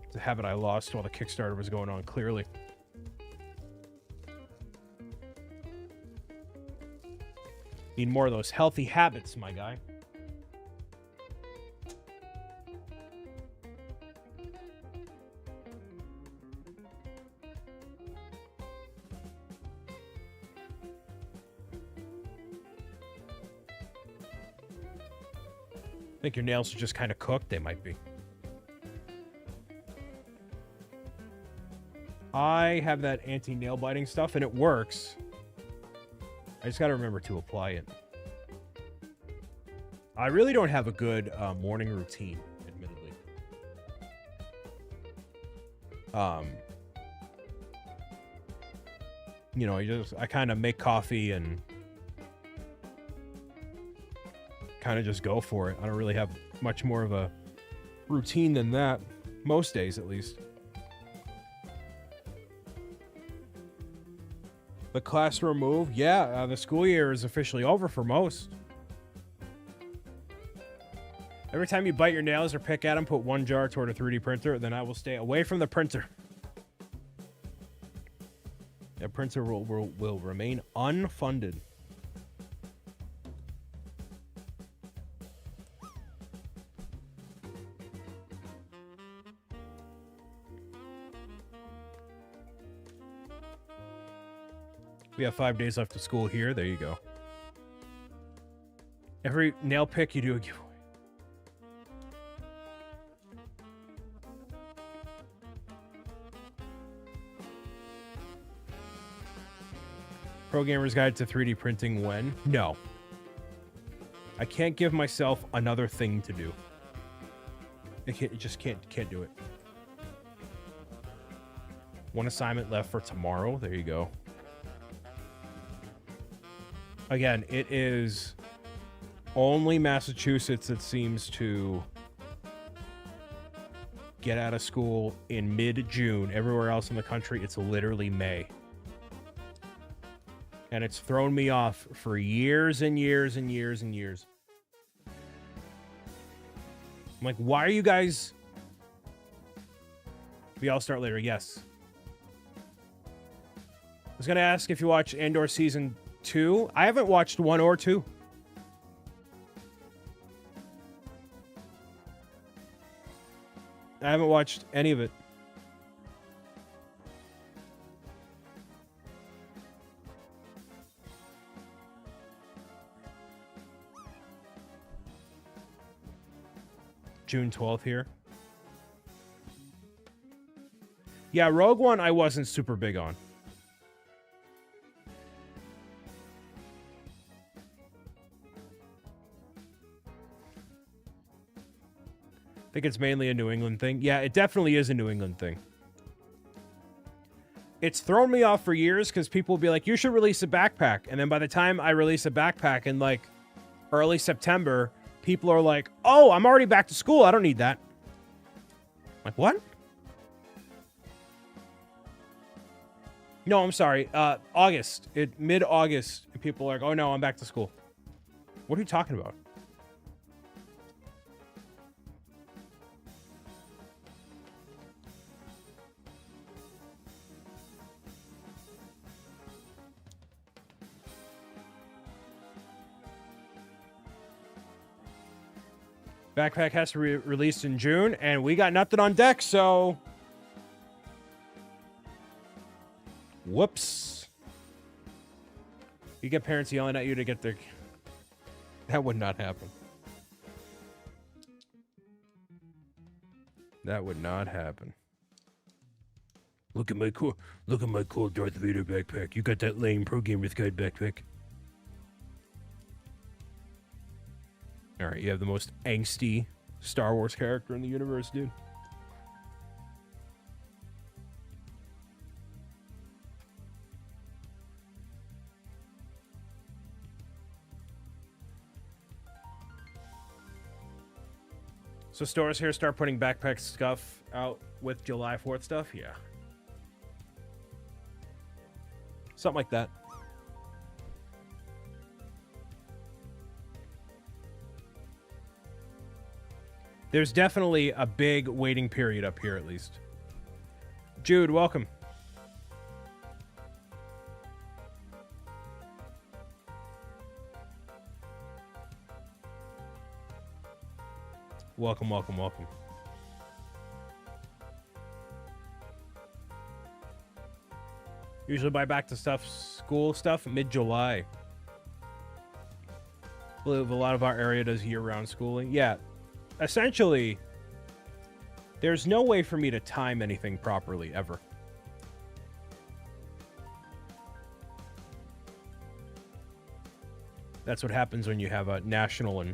It's a habit I lost while the Kickstarter was going on, clearly. Need more of those healthy habits, my guy. think your nails are just kind of cooked. They might be. I have that anti-nail biting stuff, and it works. I just got to remember to apply it. I really don't have a good morning routine, admittedly. You know, I kind of make coffee and kind of just go for it. I don't really have much more of a routine than that, most days at least. The classroom move, yeah, the school year is officially over for most. Every time you bite your nails or pick at them, put one jar toward a 3D printer, then I will stay away from the printer. That printer will remain unfunded. We have 5 days left of school here. There you go. Every nail pick you do a giveaway. Pro Gamer's Guide to 3D Printing when? No. I can't give myself another thing to do. I just can't do it. One assignment left for tomorrow. There you go. Again, it is only Massachusetts that seems to get out of school in mid-June. Everywhere else in the country, it's literally May. And it's thrown me off for years and years and years and years. I'm like, why are you guys... We all start later, yes. I was going to ask if you watched Andor Season 2. I haven't watched 1 or 2. I haven't watched any of it. June 12th here. Yeah, Rogue One I wasn't super big on. I think it's mainly a New England thing. Yeah, it definitely is a New England thing. It's thrown me off for years because people will be like, you should release a backpack. And then by the time I release a backpack in like early September, people are like, oh, I'm already back to school. I don't need that. I'm like, what? No, I'm sorry. August. Mid-August. People are like, oh, no, I'm back to school. What are you talking about? Backpack has to be released in June, and we got nothing on deck, so... Whoops. You get parents yelling at you to get their... That would not happen. That would not happen. Look at my cool Darth Vader backpack. You got that lame Pro Gamer's Guide backpack. All right, you have the most angsty Star Wars character in the universe, dude. So stores here start putting backpack stuff out with July 4th stuff? Yeah. Something like that. There's definitely a big waiting period up here, at least. Jude, welcome. Welcome, welcome, welcome. Usually buy back to school stuff mid-July. I believe a lot of our area does year-round schooling. Yeah, essentially, there's no way for me to time anything properly ever. That's what happens when you have a national and,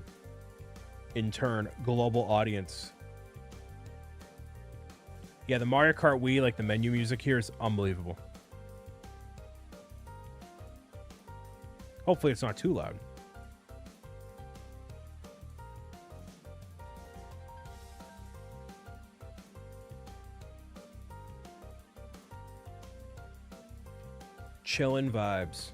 in turn, global audience. Yeah, the Mario Kart Wii, like the menu music here, is unbelievable. Hopefully it's not too loud. Chillin' vibes.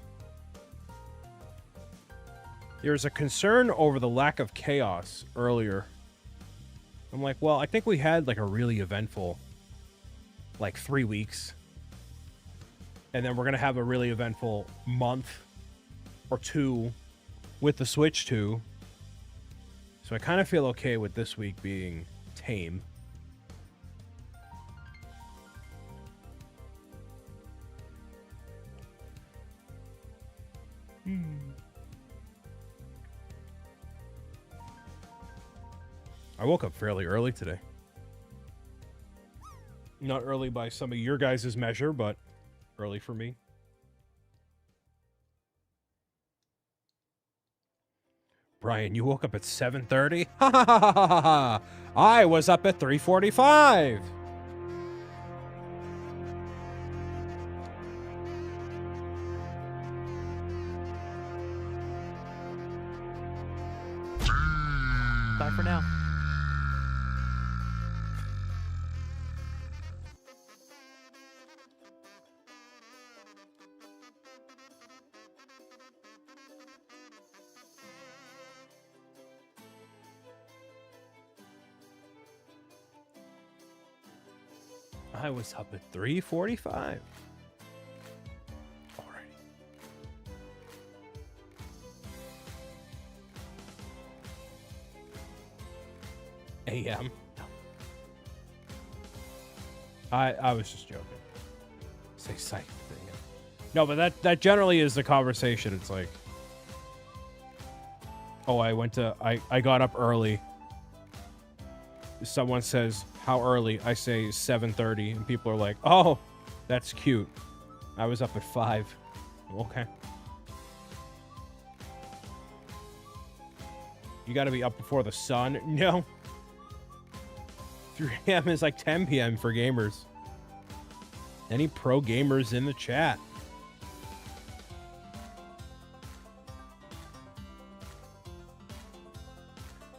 There's a concern over the lack of chaos earlier. I'm like, well, I think we had like a really eventful, like 3 weeks. And then we're going to have a really eventful month or two with the Switch 2. So I kind of feel okay with this week being tame. I woke up fairly early today. Not early by some of your guys' measure, but early for me. Brian, you woke up at 7:30? Ha ha ha ha ha ha! I was up at 3:45! Bye for now. I was up at 3:45. Alrighty. AM. I was just joking. Say psych thing. No, but that generally is the conversation. It's like, oh, I got up early. Someone says, how early? I say 7:30, and people are like, oh, that's cute. I was up at 5. Okay. You gotta be up before the sun? No. 3 a.m. is like 10 p.m. for gamers. Any pro gamers in the chat?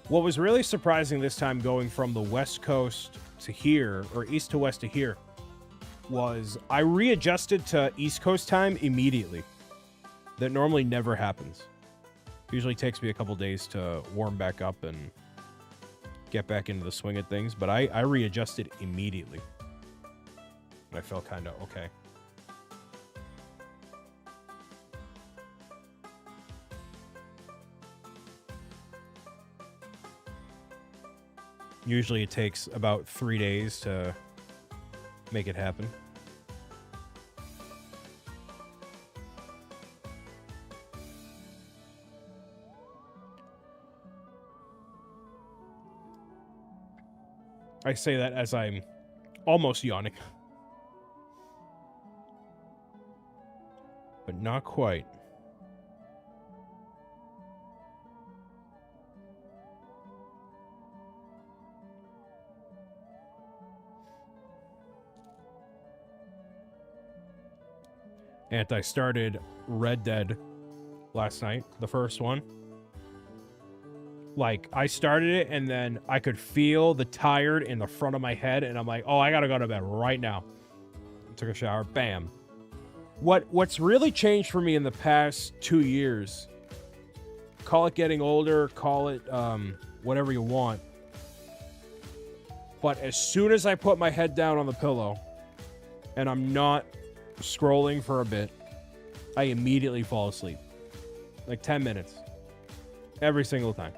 What was really surprising this time going from the West Coast to here, or East to West to here, was I readjusted to East Coast time immediately. That normally never happens. Usually takes me a couple days to warm back up and get back into the swing of things, but I readjusted immediately. I felt kind of okay. Usually it takes about 3 days to make it happen. I say that as I'm almost yawning. But not quite. And I started Red Dead last night, the first one. Like, I started it, and then I could feel the tired in the front of my head, and I'm like, oh, I gotta go to bed right now. Took a shower, bam. What's really changed for me in the past 2 years, call it getting older, call it whatever you want, but as soon as I put my head down on the pillow, and I'm not scrolling for a bit, I immediately fall asleep. Like 10 minutes. Every single time.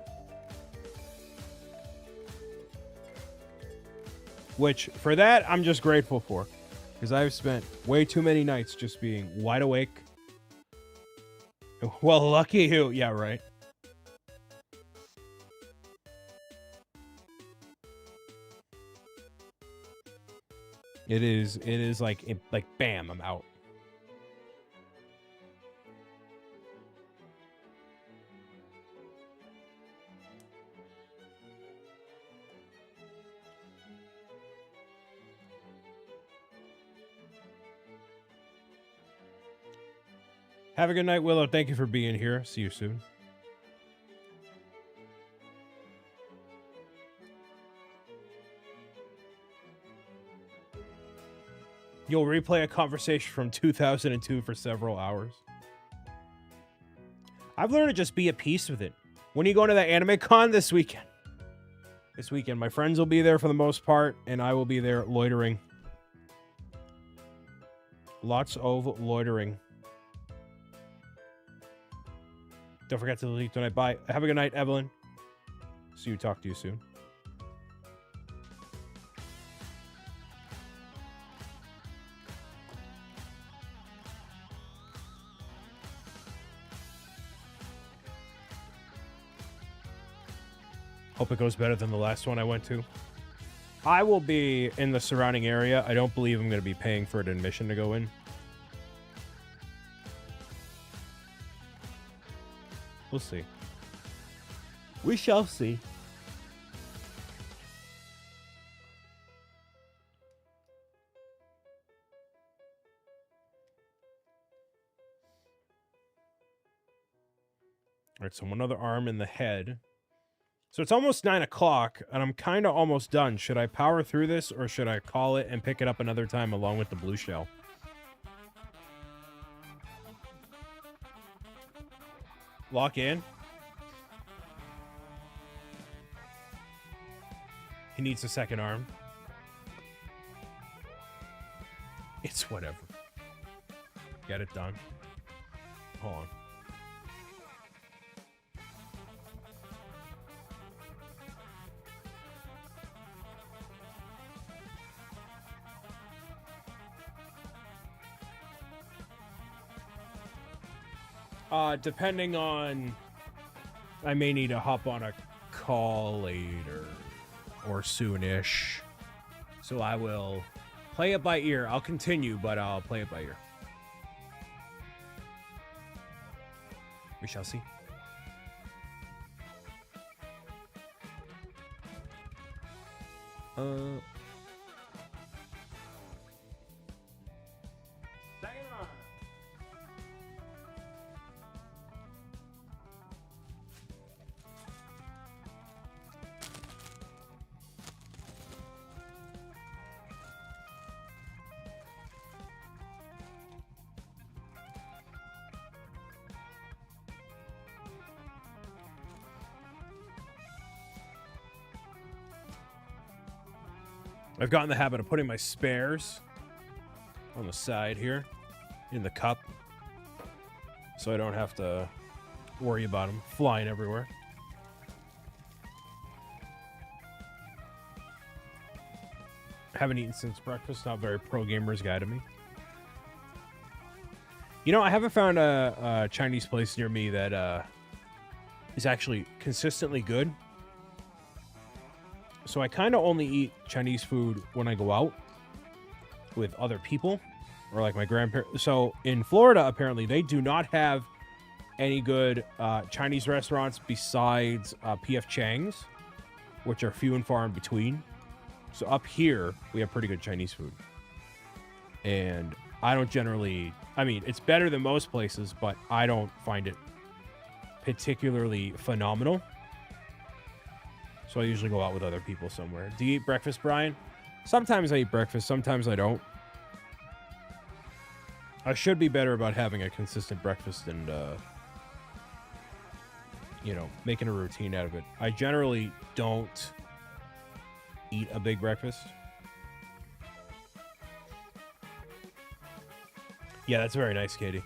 Which, for that, I'm just grateful for. Because I've spent way too many nights just being wide awake. Well, lucky you. Yeah, right. It is like bam, I'm out. Have a good night, Willow. Thank you for being here. See you soon. You'll replay a conversation from 2002 for several hours. I've learned to just be at peace with it. When are you going to the anime con this weekend? This weekend, my friends will be there for the most part, and I will be there loitering. Lots of loitering. Don't forget to delete tonight. Bye. Have a good night, Evelyn. See you. Talk to you soon. Hope it goes better than the last one I went to. I will be in the surrounding area. I don't believe I'm going to be paying for an admission to go in. We'll see. We shall see. All right, so one other arm in the head. So it's almost 9 o'clock, and I'm kind of almost done. Should I power through this, or should I call it and pick it up another time along with the blue shell? Lock in. He needs a second arm. It's whatever. Get it done. Hold on. Depending on... I may need to hop on a call later or soonish. So I will play it by ear. I'll continue, but I'll play it by ear. We shall see. I've gotten the habit of putting my spares on the side here in the cup so I don't have to worry about them flying everywhere. Haven't eaten since breakfast. Not very pro gamer's guide to me. You know, I haven't found a Chinese place near me that is actually consistently good. So I kind of only eat Chinese food when I go out with other people or like my grandparents. So in Florida, apparently, they do not have any good Chinese restaurants besides P.F. Chang's, which are few and far in between. So up here, we have pretty good Chinese food. And I don't generally... I mean, it's better than most places, but I don't find it particularly phenomenal. So I usually go out with other people somewhere. Do you eat breakfast, Brian? Sometimes I eat breakfast. Sometimes I don't. I should be better about having a consistent breakfast and, you know, making a routine out of it. I generally don't eat a big breakfast. Yeah, that's very nice, Katie.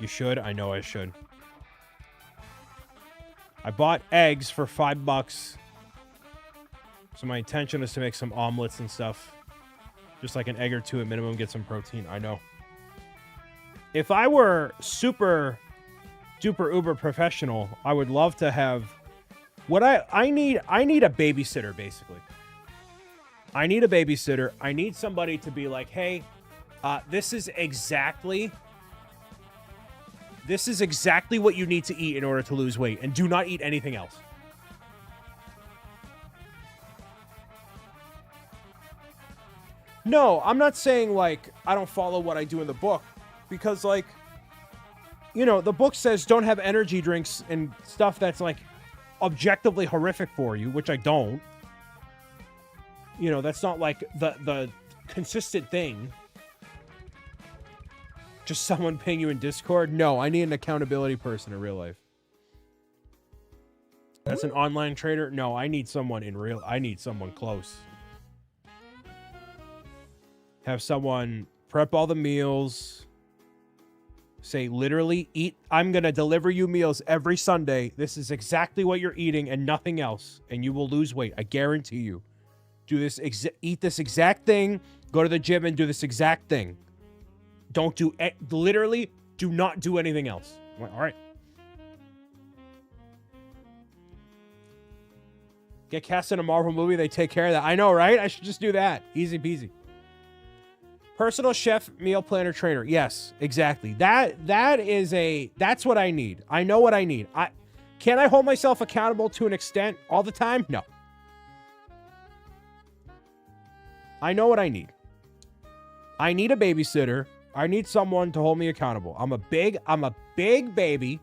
You should. I know I should. I bought eggs for $5. So my intention is to make some omelets and stuff. Just like an egg or two at minimum, get some protein. I know. If I were super duper uber professional, I would love to have what I need a babysitter basically. I need a babysitter. I need somebody to be like, hey, this is exactly what you need to eat in order to lose weight, and do not eat anything else. No, I'm not saying, like, I don't follow what I do in the book, because, like, you know, the book says don't have energy drinks and stuff that's, like, objectively horrific for you, which I don't. You know, that's not, like, the consistent thing. Just someone paying you in Discord? No, I need an accountability person in real life. That's an online trader? No, I need someone I need someone close. Have someone prep all the meals. Say, literally, eat. I'm going to deliver you meals every Sunday. This is exactly what you're eating and nothing else. And you will lose weight. I guarantee you. Do this, eat this exact thing. Go to the gym and do this exact thing. Don't do, literally, do not do anything else. I'm like, all right. Get cast in a Marvel movie. They take care of that. I know, right? I should just do that. Easy peasy. Personal chef, meal planner, trainer. Yes, exactly. That's what I need. I know what I need. Can I hold myself accountable to an extent all the time? No. I know what I need. I need a babysitter. I need someone to hold me accountable. I'm a big baby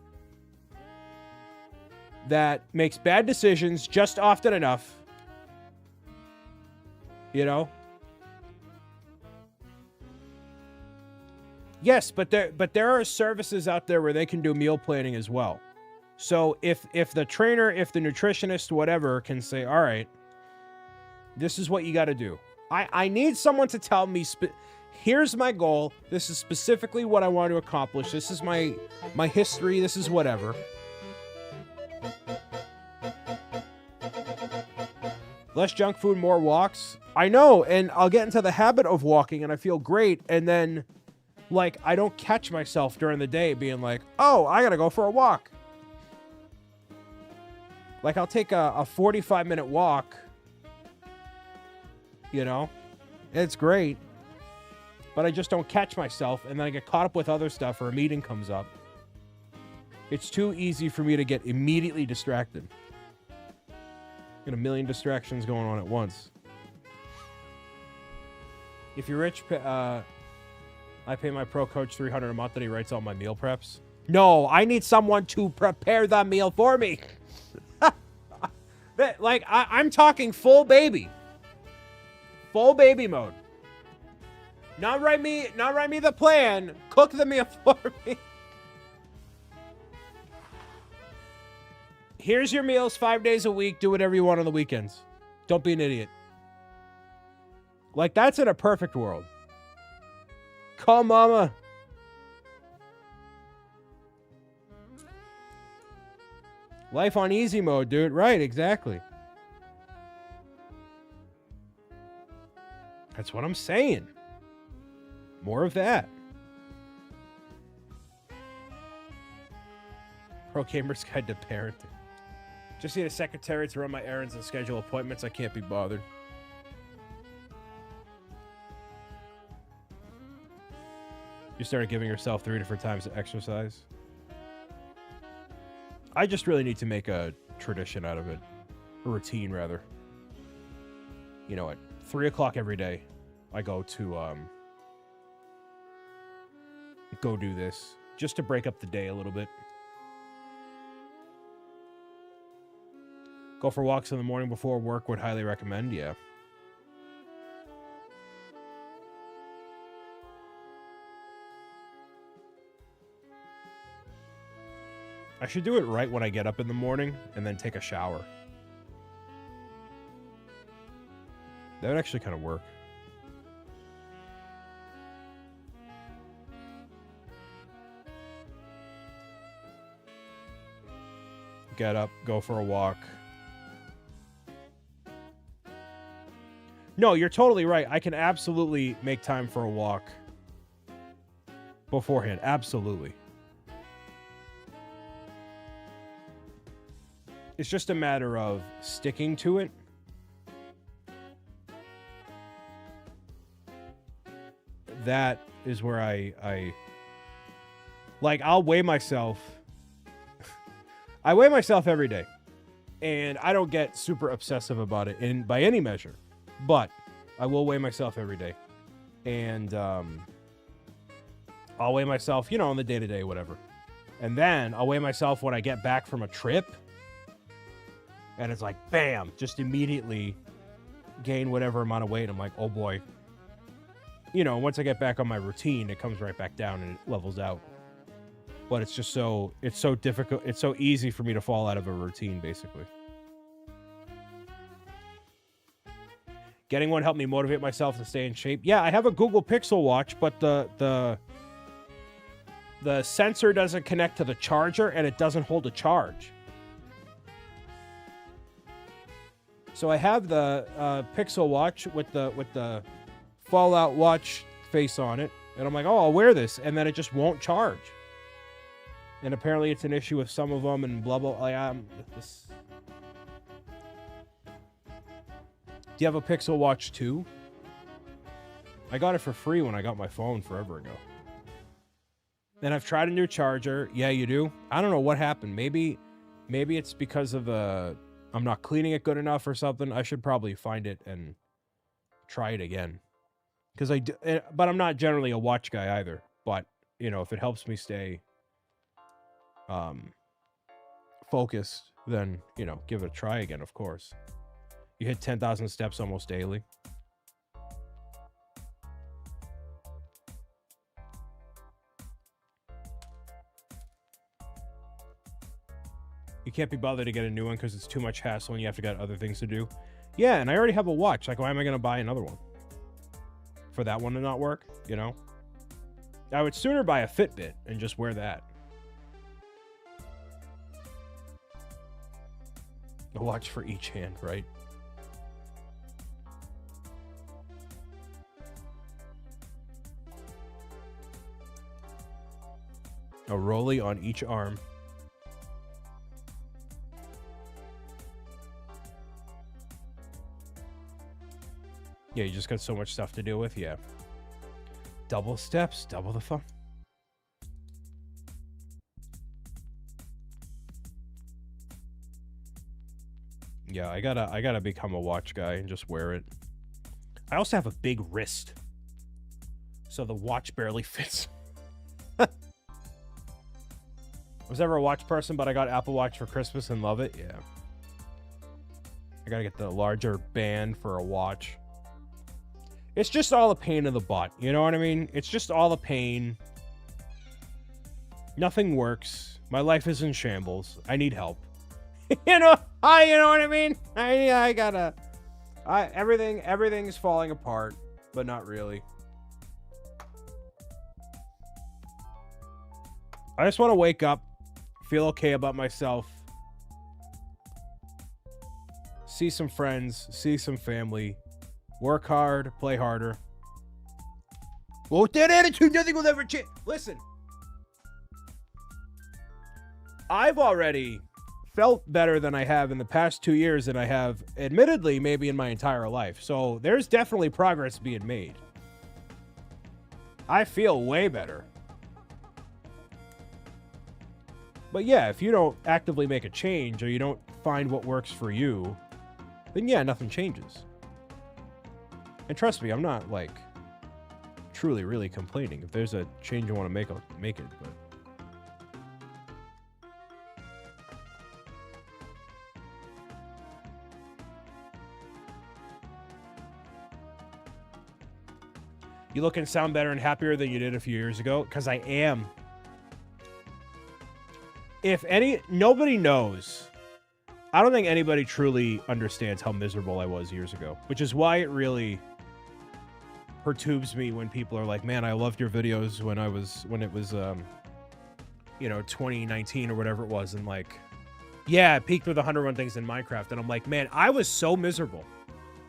that makes bad decisions just often enough. You know? Yes, but there are services out there where they can do meal planning as well. So if the trainer, if the nutritionist, whatever, can say, all right, this is what you got to do. I need someone to tell me, here's my goal. This is specifically what I want to accomplish. This is my history. This is whatever. Less junk food, more walks. I know, and I'll get into the habit of walking, and I feel great, and then... like, I don't catch myself during the day being like, oh, I gotta go for a walk. Like, I'll take a 45-minute walk. You know? It's great. But I just don't catch myself, and then I get caught up with other stuff or a meeting comes up. It's too easy for me to get immediately distracted. Got a million distractions going on at once. If you're rich, I pay my pro coach $300 a month and he writes all my meal preps. No, I need someone to prepare the meal for me. Like, I'm talking full baby. Full baby mode. Not write me the plan. Cook the meal for me. Here's your meals 5 days a week. Do whatever you want on the weekends. Don't be an idiot. Like, that's in a perfect world. Call mama. Life on easy mode, dude. Right, exactly. That's what I'm saying. More of that. Pro Gamer's Guide to Parenting. Just need a secretary to run my errands and schedule appointments. I can't be bothered. You started giving yourself 3 different times to exercise. I just really need to make a tradition out of it. A routine, rather. You know, at 3 o'clock every day, I go to, go do this. Just to break up the day a little bit. Go for walks in the morning before work, would highly recommend, yeah. I should do it right when I get up in the morning and then take a shower. That would actually kind of work. Get up, go for a walk. No, you're totally right. I can absolutely make time for a walk beforehand. Absolutely. It's just a matter of sticking to it that is where I like, I'll weigh myself. I weigh myself every day, and I don't get super obsessive about it by any measure, but I will weigh myself every day, and I'll weigh myself, on the day-to-day, whatever, and then I'll weigh myself when I get back from a trip, and it's like, bam, just immediately gain whatever amount of weight. I'm like, oh boy. Once I get back on my routine, it comes right back down and it levels out. But it's just it's so difficult. It's so easy for me to fall out of a routine, basically. Getting one helped me motivate myself to stay in shape. Yeah, I have a Google Pixel watch, but the sensor doesn't connect to the charger and it doesn't hold a charge. So I have the Pixel watch with the Fallout watch face on it, and I'm like, oh, I'll wear this, and then it just won't charge. And apparently it's an issue with some of them, and blah blah. Do you have a Pixel Watch 2? I got it for free when I got my phone forever ago. And I've tried a new charger. Yeah, you do. I don't know what happened. Maybe it's because of I'm not cleaning it good enough or something. I should probably find it and try it again. But I'm not generally a watch guy either. But if it helps me stay focused, then give it a try again. Of course, you hit 10,000 steps almost daily. You can't be bothered to get a new one because it's too much hassle and you have to get other things to do. Yeah, and I already have a watch. Like, why am I going to buy another one? For that one to not work, I would sooner buy a Fitbit and just wear that. A watch for each hand, right? A rolly on each arm. Yeah, you just got so much stuff to deal with, yeah. Double steps, double the fun. Yeah, I gotta become a watch guy and just wear it. I also have a big wrist, so the watch barely fits. I was never a watch person, but I got Apple Watch for Christmas and love it. Yeah. I gotta get the larger band for a watch. It's just all a pain in the butt. You know what I mean? It's just all a pain. Nothing works. My life is in shambles. I need help. You know what I mean? Everything's falling apart, but not really. I just want to wake up, feel okay about myself, see some friends, see some family, work hard, play harder. Well, with that attitude, nothing will ever change. Listen, I've already felt better than I have in the past 2 years than I have, admittedly, maybe in my entire life. So there's definitely progress being made. I feel way better. But yeah, if you don't actively make a change or you don't find what works for you, then yeah, nothing changes. And trust me, I'm not like truly really complaining. If there's a change you want to make, I'll make it. But you look and sound better and happier than you did a few years ago, because I am. Nobody knows. I don't think anybody truly understands how miserable I was years ago, which is why it really perturbs me when people are like, man, I loved your videos when it was 2019 or whatever it was. And like, yeah, it peaked with 101 things in Minecraft. And I'm like, man, I was so miserable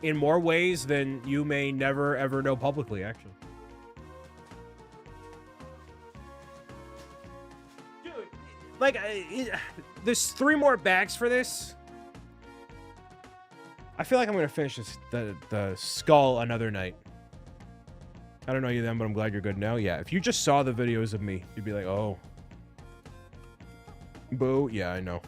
in more ways than you may never, ever know publicly, actually. Like, there's 3 more bags for this. I feel like I'm going to finish the skull another night. I don't know you then, but I'm glad you're good now. Yeah, if you just saw the videos of me, you'd be like, oh. Boo. Yeah, I know.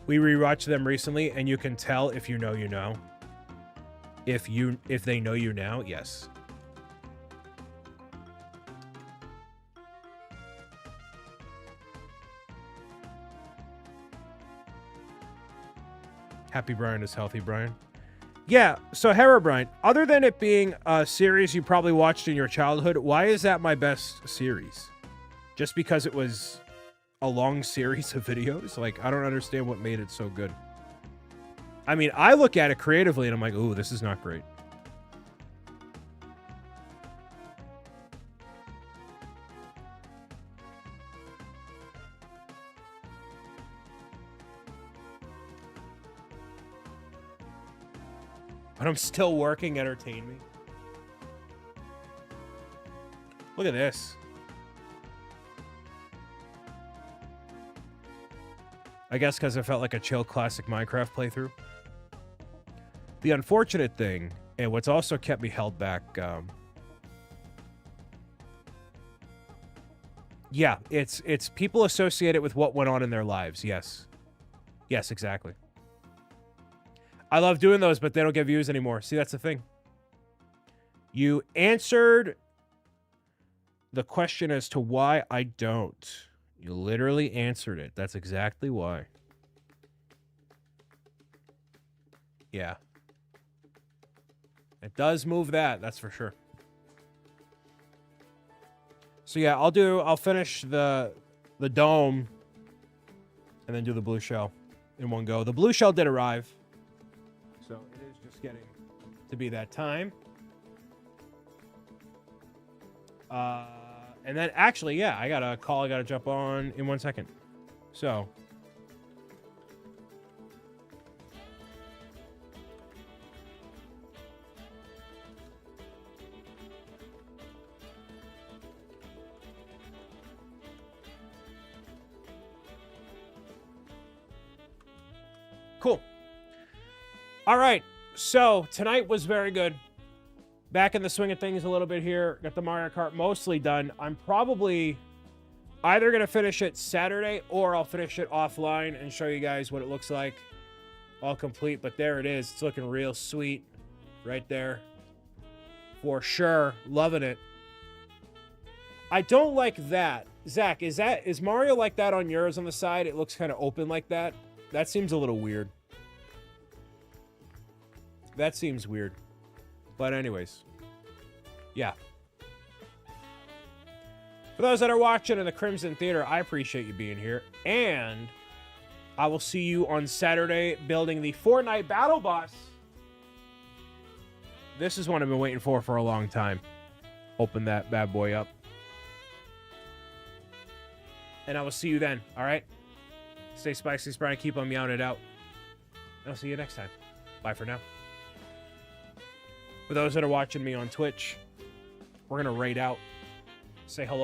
We rewatched them recently, and you can tell if you know, you know. If they know you now, yes. Happy Brian is healthy, Brian. Yeah, so Herobrine, other than it being a series you probably watched in your childhood, why is that my best series? Just because it was a long series of videos? Like, I don't understand what made it so good. I mean, I look at it creatively and I'm like, ooh, this is not great. But I'm still working, entertain me. Look at this. I guess because it felt like a chill classic Minecraft playthrough. The unfortunate thing, and what's also kept me held back, yeah, it's people associate it with what went on in their lives. Yes. Yes, exactly. I love doing those, but they don't get views anymore. See, that's the thing. You answered the question as to why I don't. You literally answered it. That's exactly why. Yeah. It does move that, that's for sure. So yeah, I'll finish the dome and then do the blue shell in one go. The blue shell did arrive. So it is just getting to be that time. And then actually, yeah, I got a call I got to jump on in 1 second. So. Cool. All right, so tonight was very good. Back in the swing of things a little bit here. Got the Mario Kart mostly done. I'm probably either going to finish it Saturday or I'll finish it offline and show you guys what it looks like. All complete, but there it is. It's looking real sweet right there. For sure. Loving it. I don't like that. Zach, is Mario like that on yours on the side? It looks kind of open like that. That seems a little weird. That seems weird. But anyways. Yeah. For those that are watching in the Crimson Theater, I appreciate you being here. And I will see you on Saturday building the Fortnite Battle Bus. This is one I've been waiting for a long time. Open that bad boy up. And I will see you then, all right? Stay spicy, Sprite, keep on meowing it out. And I'll see you next time. Bye for now. For those that are watching me on Twitch, we're going to raid out. Say hello.